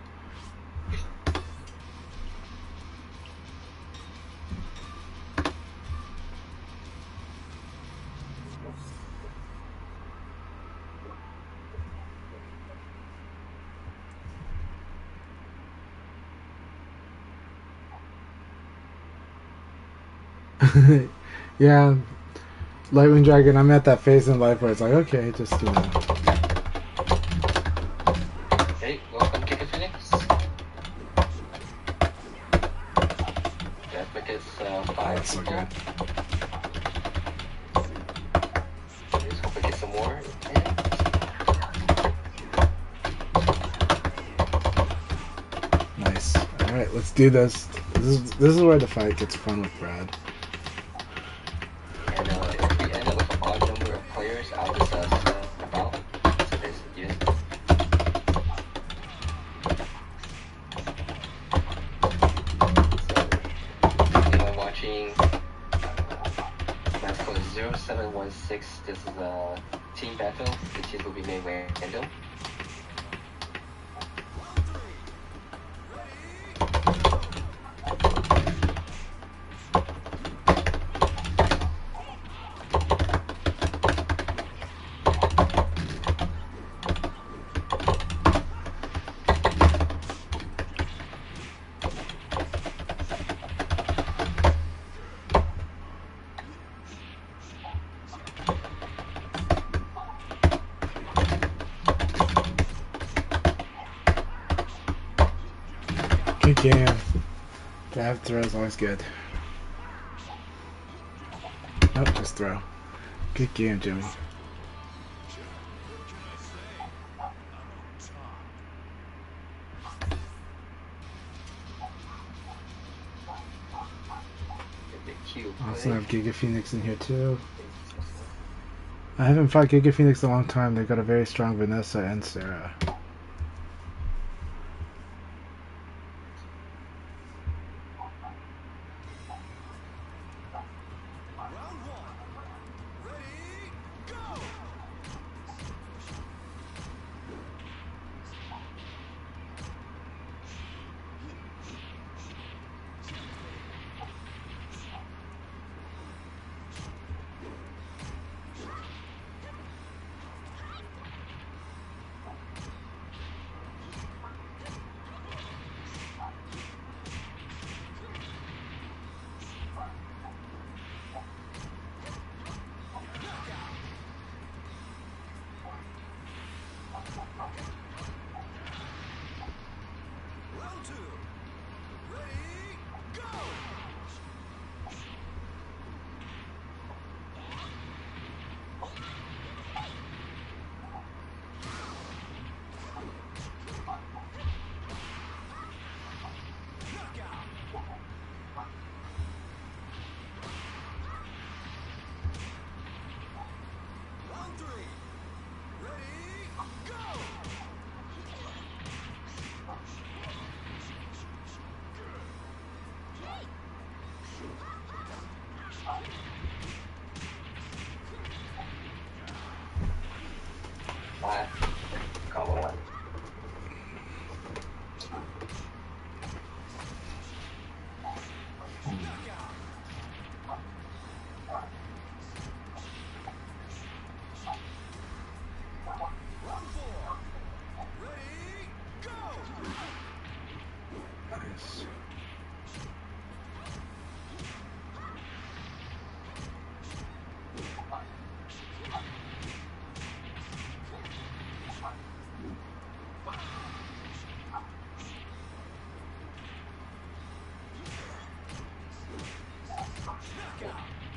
Yeah, Lightwing Dragon, I'm at that phase in life where it's like, okay, just, you know. Hey, welcome, Kika Phoenix. That gets 5 that's so people. good. Let's hope we get some more. Nice. Alright, let's do this. This is where the fight gets fun with Brad. And if we end up with an odd number of players, I'll just step out. So this, yeah. So, anyone watching match code 0716, this is a team battle. The teams will be made random. Good game. Jab throw is always good. Nope, just throw. Good game, Jimmy. Also have Giga Phoenix in here too. I haven't fought Giga Phoenix in a long time. They've got a very strong Vanessa and Sarah.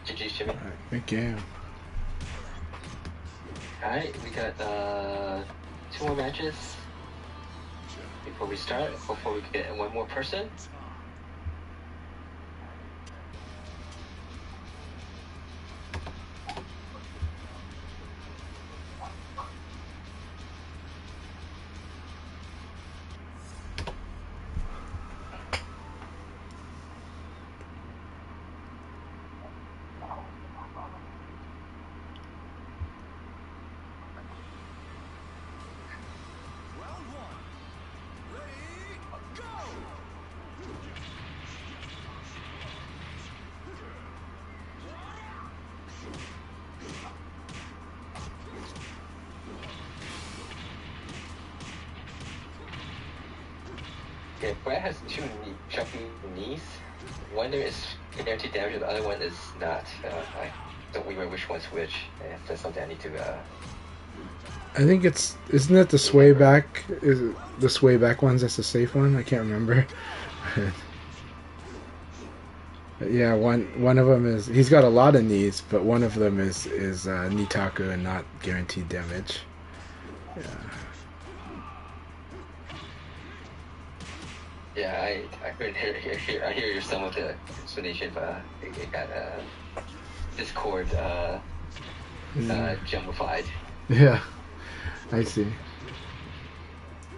GG, Jimmy. Alright, good game. Alright, we got 2 more matches before we start. Before we get one more person. Yeah, Brad has two jumping knees. One there is guaranteed damage, and the other one is not. I don't remember which one's which. If that's something I need to. I think isn't it the sway back? Is it the sway back ones? That's the safe one. I can't remember. Yeah, one of them is he's got a lot of knees, but one of them is Nitaku and not guaranteed damage. Yeah. Yeah, I hear some of the explanation, but it got Discord jumbified. Yeah, I see.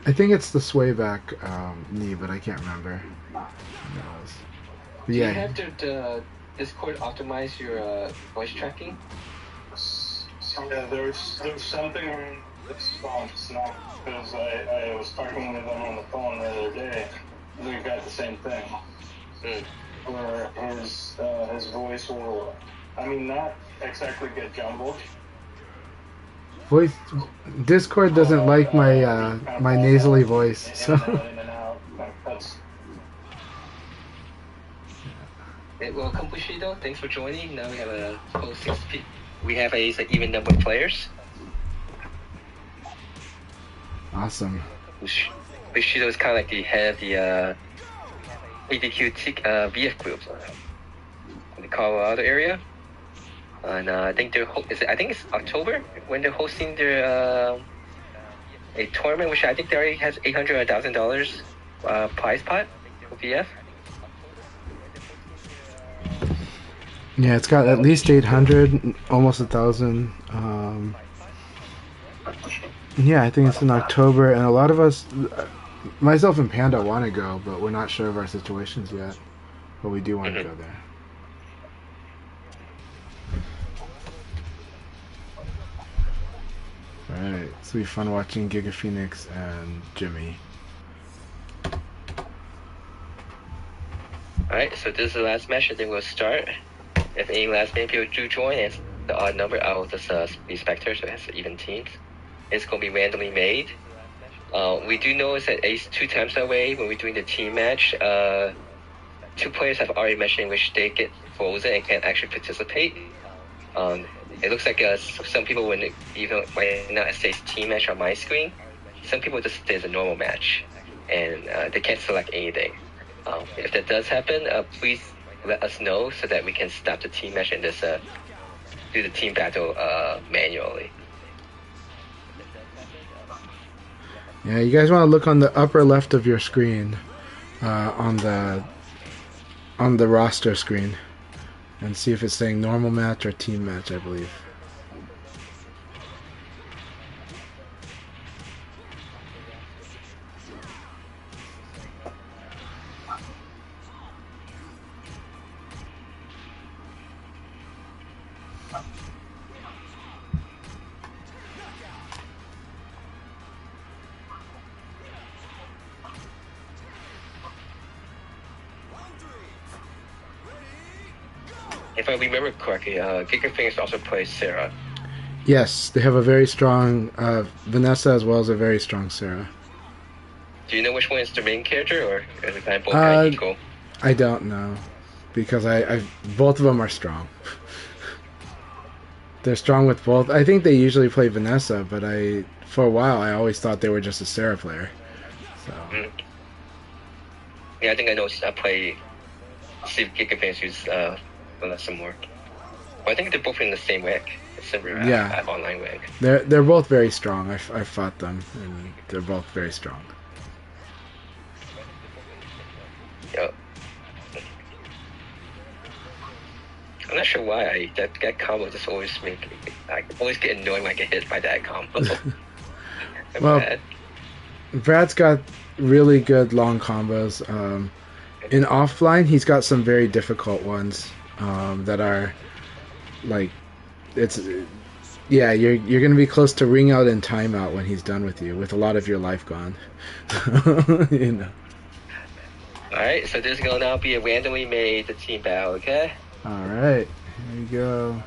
I think it's the sway back knee, but I can't remember. Do you have the Discord optimize your voice tracking? Yeah, there's something in response now because I was talking with them on the phone the other day. We've got the same thing. Where his voice will, I mean, not exactly get jumbled. Voice Discord doesn't like my my nasally voice, so. In and out. Well, Bushido, thanks for joining. Now we have a whole 6 people. We have an even number of players. Awesome. Bushido is kind of like the head of the ADQ VF group in the Colorado area. And I think it's October when they're hosting their a tournament, which I think they already has $800 or $1,000 prize pot for VF. Yeah, it's got at least 800, almost 1,000. Yeah, I think it's in October, and a lot of us, myself and Panda, want to go, but we're not sure of our situations yet. But we do want to go there. Alright, it's going to be fun watching Giga Phoenix and Jimmy. Alright, so this is the last match, and then we'll start. If any last minute people do join, it's the odd number. I will just be spectators, so it has even teams. It's going to be randomly made. We do notice that Ace 2 times that way when we're doing the team match. 2 players have already mentioned in which they get frozen and can't actually participate. It looks like some people when not say it's team match on my screen, some people just say it's a normal match, and they can't select anything. If that does happen, please let us know so that we can stop the team match and just do the team battle manually. Yeah, you guys want to look on the upper left of your screen, on the roster screen, and see if it's saying normal match or team match, I believe. If I remember correctly, Giga Phoenix also plays Sarah. Yes, they have a very strong Vanessa as well as a very strong Sarah. Do you know which one is the main character, or is it kind of both kind of equal? I don't know, because I both of them are strong. They're strong with both. I think they usually play Vanessa, but for a while I always thought they were just a Sarah player. So. Yeah, I think I know. I play Steve Giga Phoenix use Vanessa more. But I think they're both in the same rank. Yeah, online rank. They're both very strong. I fought them, and they're both very strong. Yep. I'm not sure why that combo just always I always get annoyed when I get hit by that combo. Well, Brad's got really good long combos. In offline, he's got some very difficult ones that are like you're gonna be close to ring out and timeout when he's done with you, with a lot of your life gone. You know. Alright, so this is gonna now be a randomly made team battle, okay? Alright, here we go.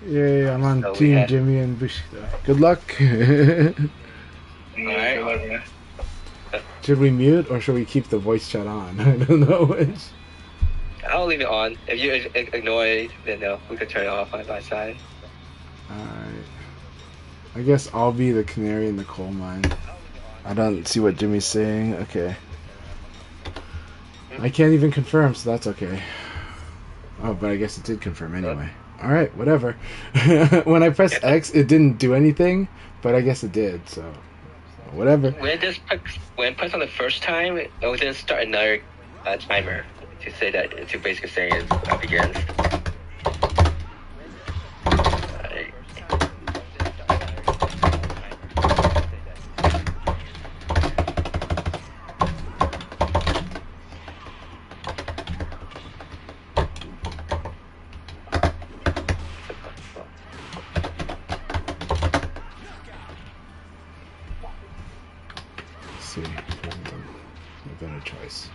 Yay, I'm on Team Jimmy and Bushido. Good luck. Alright. Should we mute or should we keep the voice chat on? I don't know which. I'll leave it on. If you ignore it, then we can turn it off on my side. Alright. I guess I'll be the canary in the coal mine. I don't see what Jimmy's saying. Okay. I can't even confirm, so that's okay. Oh, but I guess it did confirm anyway. Alright, whatever. When I pressed X, it didn't do anything, but I guess it did, so whatever. When pressed on the first time, it will then start another timer to say that, to basically say it's up against. See, a better choice.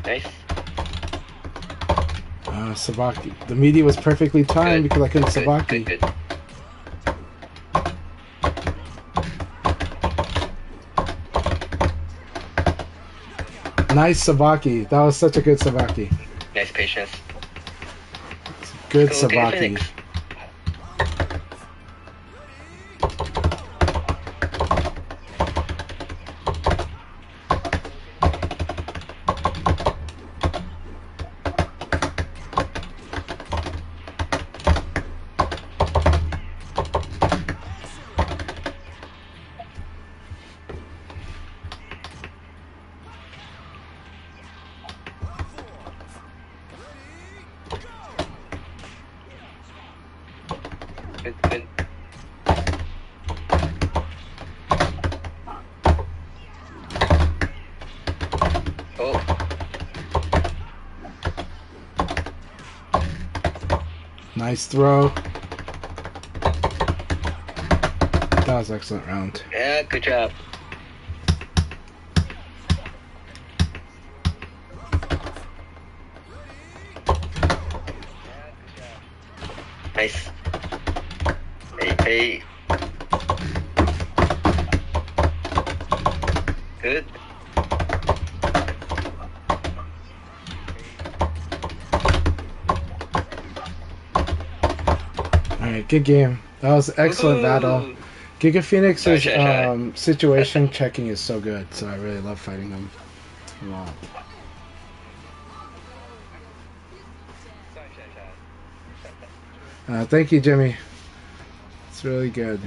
Nice. Sabaki. The media was perfectly timed because I couldn't Sabaki. Good. Nice Sabaki. That was such a good Sabaki. Nice patience. Good Sabaki. Good. Oh. Nice throw. That was an excellent round. Yeah, good job. Nice. Hey. Good. Alright, good game. That was an excellent battle. Giga Phoenix's situation checking is so good, so I really love fighting him a lot. Thank you, Jimmy. It's really good.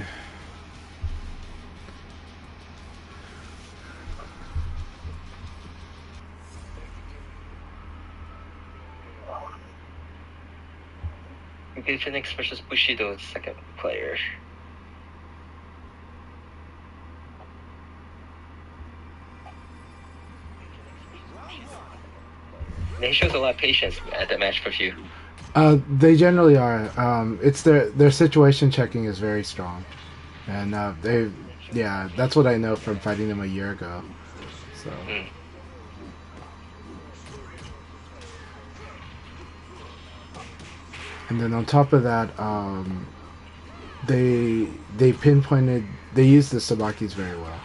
Giga Phoenix versus Bushido, second player. He shows a lot of patience at the match for you. They generally are. It's their situation checking is very strong, and that's what I know from fighting them a year ago. So. And then on top of that, they pinpointed. They use the Sabakis very well.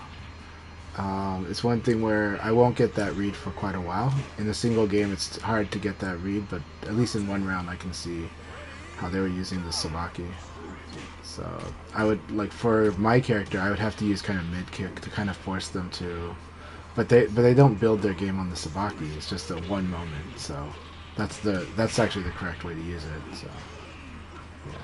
It's one thing where I won't get that read for quite a while. In a single game, it's hard to get that read, but at least in one round, I can see how they were using the Sabaki. So I would, like, for my character, I would have to use kind of mid kick to kind of force them to. But they don't build their game on the Sabaki. It's just a one moment. So that's actually the correct way to use it. So yeah.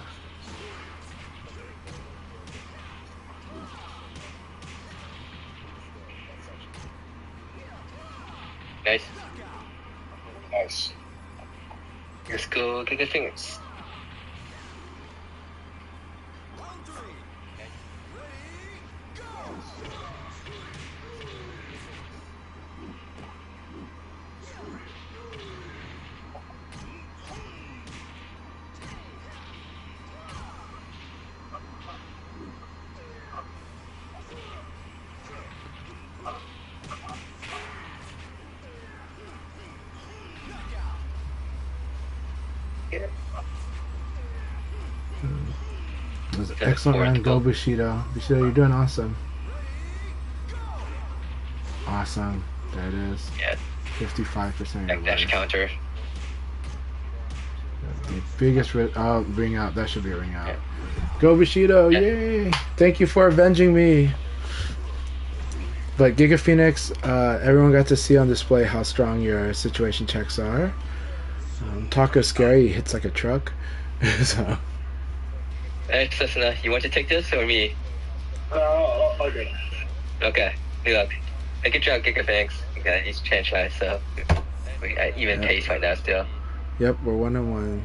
Nice. Let's go Giga Phoenix. It was an excellent run. Go Bushido. Bushido, you're doing awesome. Awesome. There it is. Yeah. 55% of your Dash counter. The biggest ring out. That should be a ring out. Yeah. Go Bushido. Yeah. Yay. Thank you for avenging me. But Giga Phoenix, everyone got to see on display how strong your situation checks are. Taco Scary, he hits like a truck. So. Hey, Cessna, you want to take this or me? Okay. Okay, good luck. Hey, good job, Giga Phoenix. Okay, he's changed life, so we even pace right now still. Yep, we're 1-1.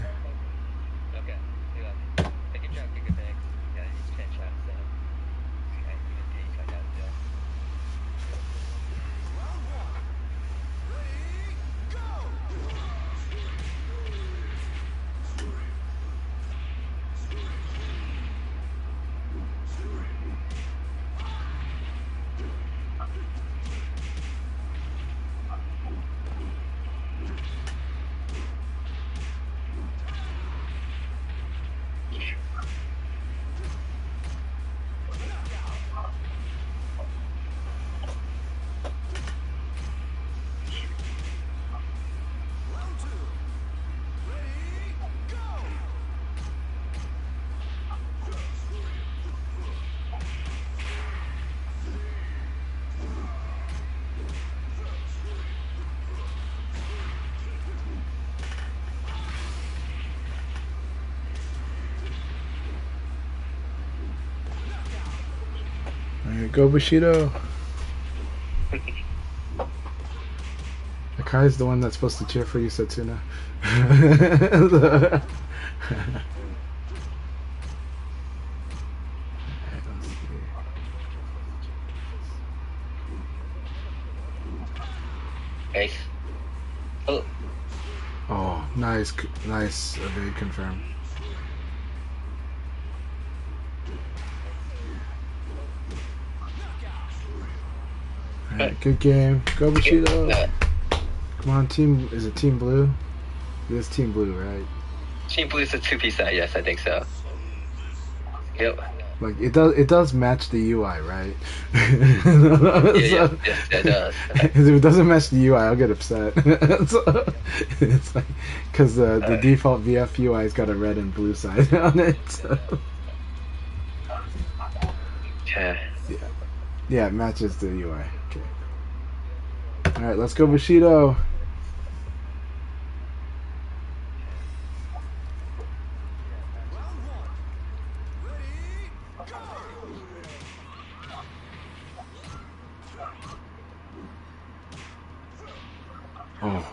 Alright, go Bushido. Akai's the one that's supposed to cheer for you, Setsuna. Nice. Oh. Oh, nice. Evade confirm. Alright, good game. Go Bushido. Come on, team. Is it Team Blue? It is Team Blue, right? Team Blue is a two-piece set. Yes, I think so. Yep. Like it does match the UI, right? Yes, it does. If it doesn't match the UI, I'll get upset. So, it's like because the default VF UI's got a red and blue side on it. So. Yeah, it matches the UI. Okay. All right, let's go Bushido. Oh.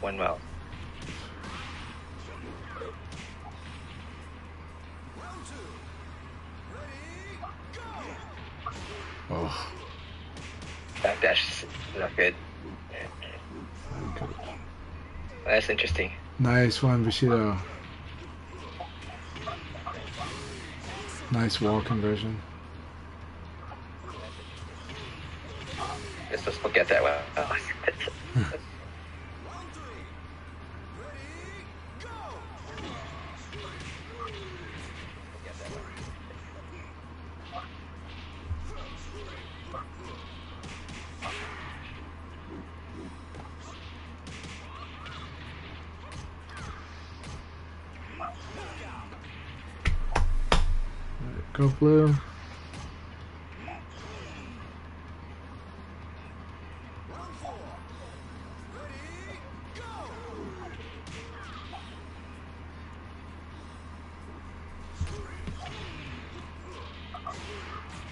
One well. Oh. Backdash is not good. That's interesting. Nice one, Bushido. Nice wall conversion. Let's just forget that one. Oh. Go Blue.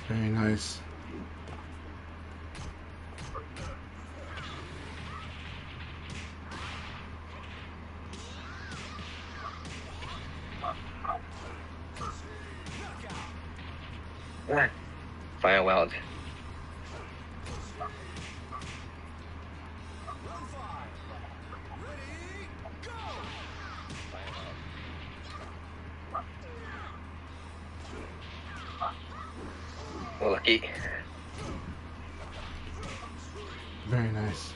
Very nice. Fire weld. Oh, lucky. Very nice.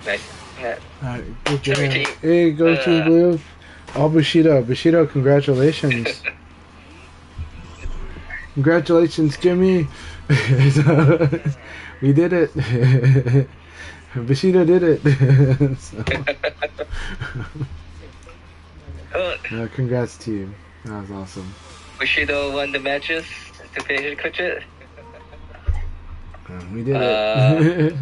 Nice. Yeah. Alright, good job. Sorry, team. Hey, go Team Blue. All Bushido. Bushido, congratulations. Congratulations, Jimmy. We did it. Bushido did it. Congrats, team. That was awesome. Bushido won the matches to finish it. We did it.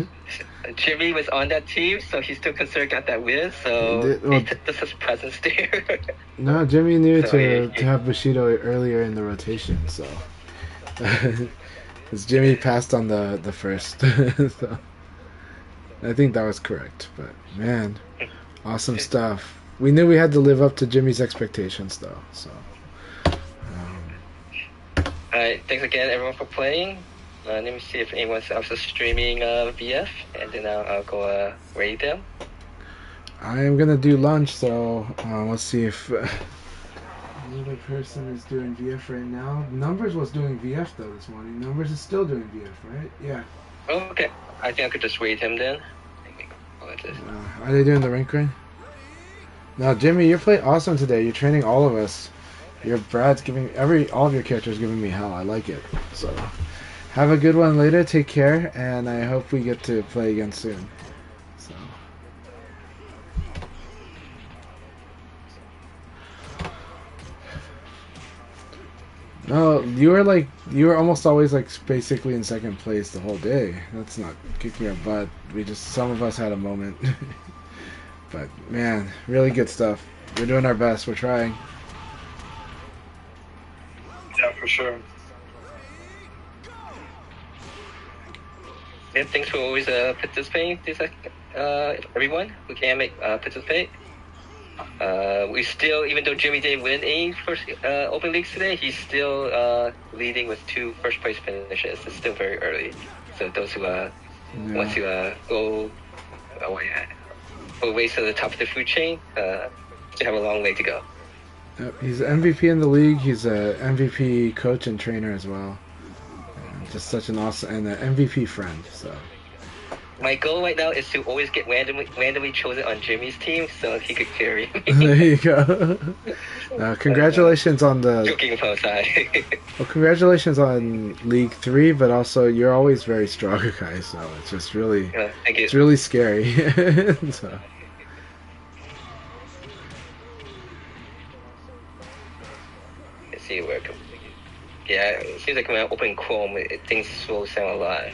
Jimmy was on that team, so he still considered got that win, so he took this as presence there. No, Jimmy knew to have Bushido earlier in the rotation, so. Because Jimmy passed on the first. So I think that was correct, but man, awesome stuff. We knew we had to live up to Jimmy's expectations, though, so. Alright, thanks again, everyone, for playing. Let me see if anyone else is streaming VF, and then I'll go raid them. I am gonna do lunch, so let's see if another person is doing VF right now. Numbers was doing VF though this morning. Numbers is still doing VF, right? Yeah. Oh, okay. I think I could just raid him then. Are they doing the rank raid? Now, Jimmy, you're playing awesome today. You're training all of us. Brad's giving all of your characters giving me hell. I like it. So. Have a good one later. Take care, and I hope we get to play again soon. So. No, you were almost always basically in second place the whole day. That's not kicking our butt. Some of us had a moment. But man, really good stuff. We're doing our best. We're trying. Yeah, for sure. Yeah, thanks for always participating. Everyone who can participate. We still, even though Jimmy didn't win any first open leagues today, he's still leading with 2 first place finishes. It's still very early, so those who want to go race to the top of the food chain, still have a long way to go. Yep, he's MVP in the league. He's a MVP coach and trainer as well. Just such an awesome and an MVP friend. So my goal right now is to always get randomly chosen on Jimmy's team, so he could carry me. There you go. Congratulations on the. Joking aside. Well, congratulations on League 3, but also you're always very strong, Akai. So it's just really, it's really scary. So. Let's see where. Yeah, it seems like when I open Chrome, things slow down a lot.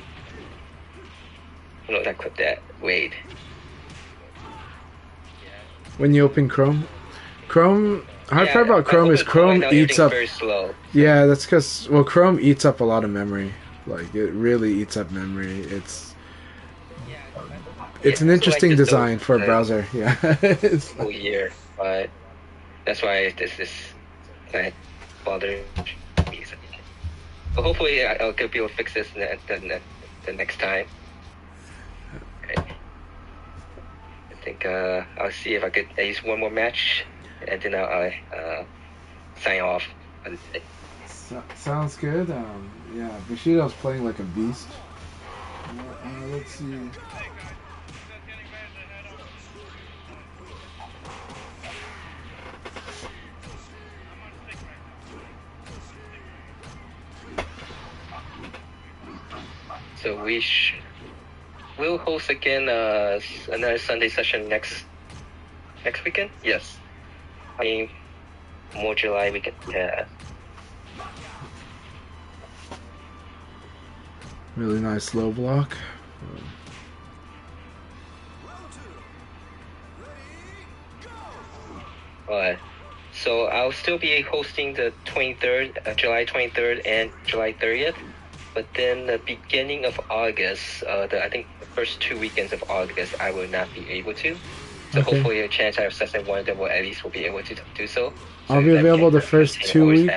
I clip that. Wait. When you open Chrome? Hard part about Chrome is Chrome eats up. Very slow. Yeah, that's because Chrome eats up a lot of memory. It really eats up memory. It's an interesting design for a browser. Yeah. Whole year, but that's why this is kind of bothering me. But hopefully I'll be able to fix this the next time. Okay. I think I'll see if I could at least one more match, and then I'll sign off. Sounds good. Yeah, Bushido's playing like a beast. Let's see. So we'll host again another Sunday session next weekend. Yes, I mean more July weekend. Yeah. Really nice low block. Alright. So I'll still be hosting the 23rd, July 23rd and July 30th. But then the beginning of August, I think the first 2 weekends of August, I will not be able to. So hopefully a chance I have Cessna one that will at least will be able to do so. I'll be available the first 2 weeks.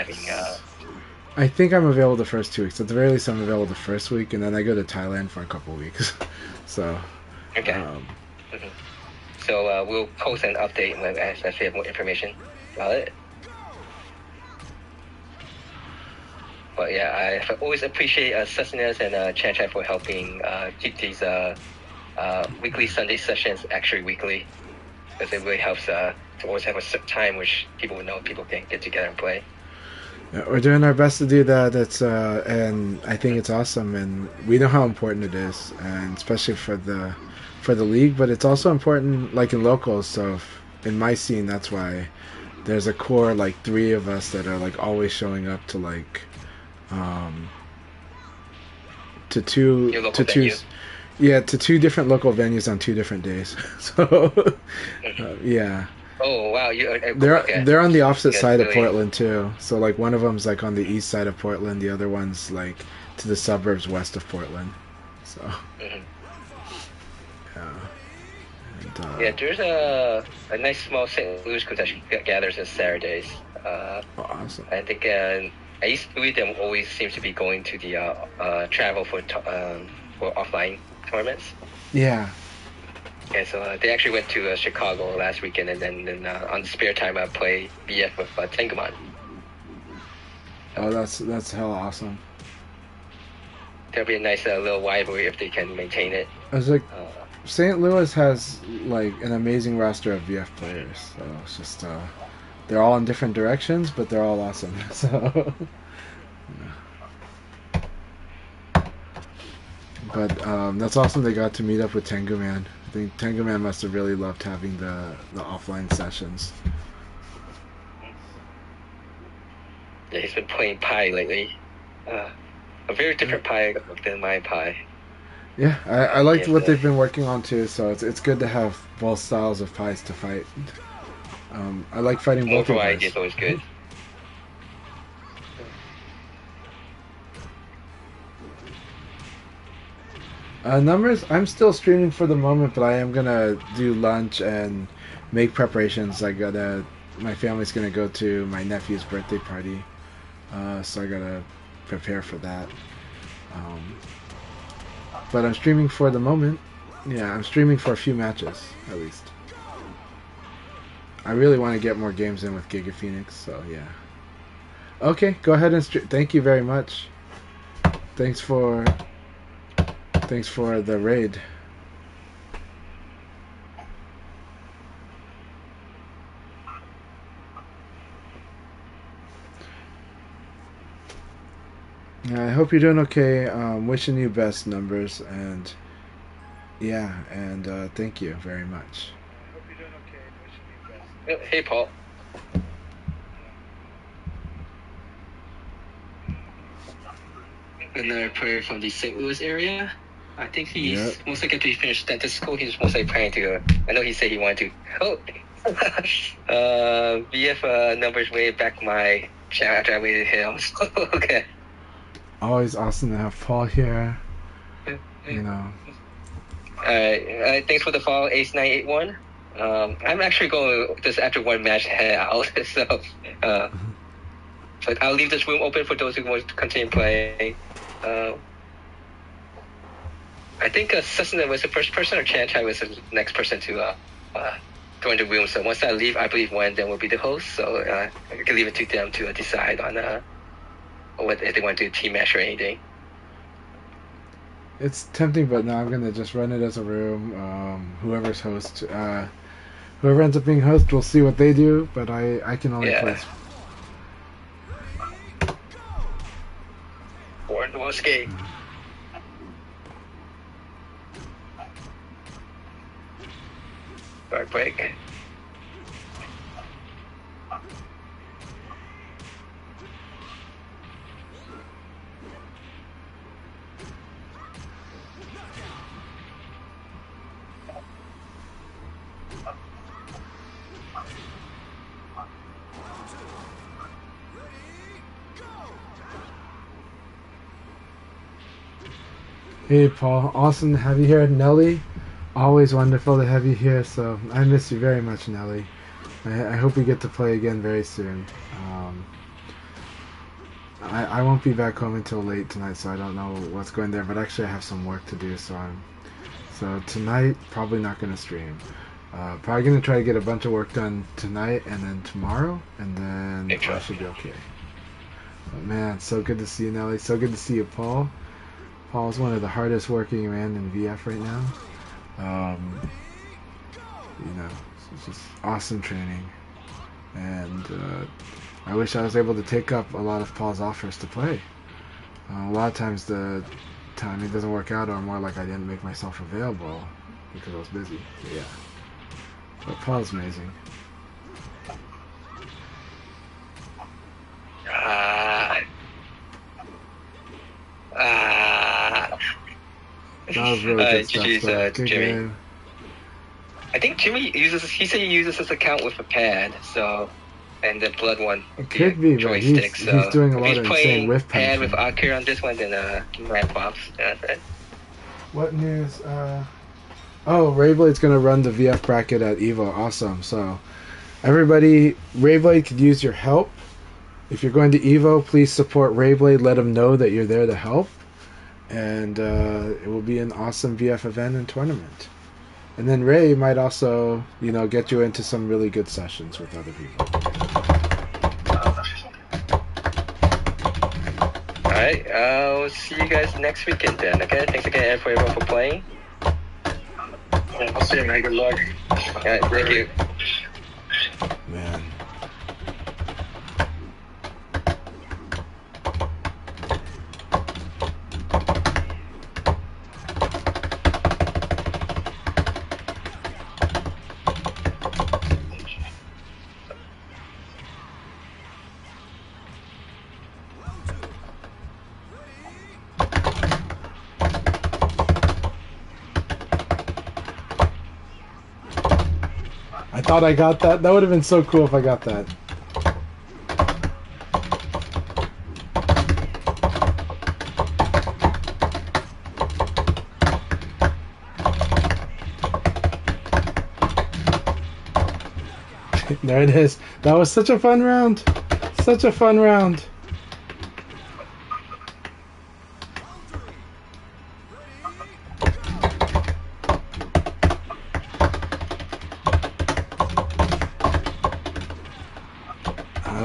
I think I'm available the first 2 weeks. At the very least, I'm available the first week, and then I go to Thailand for a couple of weeks. So. Okay. So we'll post an update as we have more information about it. But yeah, I always appreciate Sustenance and Chan for helping keep these weekly Sunday sessions actually weekly, because it really helps to always have a time which people will know people can get together and play. Yeah, we're doing our best to do that. It's and I think it's awesome, and we know how important it is, and especially for the league. But it's also important, like in locals. So in my scene, that's why there's a core like 3 of us that are like always showing up to like to two to 2 different local venues on 2 different days. So yeah. Oh wow! They're on the opposite side of Portland too. So like one of them's like on the east side of Portland, the other one's like to the suburbs west of Portland. So yeah, there's a nice small St. Louis group that gathers on Saturdays. Awesome. I think at least 3 of them always seems to be going to the travel for offline tournaments. Yeah. Yeah, so they actually went to Chicago last weekend, and then on the spare time I play BF with Tenguman. Oh, that's hella awesome. That'll be a nice little rivalry if they can maintain it. I was like, St. Louis has like an amazing roster of VF players, so it's just they're all in different directions, but they're all awesome. So. But that's awesome they got to meet up with Tengu Man. I think Tengu Man must have really loved having the offline sessions. Yeah, he's been playing Pi lately. A very different Pi than my Pi. Yeah, I liked what they've been working on too, so it's good to have both styles of Pis to fight. I like fighting both of them. More variety is always good. Numbers, I'm still streaming for the moment, but I am gonna do lunch and make preparations. My family's gonna go to my nephew's birthday party, so I gotta prepare for that. But I'm streaming for the moment. Yeah, I'm streaming for a few matches, at least. I really want to get more games in with Giga Phoenix, so yeah. Okay, go ahead and stream. Thank you very much. Thanks for the raid. I hope you're doing okay. Wishing you best, Numbers, and yeah, and thank you very much. I hope you're doing okay. Wishing you best. Hey, Paul. Another player from the St. Louis area. I think he's most likely to finish dentist school. He's most likely planning to. I know he said he wanted to. Oh, VF Numbers way back my channel after I waited him. Okay. Always awesome to have Paul here. You know. Thanks for the follow, Ace981. I'm actually going just after one match to head out, so but I'll leave this room open for those who want to continue playing. I think Sustenance was the first person, or Chan was the next person to join the room. So once I leave, I believe one of them will be the host. So I can leave it to them to decide on what if they want to do a team match or anything. It's tempting, but no, I'm gonna just run it as a room. Whoever's host, whoever ends up being host, we'll see what they do. But I can only play. Born to escape. Dark break. Hey Paul, awesome to have you here. Nelly, Always wonderful to have you here. So I miss you very much, Nelly. I hope we get to play again very soon. I won't be back home until late tonight, so I don't know what's going there. But actually, I have some work to do, so tonight probably not going to stream. Probably going to try to get a bunch of work done tonight and then tomorrow, and then I should be okay. But man, so good to see you, Nelly. So good to see you, Paul. Paul's one of the hardest working men in VF right now. It's just awesome training, and I wish I was able to take up a lot of Paul's offers to play. A lot of times the timing doesn't work out, or more like I didn't make myself available because I was busy. But yeah, but Paul's amazing. That was really good stuff. Good Jimmy. game. I think Jimmy he said he uses his account with a pad, so, and the blood one. It could be, but he's doing a lot of insane whiff pad with Akai on this one, then Mad Pops. What news? Rayblade's gonna run the VF bracket at Evo. Awesome. So, everybody, Rayblade could use your help. If you're going to Evo, please support Rayblade. Let him know that you're there to help. And it will be an awesome VF event and tournament. And then Ray might also, get you into some really good sessions with other people. Alright, I'll see you guys next weekend then, okay? Thanks again for everyone for playing. I'll see you, man. Good luck. Alright, thank you. Man. I thought I got that. That would have been so cool if I got that. There it is. That was such a fun round. Such a fun round.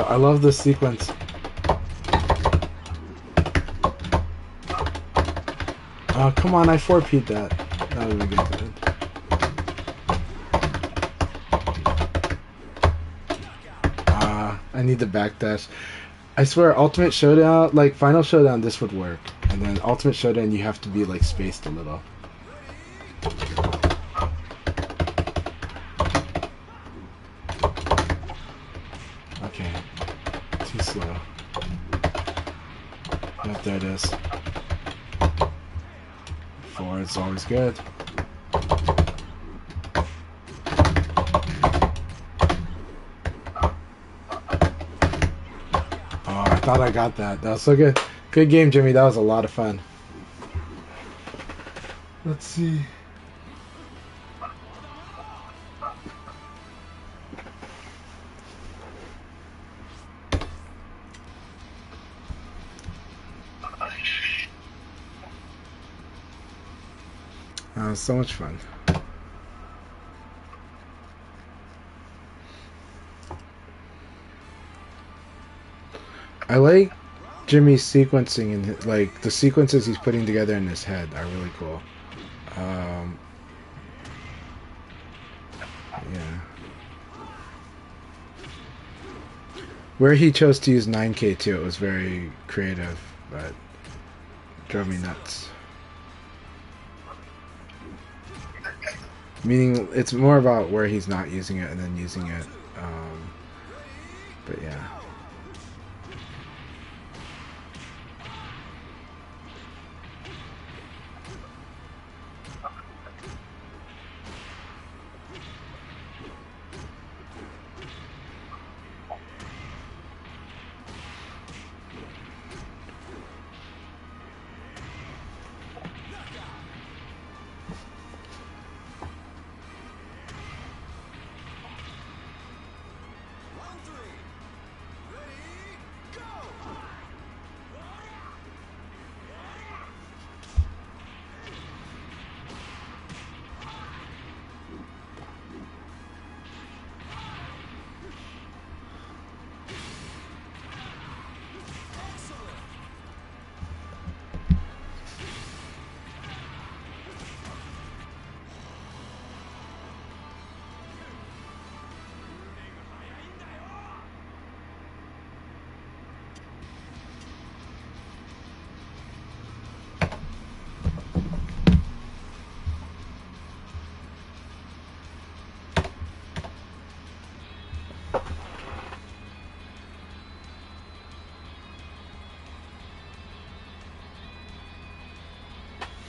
I love this sequence. Oh, come on, I 4P'd that. That would be good. I need the backdash. I swear, Ultimate Showdown, like Final Showdown, this would work. And then Ultimate Showdown, you have to be like spaced a little. Okay. Too slow. Yep, there it is. Forward's always good. I thought I got that. That was so good. Good game, Jimmy. That was a lot of fun. Let's see. That was so much fun. I like Jimmy's sequencing and like the sequences he's putting together in his head are really cool. Yeah. Where he chose to use 9K too, it was very creative, but it drove me nuts. Meaning, it's more about where he's not using it and then using it. But yeah.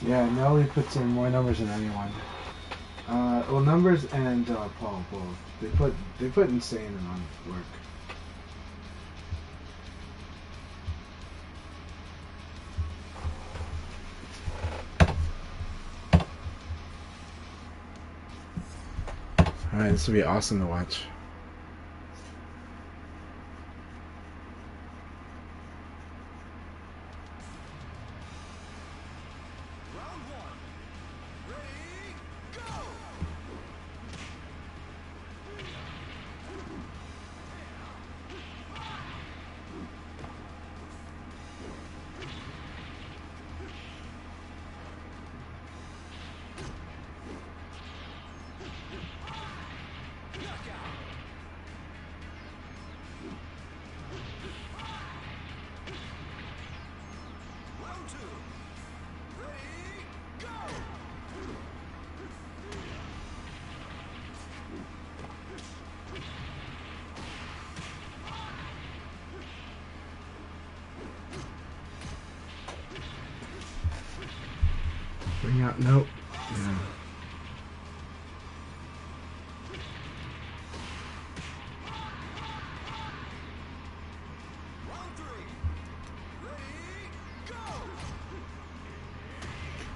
Yeah, Nelly puts in more numbers than anyone. Well, numbers and Paul both. They put insane amount of work. All right, this will be awesome to watch. Bring out, nope. Yeah.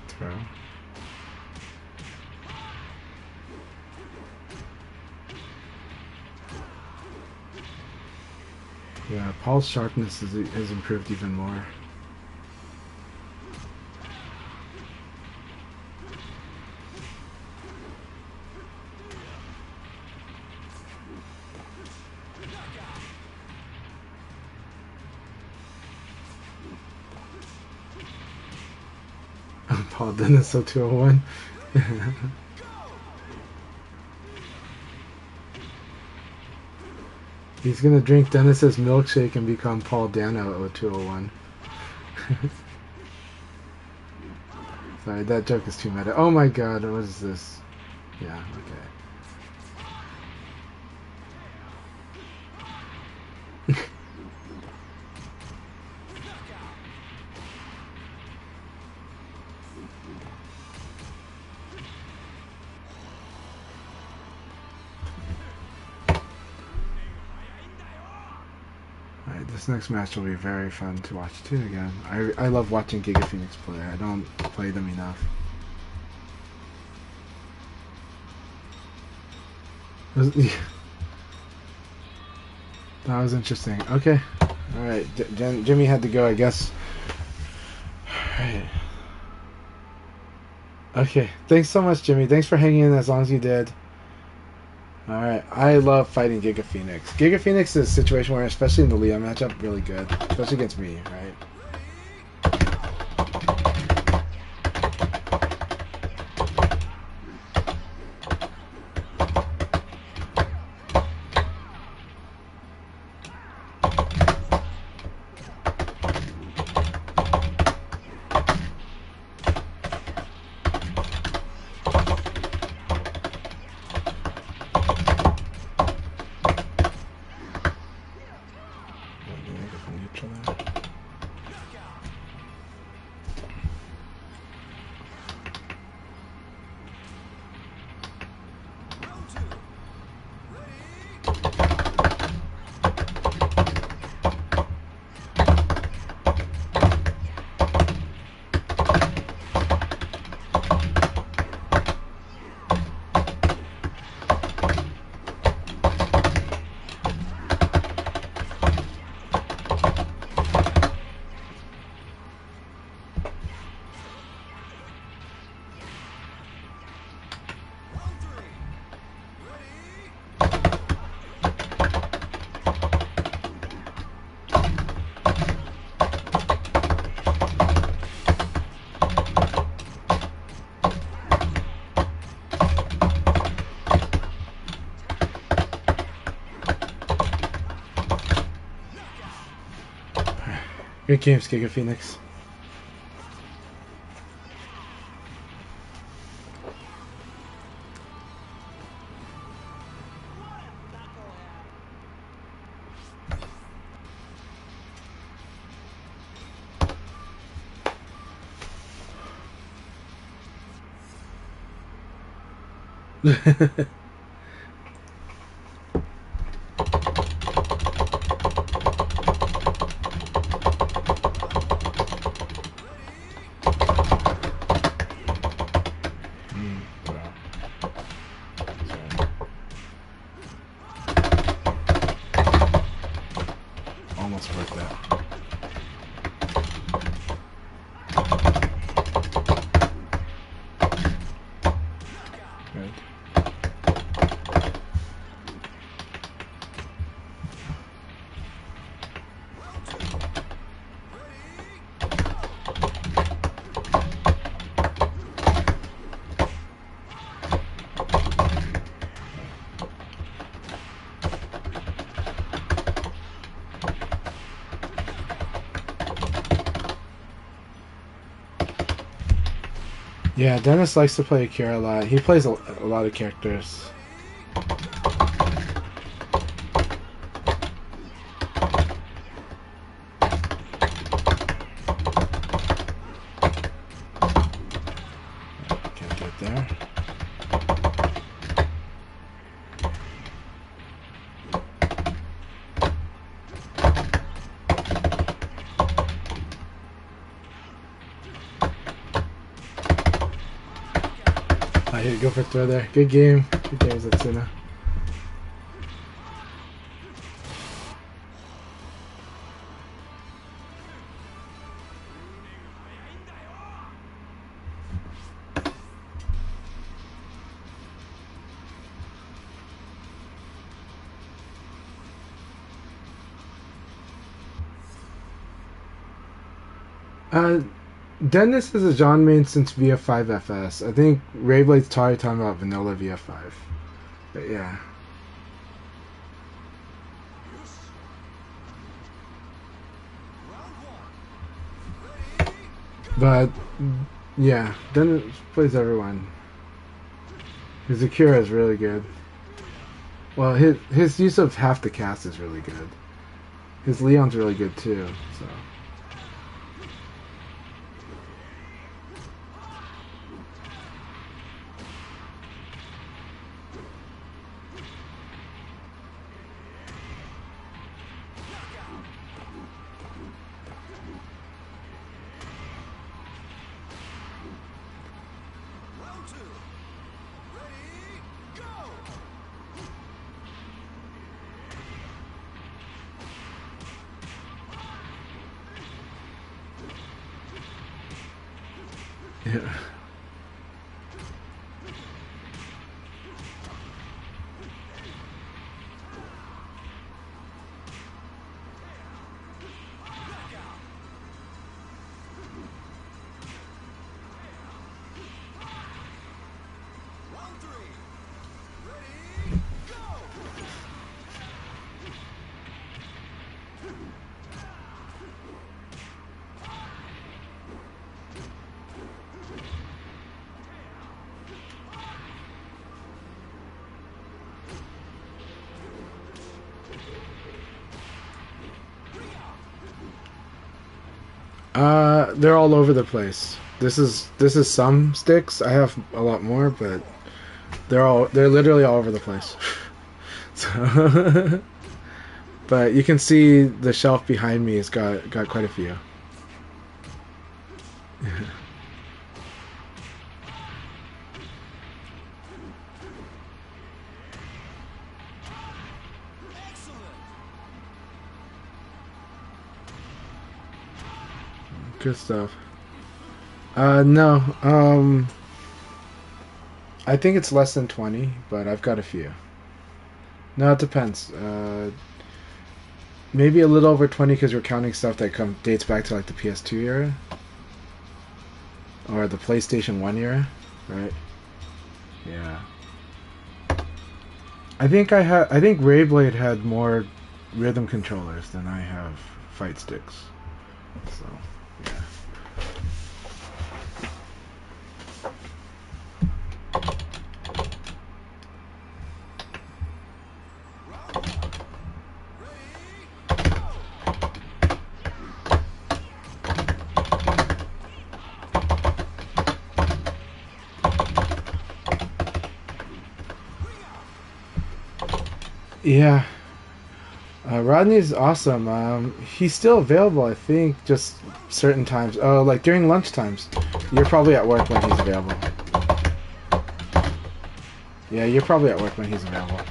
Throw. Yeah, Paul's sharpness has improved even more. Paul Dennis 201. He's gonna drink Dennis's milkshake and become Paul Dano 0201. Sorry, that joke is too meta. Oh my god, what is this? Yeah, okay. Alright, this next match will be very fun to watch too again. I love watching Giga Phoenix play. I don't play them enough. That was interesting. Okay. Alright, Jimmy had to go, I guess. Alright. Okay, thanks so much, Jimmy. Thanks for hanging in as long as you did. Alright, I love fighting Giga Phoenix. Giga Phoenix is a situation where, especially in the Leo matchup, really good. Especially against me, right? Great games, Giga Phoenix. Almost broke that. Good. Yeah, Dennis likes to play Akira a lot. He plays a lot of characters. Can't get there. I hit go for throw there. Good game. Good game, Zatsuna. Dennis is a John main since VF5FS. I think Rayblade's talking about vanilla VF5. But yeah. But yeah, Dennis plays everyone. His Akira is really good. Well, his use of half the cast is really good. His Leon's really good too, so. Yeah. They're all over the place. This is some sticks. I have a lot more, but they're literally all over the place. So, but you can see the shelf behind me has got quite a few. Good stuff. No. I think it's less than 20, but I've got a few. No, it depends. Maybe a little over 20 because we're counting stuff that dates back to like the PS2 era or the PlayStation 1 era, right? Yeah. I think Rayblade had more rhythm controllers than I have fight sticks. So. Yeah. Yeah. Rodney's awesome. He's still available, I think, just certain times. Oh, like during lunch times. You're probably at work when he's available. Yeah, you're probably at work when he's available.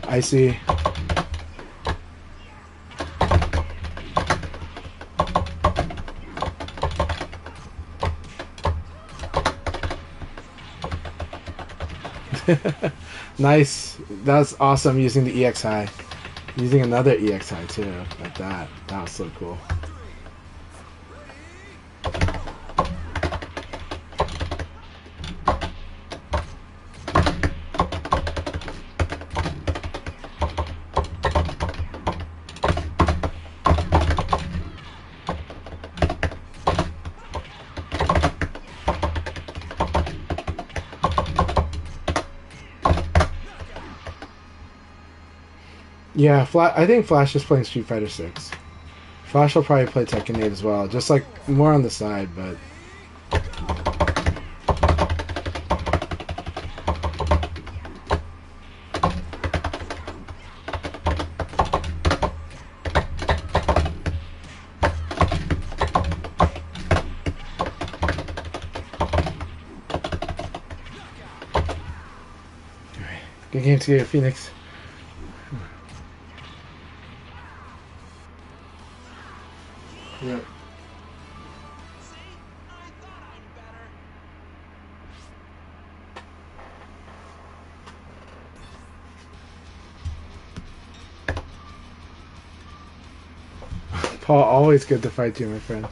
I see. Nice. That's awesome using the EX high. Using another EX high too. Like that. That was so cool. Yeah, I think Flash is playing Street Fighter 6. Flash will probably play Tekken 8 as well, just like more on the side, but... Good game to you, Phoenix. Yep. Paul, always good to fight you, my friend.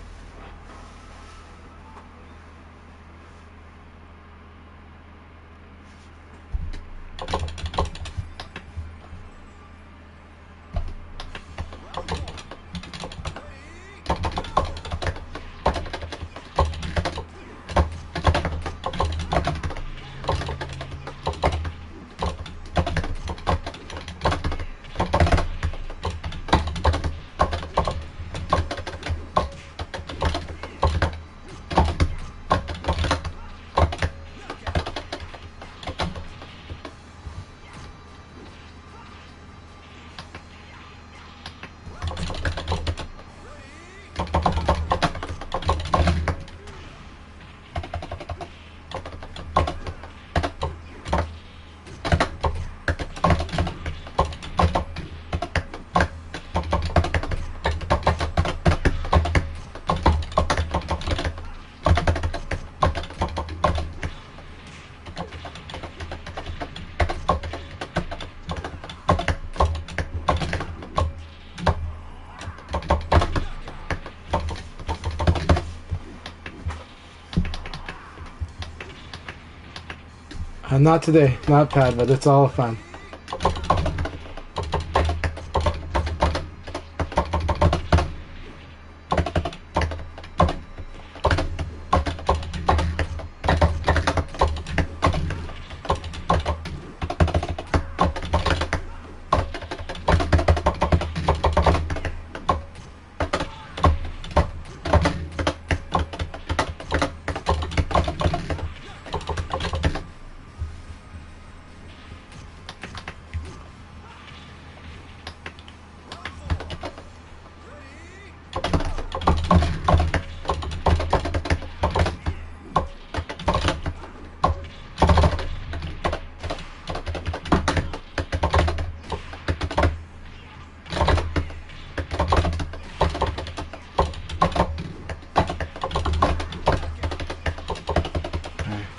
Not today, not Pad, but it's all fun.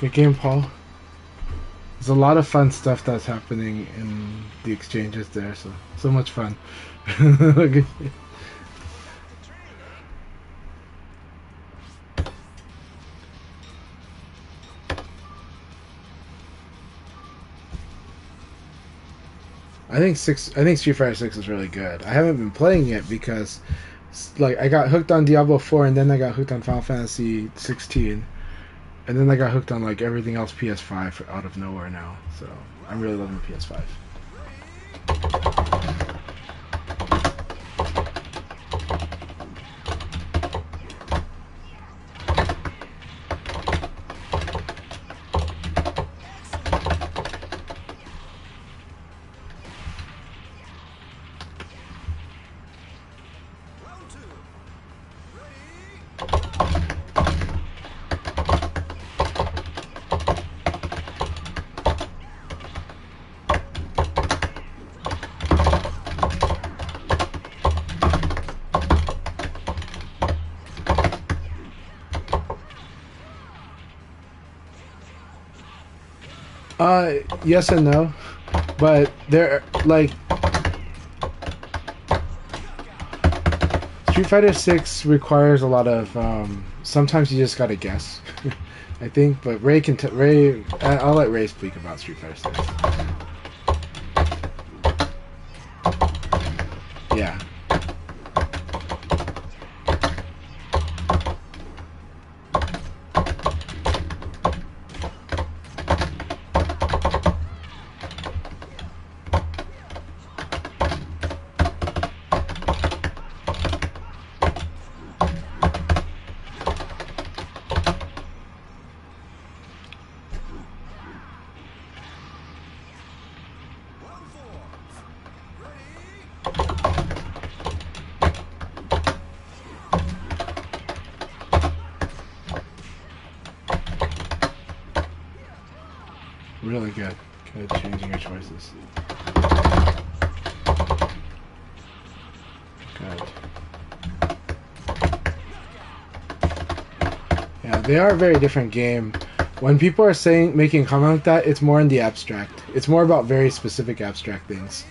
Good game, Paul. There's a lot of fun stuff that's happening in the exchanges there, so much fun. I think Street Fighter 6 is really good. I haven't been playing it because like I got hooked on Diablo 4 and then I got hooked on Final Fantasy 16. And then I got hooked on like everything else PS5 out of nowhere now. So I'm really loving PS5. Yes and no, but they're like Street Fighter 6 requires a lot of. Sometimes you just gotta guess, I think. But Ray can Ray. I'll let Ray speak about Street Fighter 6. Yeah. Really good. Good changing your choices. Good. Yeah, they are a very different game. When people are making a comment like that, it's more in the abstract. It's more about very specific abstract things.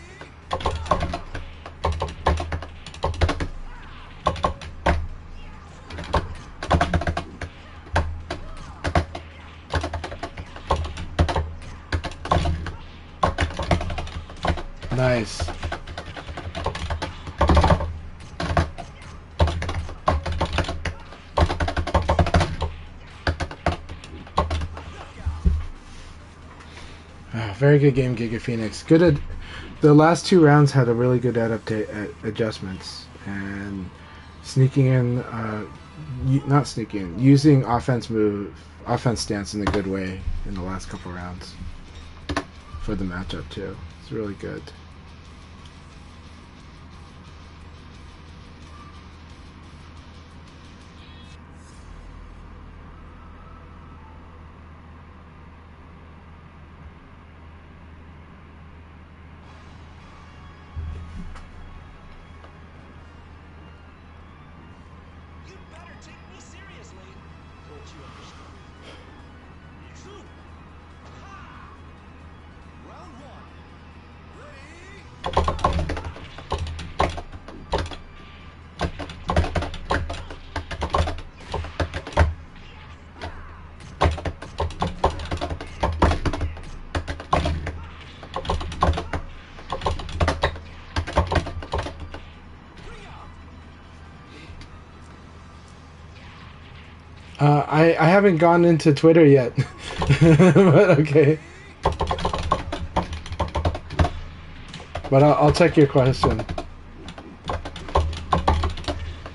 Nice. Very good game, Giga Phoenix. The last 2 rounds had a really good adjustments, and sneaking in, not sneaking in, using offense stance in a good way in the last couple rounds for the matchup too. It's really good. I haven't gone into Twitter yet, but okay. But I'll check your question.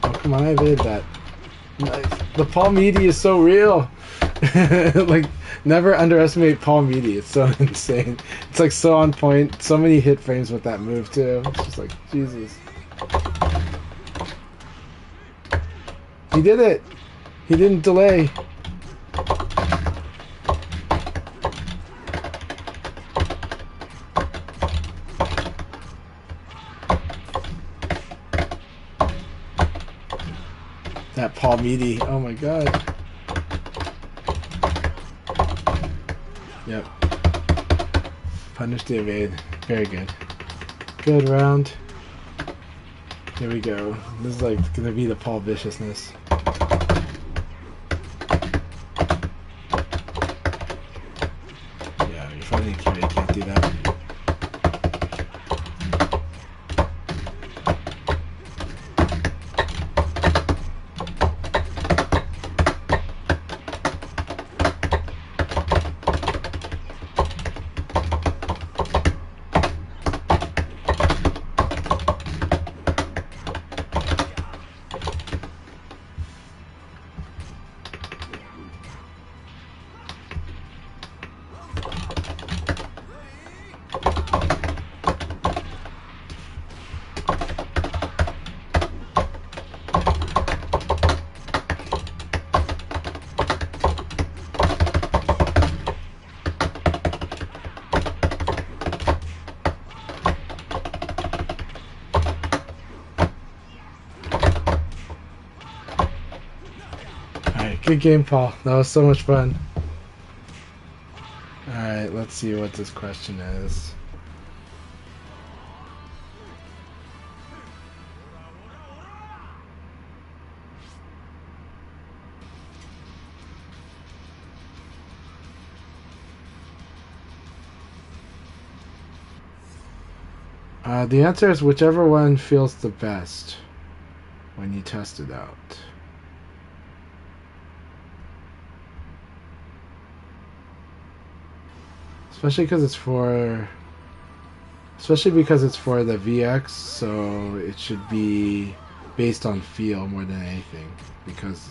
Oh, come on, I evaded that. Nice. The Paul Meaty is so real. Like, never underestimate Paul Meaty. It's so insane. It's like so on point. So many hit frames with that move too. It's just like, Jesus. He did it. He didn't delay. That Paul Meaty. Oh my god. Yep. Punish the evade. Very good. Good round. Here we go. This is like gonna be the Paul viciousness. Yeah, you're fighting Q, you can't do that. Good game, Paul. That was so much fun. Alright, let's Let's see what this question is. The answer is whichever one feels the best when you test it out. Especially because it's for the VX, so it should be based on feel more than anything. Because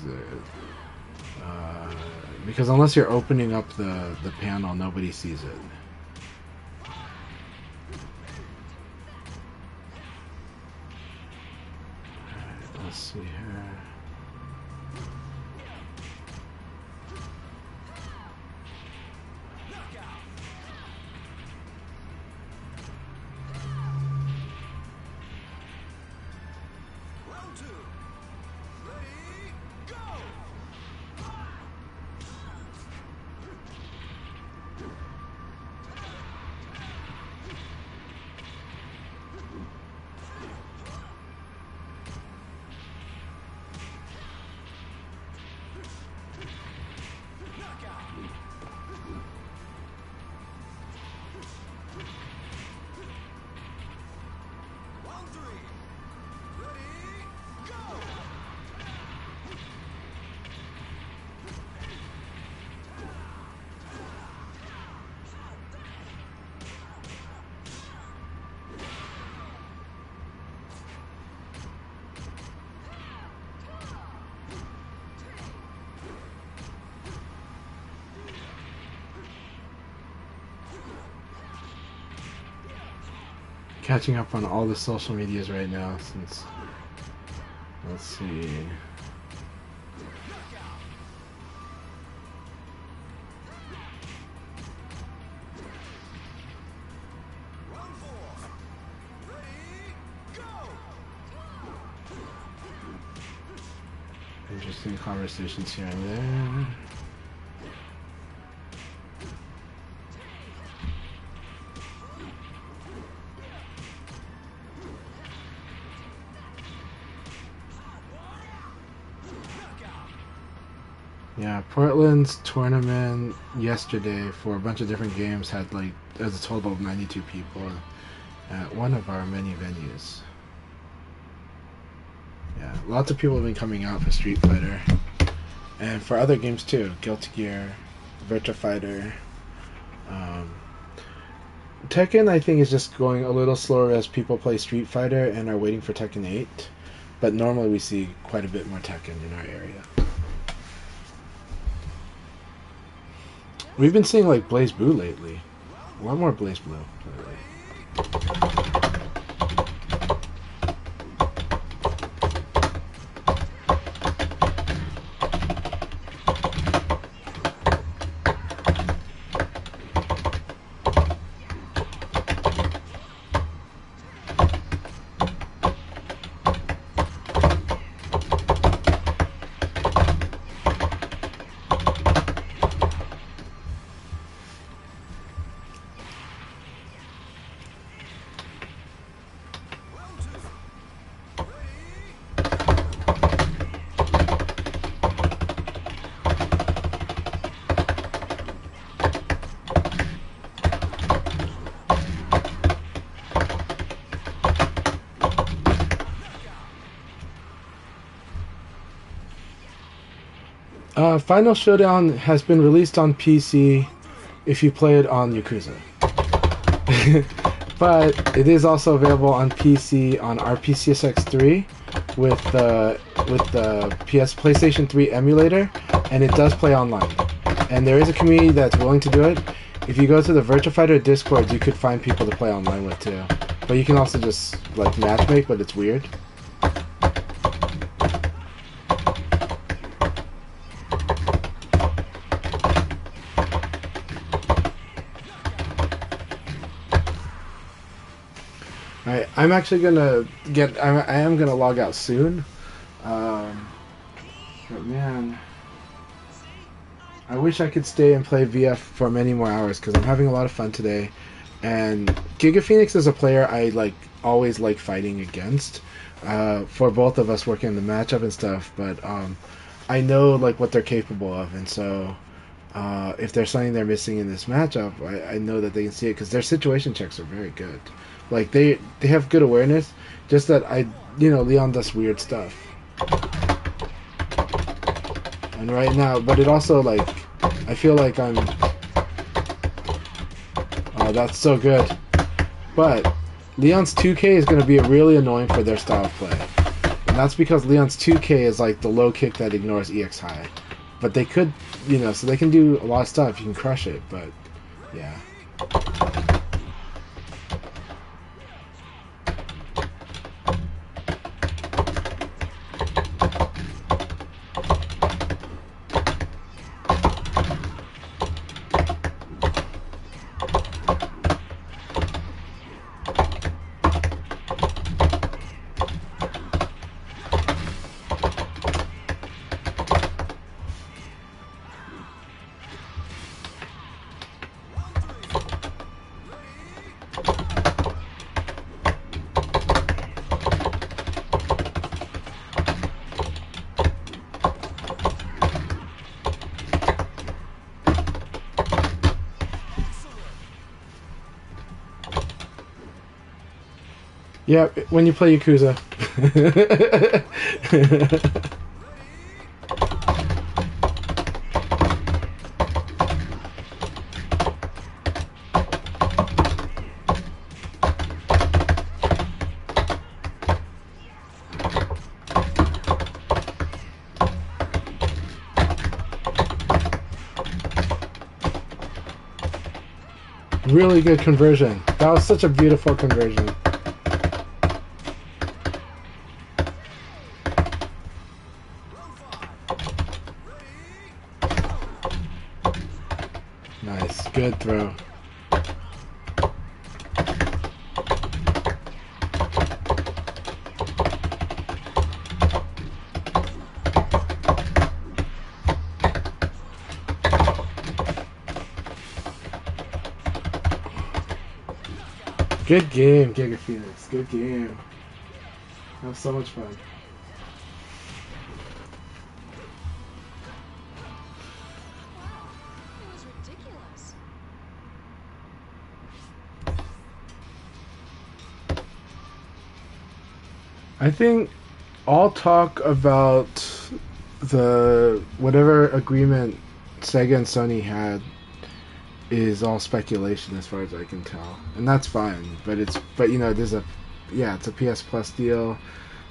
unless you're opening up the panel, nobody sees it. Let's see here. Catching up on all the social medias right now since, let's see. Interesting conversations here and there. Yeah, Portland's tournament yesterday for a bunch of different games had like as a total of 92 people at one of our many venues. Yeah, lots of people have been coming out for Street Fighter and for other games too. Guilty Gear, Virtua Fighter. Tekken I think is just going a little slower as people play Street Fighter and are waiting for Tekken 8, but normally we see quite a bit more Tekken in our area. We've been seeing like Blaze Blue lately. A lot more Blaze Blue lately. Final Showdown has been released on PC if you play it on Yakuza. But it is also available on PC on RPCSX3 with the PlayStation 3 emulator, and it does play online. And there is a community that's willing to do it. If you go to the Virtua Fighter Discord, you could find people to play online with too. But you can also just like matchmake, but it's weird. Alright, I'm actually gonna I am gonna log out soon. But man, I wish I could stay and play VF for many more hours because I'm having a lot of fun today. And Giga Phoenix is a player I always like fighting against. For both of us working the matchup and stuff, but I know what they're capable of, and so if there's something they're missing in this matchup, I know that they can see it because their situation checks are very good. They have good awareness, just that Leon does weird stuff. And right now, but it also I feel like I'm. Oh, that's so good, but Leon's 2K is going to be really annoying for their style of play. And that's because Leon's 2K is the low kick that ignores EX high. But they could, so they can do a lot of stuff. You can crush it, but yeah. Yeah, when you play Yakuza. Really good conversion. That was such a beautiful conversion. Nice. Good throw. Good game, Giga Phoenix. Good game. That was so much fun. I think all talk about the whatever agreement Sega and Sony had is all speculation as far as I can tell, and that's fine. But it's a PS Plus deal.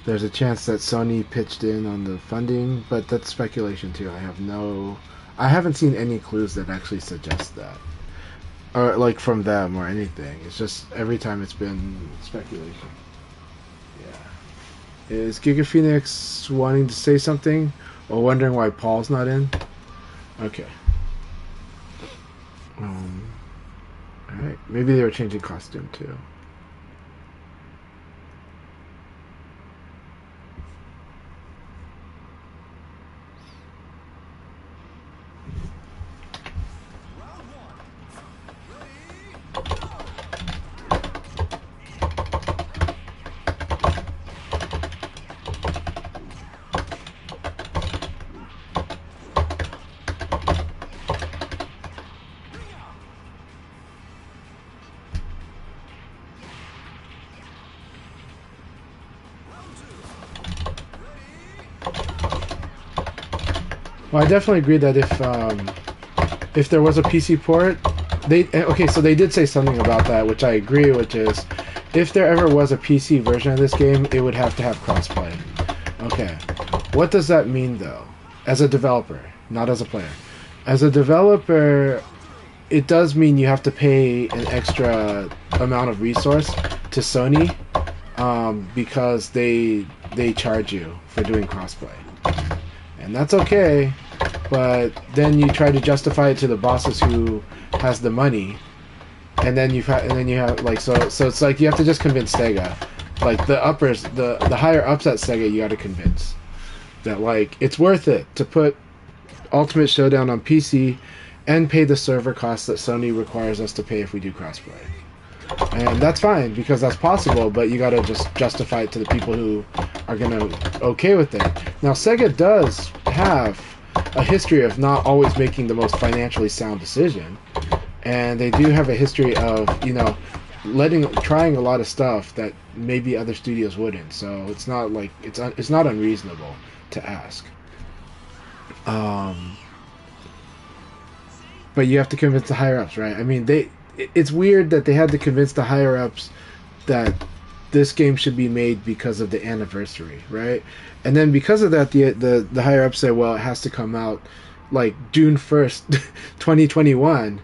There's a chance that Sony pitched in on the funding, but that's speculation too. I haven't seen any clues that actually suggest that, or from them or anything. It's just every time it's been speculation. Yeah. Is Giga Phoenix wanting to say something or wondering why Paul's not in? Okay. Alright, maybe they were changing costume too. Well, I definitely agree that if there was a PC port, so they did say something about that, which I agree, which is if there ever was a PC version of this game, it would have to have crossplay. Okay, what does that mean though? As a developer, not as a player. As a developer, it does mean you have to pay an extra amount of resource to Sony because they charge you for doing crossplay. And that's okay, but then you try to justify it to the bosses who has the money, and then you have so it's like you have to just convince Sega, the higher ups at Sega, you got to convince that it's worth it to put Ultimate Showdown on PC and pay the server costs that Sony requires us to pay if we do crossplay. And that's fine, because that's possible, but you gotta just justify it to the people who are gonna okay with it. Now, Sega does have a history of not always making the most financially sound decision, and they do have a history of, you know, trying a lot of stuff that maybe other studios wouldn't. So it's not like it's not unreasonable to ask. But you have to convince the higher ups, right? I mean, it's weird that they had to convince the higher ups that this game should be made because of the anniversary, right? And then because of that, the higher ups say, well, it has to come out like June 1st, 2021,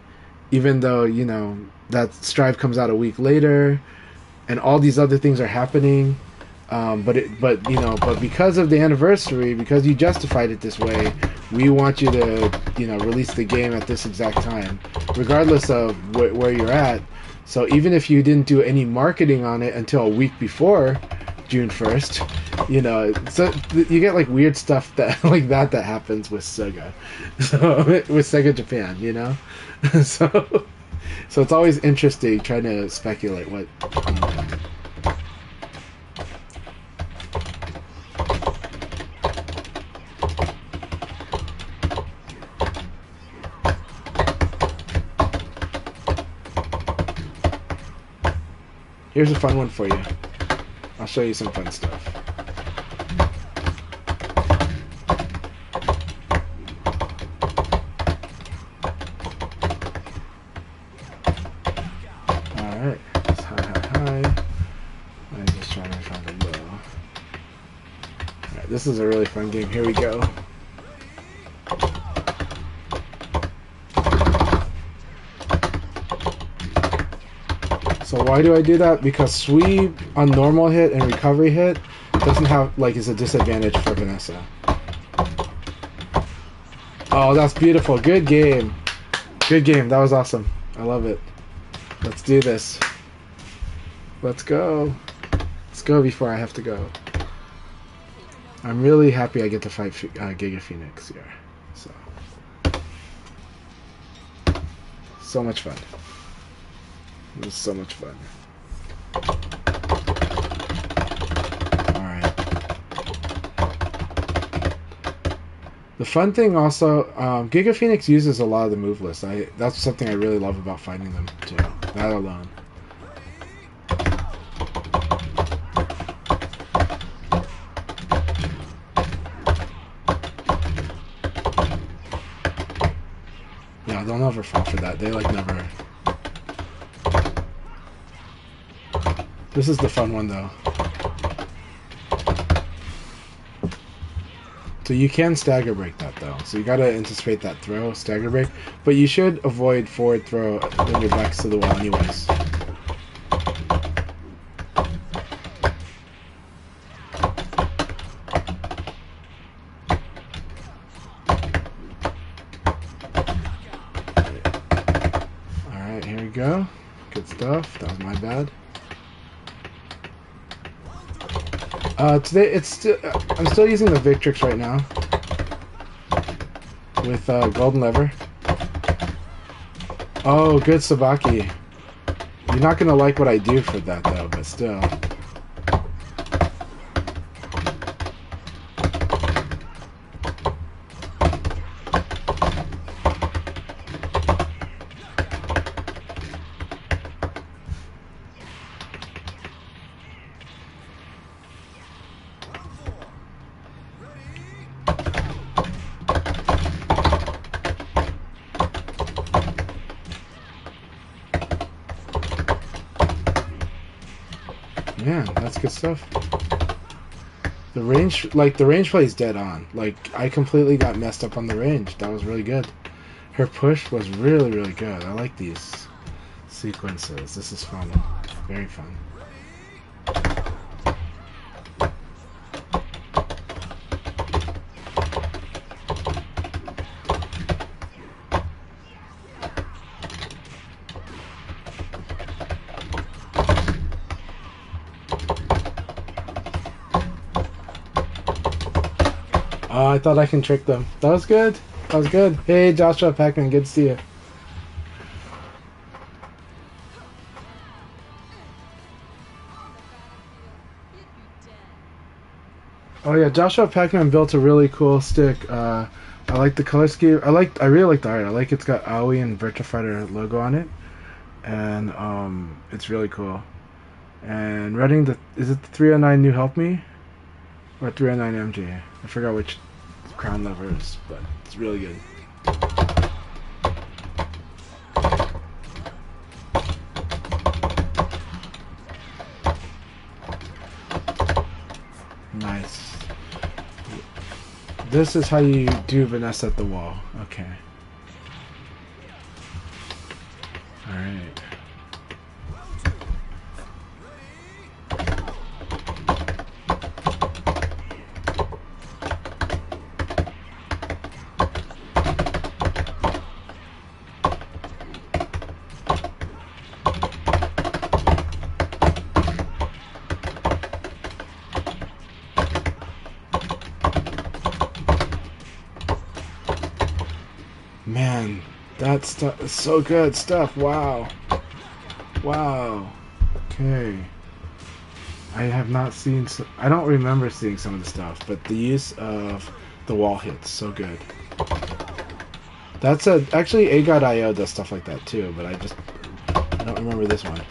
even though, you know, that Strive comes out a week later, and all these other things are happening. But because of the anniversary, because you justified it this way, we want you to, you know, release the game at this exact time, regardless of where you're at. So even if you didn't do any marketing on it until a week before June 1st, you know, so you get like weird stuff that like that happens with Sega, so with Sega Japan, you know, so it's always interesting trying to speculate what. Here's a fun one for you. I'll show you some fun stuff. Alright. Hi. I'm just trying to find a low. Alright, this is a really fun game. Here we go. So why do I do that? Because sweep on normal hit and recovery hit doesn't have, like, is a disadvantage for Vanessa. Oh, that's beautiful. Good game. Good game. That was awesome. I love it. Let's do this. Let's go. Let's go before I have to go. I'm really happy I get to fight Giga Phoenix here. So much fun. It was so much fun. Alright. The fun thing also, Giga Phoenix uses a lot of the move lists. That's something I really love about fighting them too. That alone. Yeah, they'll never fall for that. They like never. This is the fun one, though. So you can stagger break that, though. So you gotta anticipate that throw, stagger break. But you should avoid forward throw when your back's to the wall anyways. Alright, here we go. Good stuff. That was my bad. Today I'm still using the Victrix right now with Golden Lever. Oh, good Sabaki. You're not gonna like what I do for that though, but still. Man, that's good stuff. The range play is dead on. Like, I completely got messed up on the range. That was really good. Her push was really, really good. I like these sequences. This is fun. Very fun. Oh, I thought I can trick them. That was good. That was good. Hey, Joshua Pac-Man, good to see you. Oh yeah, Joshua Pac-Man built a really cool stick. I like the color scheme. I really like the art. I like it's got Aoi and Virtua Fighter logo on it, and it's really cool. And running is it the 309 New Help Me or 309 MG? I forgot which crown levers, but it's really good. Nice. This is how you do Vanessa at the wall. Okay. Alright. Man, that stuff is so good stuff. Wow. Wow. Okay. I have not seen... I don't remember seeing some of the stuff, but the use of the wall hits, so good. That's actually A.God.io does stuff like that too, but I don't remember this one.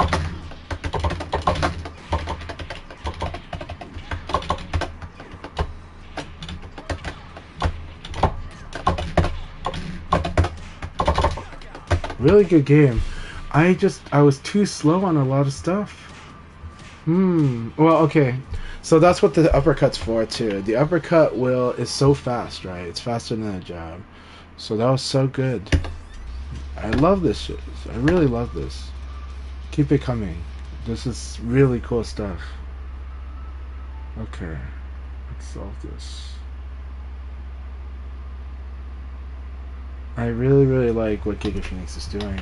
Really good game. I was too slow on a lot of stuff. Well, okay. So that's what the uppercut's for too. The uppercut is so fast, right? It's faster than a jab. So that was so good. I love this shit. I really love this. Keep it coming. This is really cool stuff. Okay. Let's solve this. I really, really like what Giga Phoenix is doing.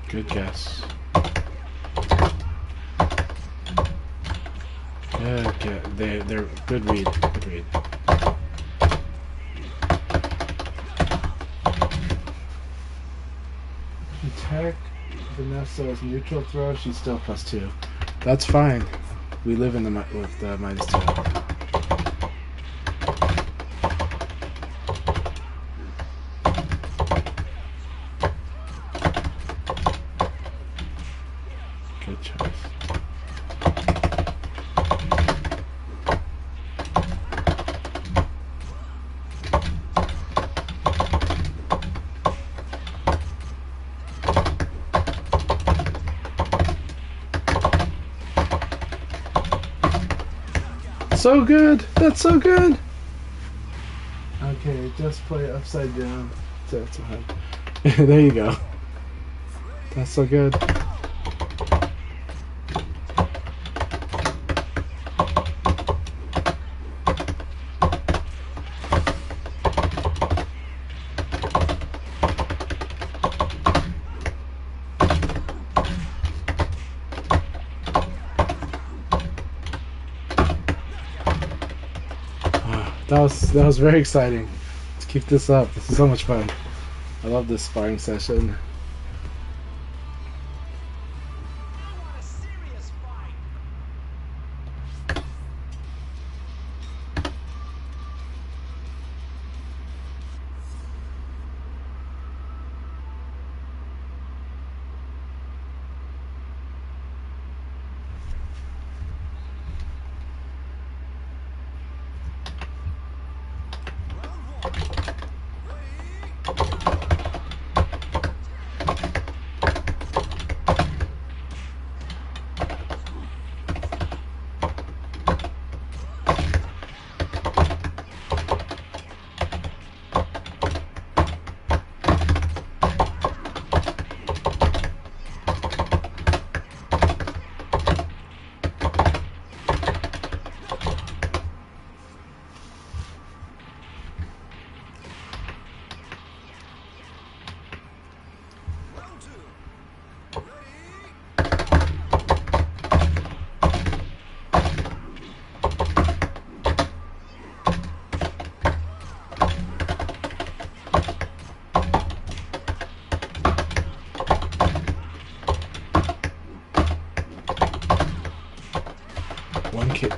Good guess. Okay, they're good read. Good read. Attack Vanessa is neutral throw. She's still +2. That's fine. We live in with the -2. Good choice. So good! That's so good! Okay, just play upside down. There you go. That's so good. That was very exciting. Let's keep this up. This is so much fun. I love this sparring session.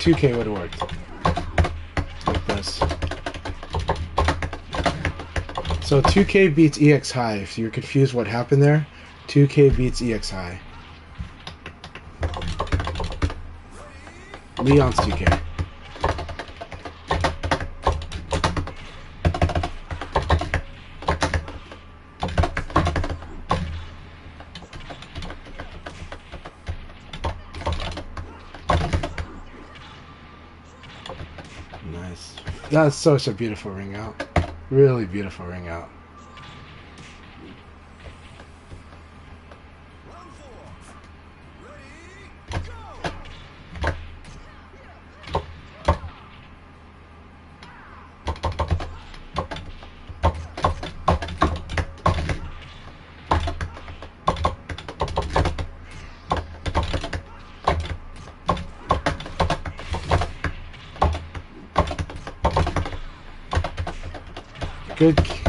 2K would have worked. Like this. So 2K beats EX High. If you're confused what happened there, 2K beats EX High. Leon's 2K. Nice. That's such a beautiful ring out. Really beautiful ring out.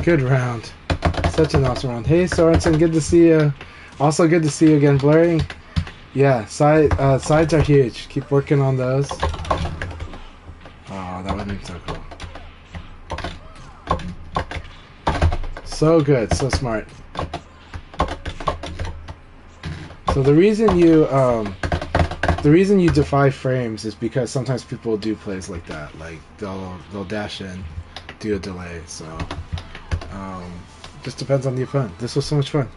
Good round. Such an awesome round. Hey Sorensen, good to see you. Also good to see you again. Blurring. Yeah, sides are huge. Keep working on those. Oh, that would be so cool. So good, so smart. So the reason you defy frames is because sometimes people do plays like that. Like they'll dash in, do a delay. So just depends on the opponent. This was so much fun.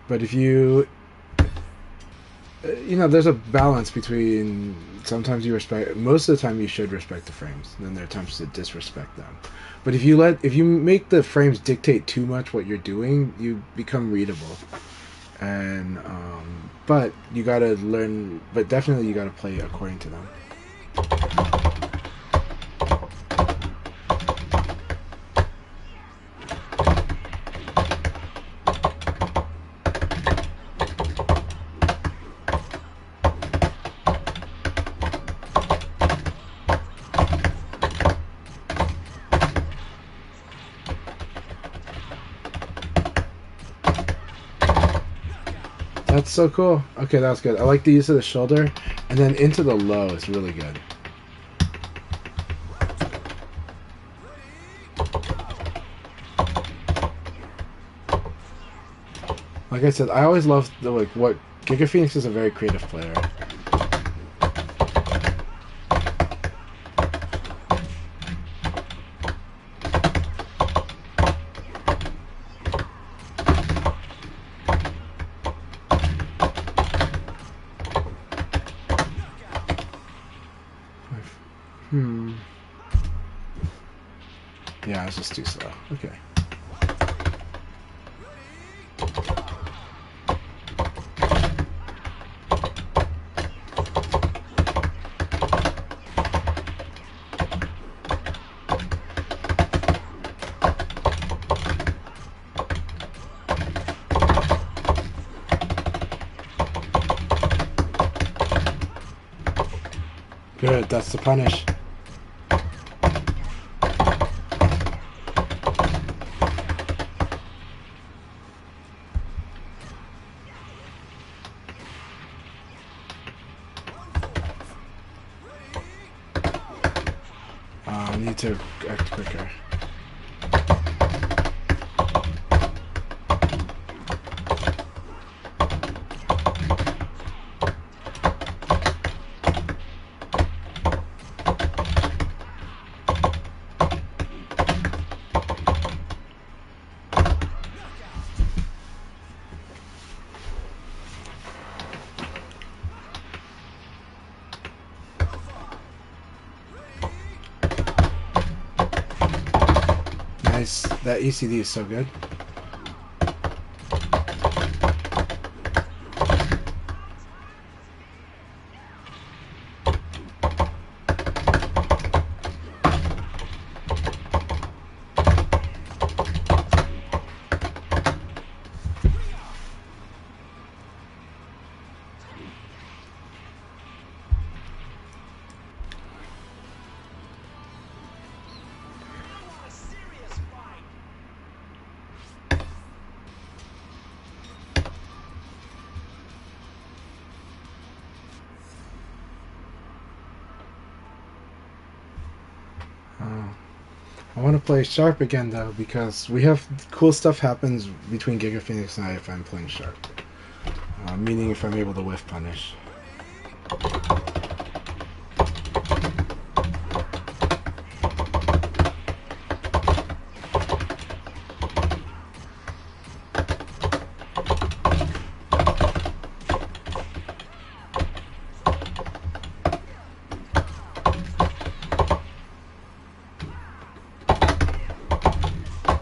But if you there's a balance between sometimes you respect. Most of the time you should respect the frames. And then there are times to disrespect them. But if you make the frames dictate too much what you're doing, you become readable. And but you gotta learn. But definitely you gotta play according to them. That's so cool. Okay, that was good. I like the use of the shoulder, and then into the low is really good. Like I said, I always love what Giga Phoenix is a very creative player. Yeah, it's just too slow. Okay. Good, that's the punish. I need to act quicker. Nice. That ECD is so good. I want to play Sharp again though, because we have cool stuff happens between Giga Phoenix and I if I'm playing Sharp. Meaning if I'm able to whiff punish.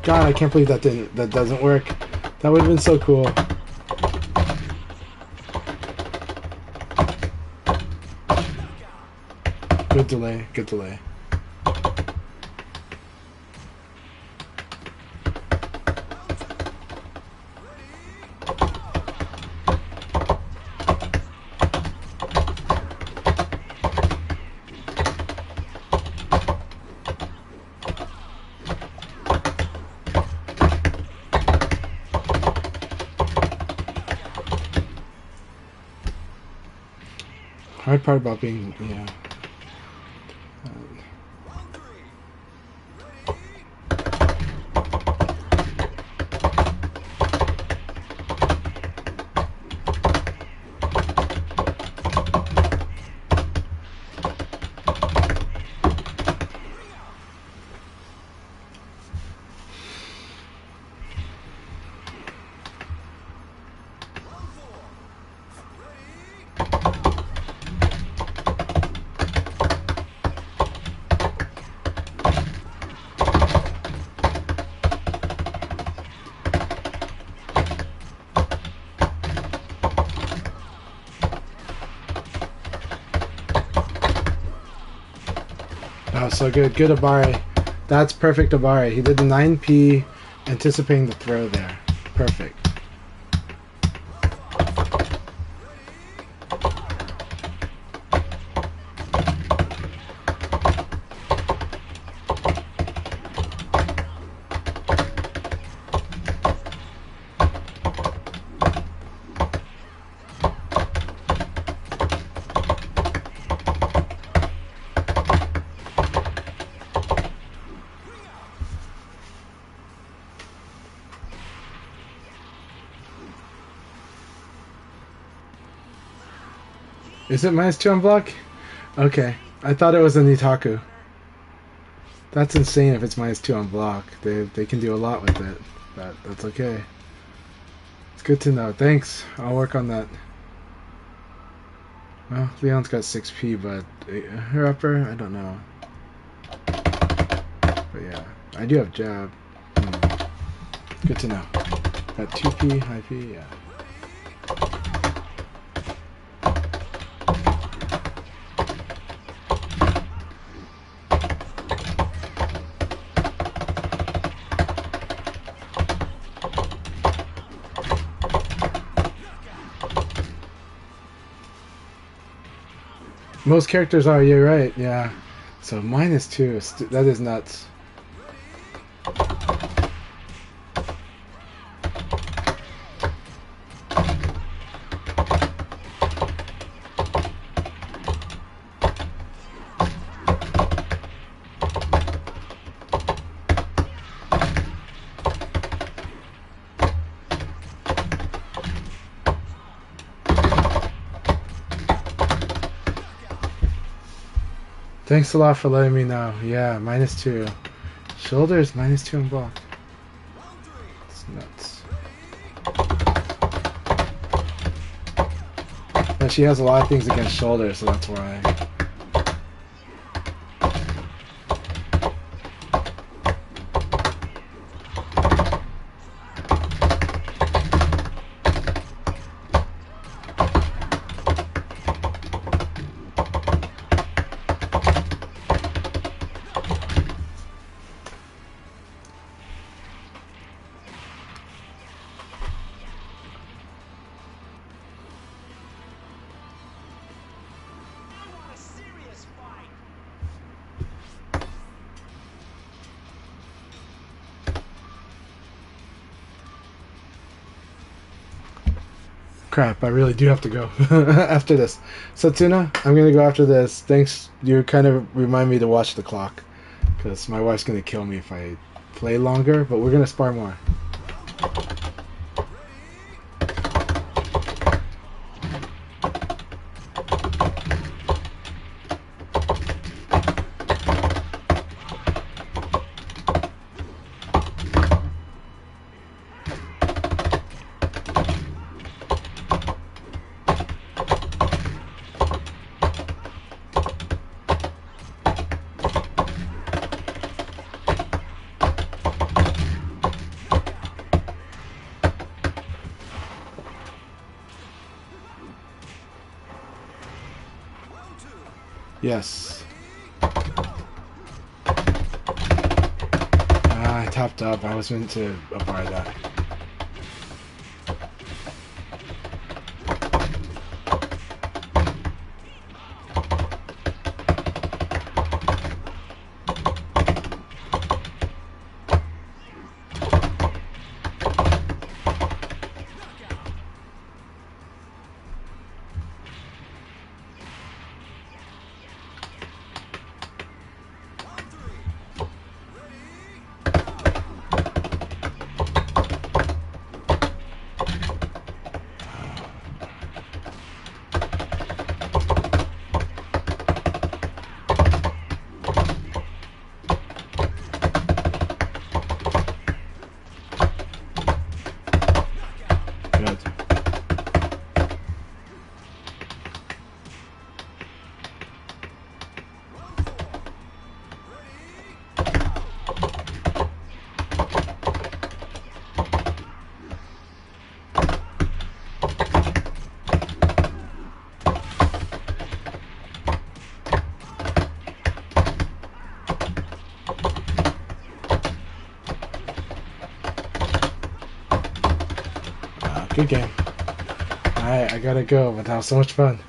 God, I can't believe that doesn't work. That would have been so cool. Good delay, good delay. Hard part about being, yeah. Oh, so good. Good Abare. That's perfect Abare. He did the 9P anticipating the throw there. Perfect. Is it -2 on block? Okay. I thought it was a Nitaku. That's insane if it's -2 on block. They can do a lot with it. But that's okay. It's good to know. Thanks. I'll work on that. Well, Leon's got 6P, but her upper, I don't know. But yeah, I do have jab. Good to know. Got 2P, high P, yeah. Most characters are, you're right, yeah. So -2, that is nuts. Thanks a lot for letting me know. Yeah, -2. Shoulders, -2 on block. It's nuts. But she has a lot of things against shoulders, so that's why. Crap, I really do have to go after this. So Tuna, I'm gonna go after this. Thanks, you kind of remind me to watch the clock. because my wife's gonna kill me if I play longer. But we're gonna spar more. Yes. I topped up. I was meant to bar that. Good game. Alright, I gotta go, but that was so much fun.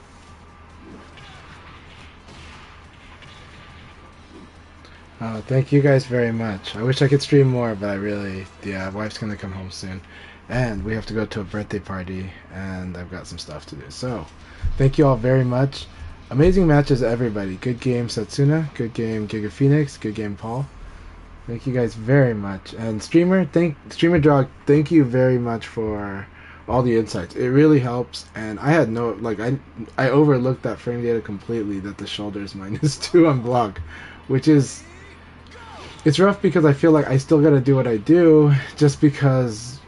Thank you guys very much. I wish I could stream more, but wife's gonna come home soon. And we have to go to a birthday party, and I've got some stuff to do. So, thank you all very much. Amazing matches, everybody. Good game, Satsuna. Good game, Giga Phoenix. Good game, Paul. Thank you guys very much. And Streamer Drog, thank you very much for all the insights. It really helps, and I had I overlooked that frame data completely, that the shoulder is -2 on block, which is, it's rough because I feel like I still gotta do what I do, just because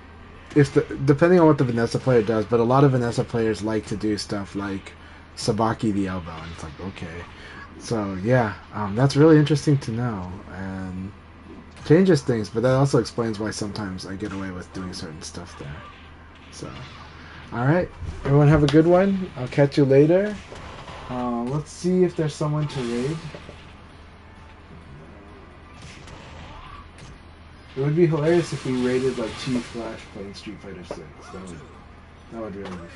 depending on what the Vanessa player does, but a lot of Vanessa players like to do stuff like Sabaki the elbow, and it's like, okay. So yeah, that's really interesting to know, and changes things, but that also explains why sometimes I get away with doing certain stuff there. So, alright, everyone have a good one. I'll catch you later. Let's see if there's someone to raid. It would be hilarious if we raided like Chief Flash playing Street Fighter 6. That would really be fun.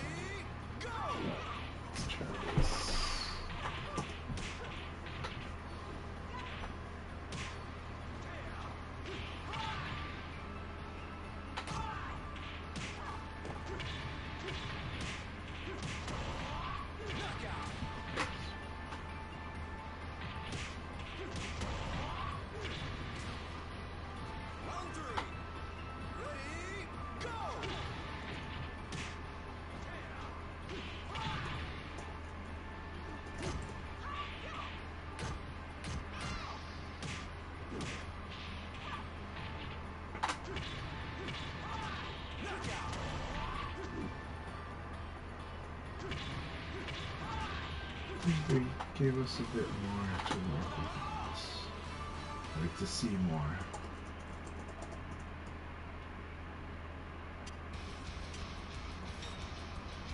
Let's try this. They gave us a bit more to work with. I'd like to see more.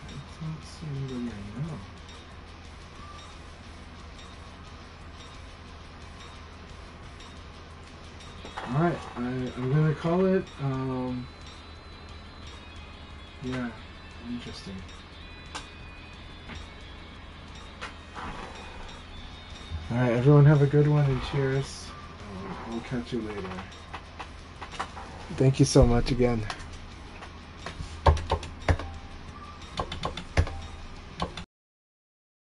I don't see anybody I know. Alright, I'm gonna call it, yeah, interesting. Alright, everyone have a good one and cheers. We'll catch you later. Thank you so much again.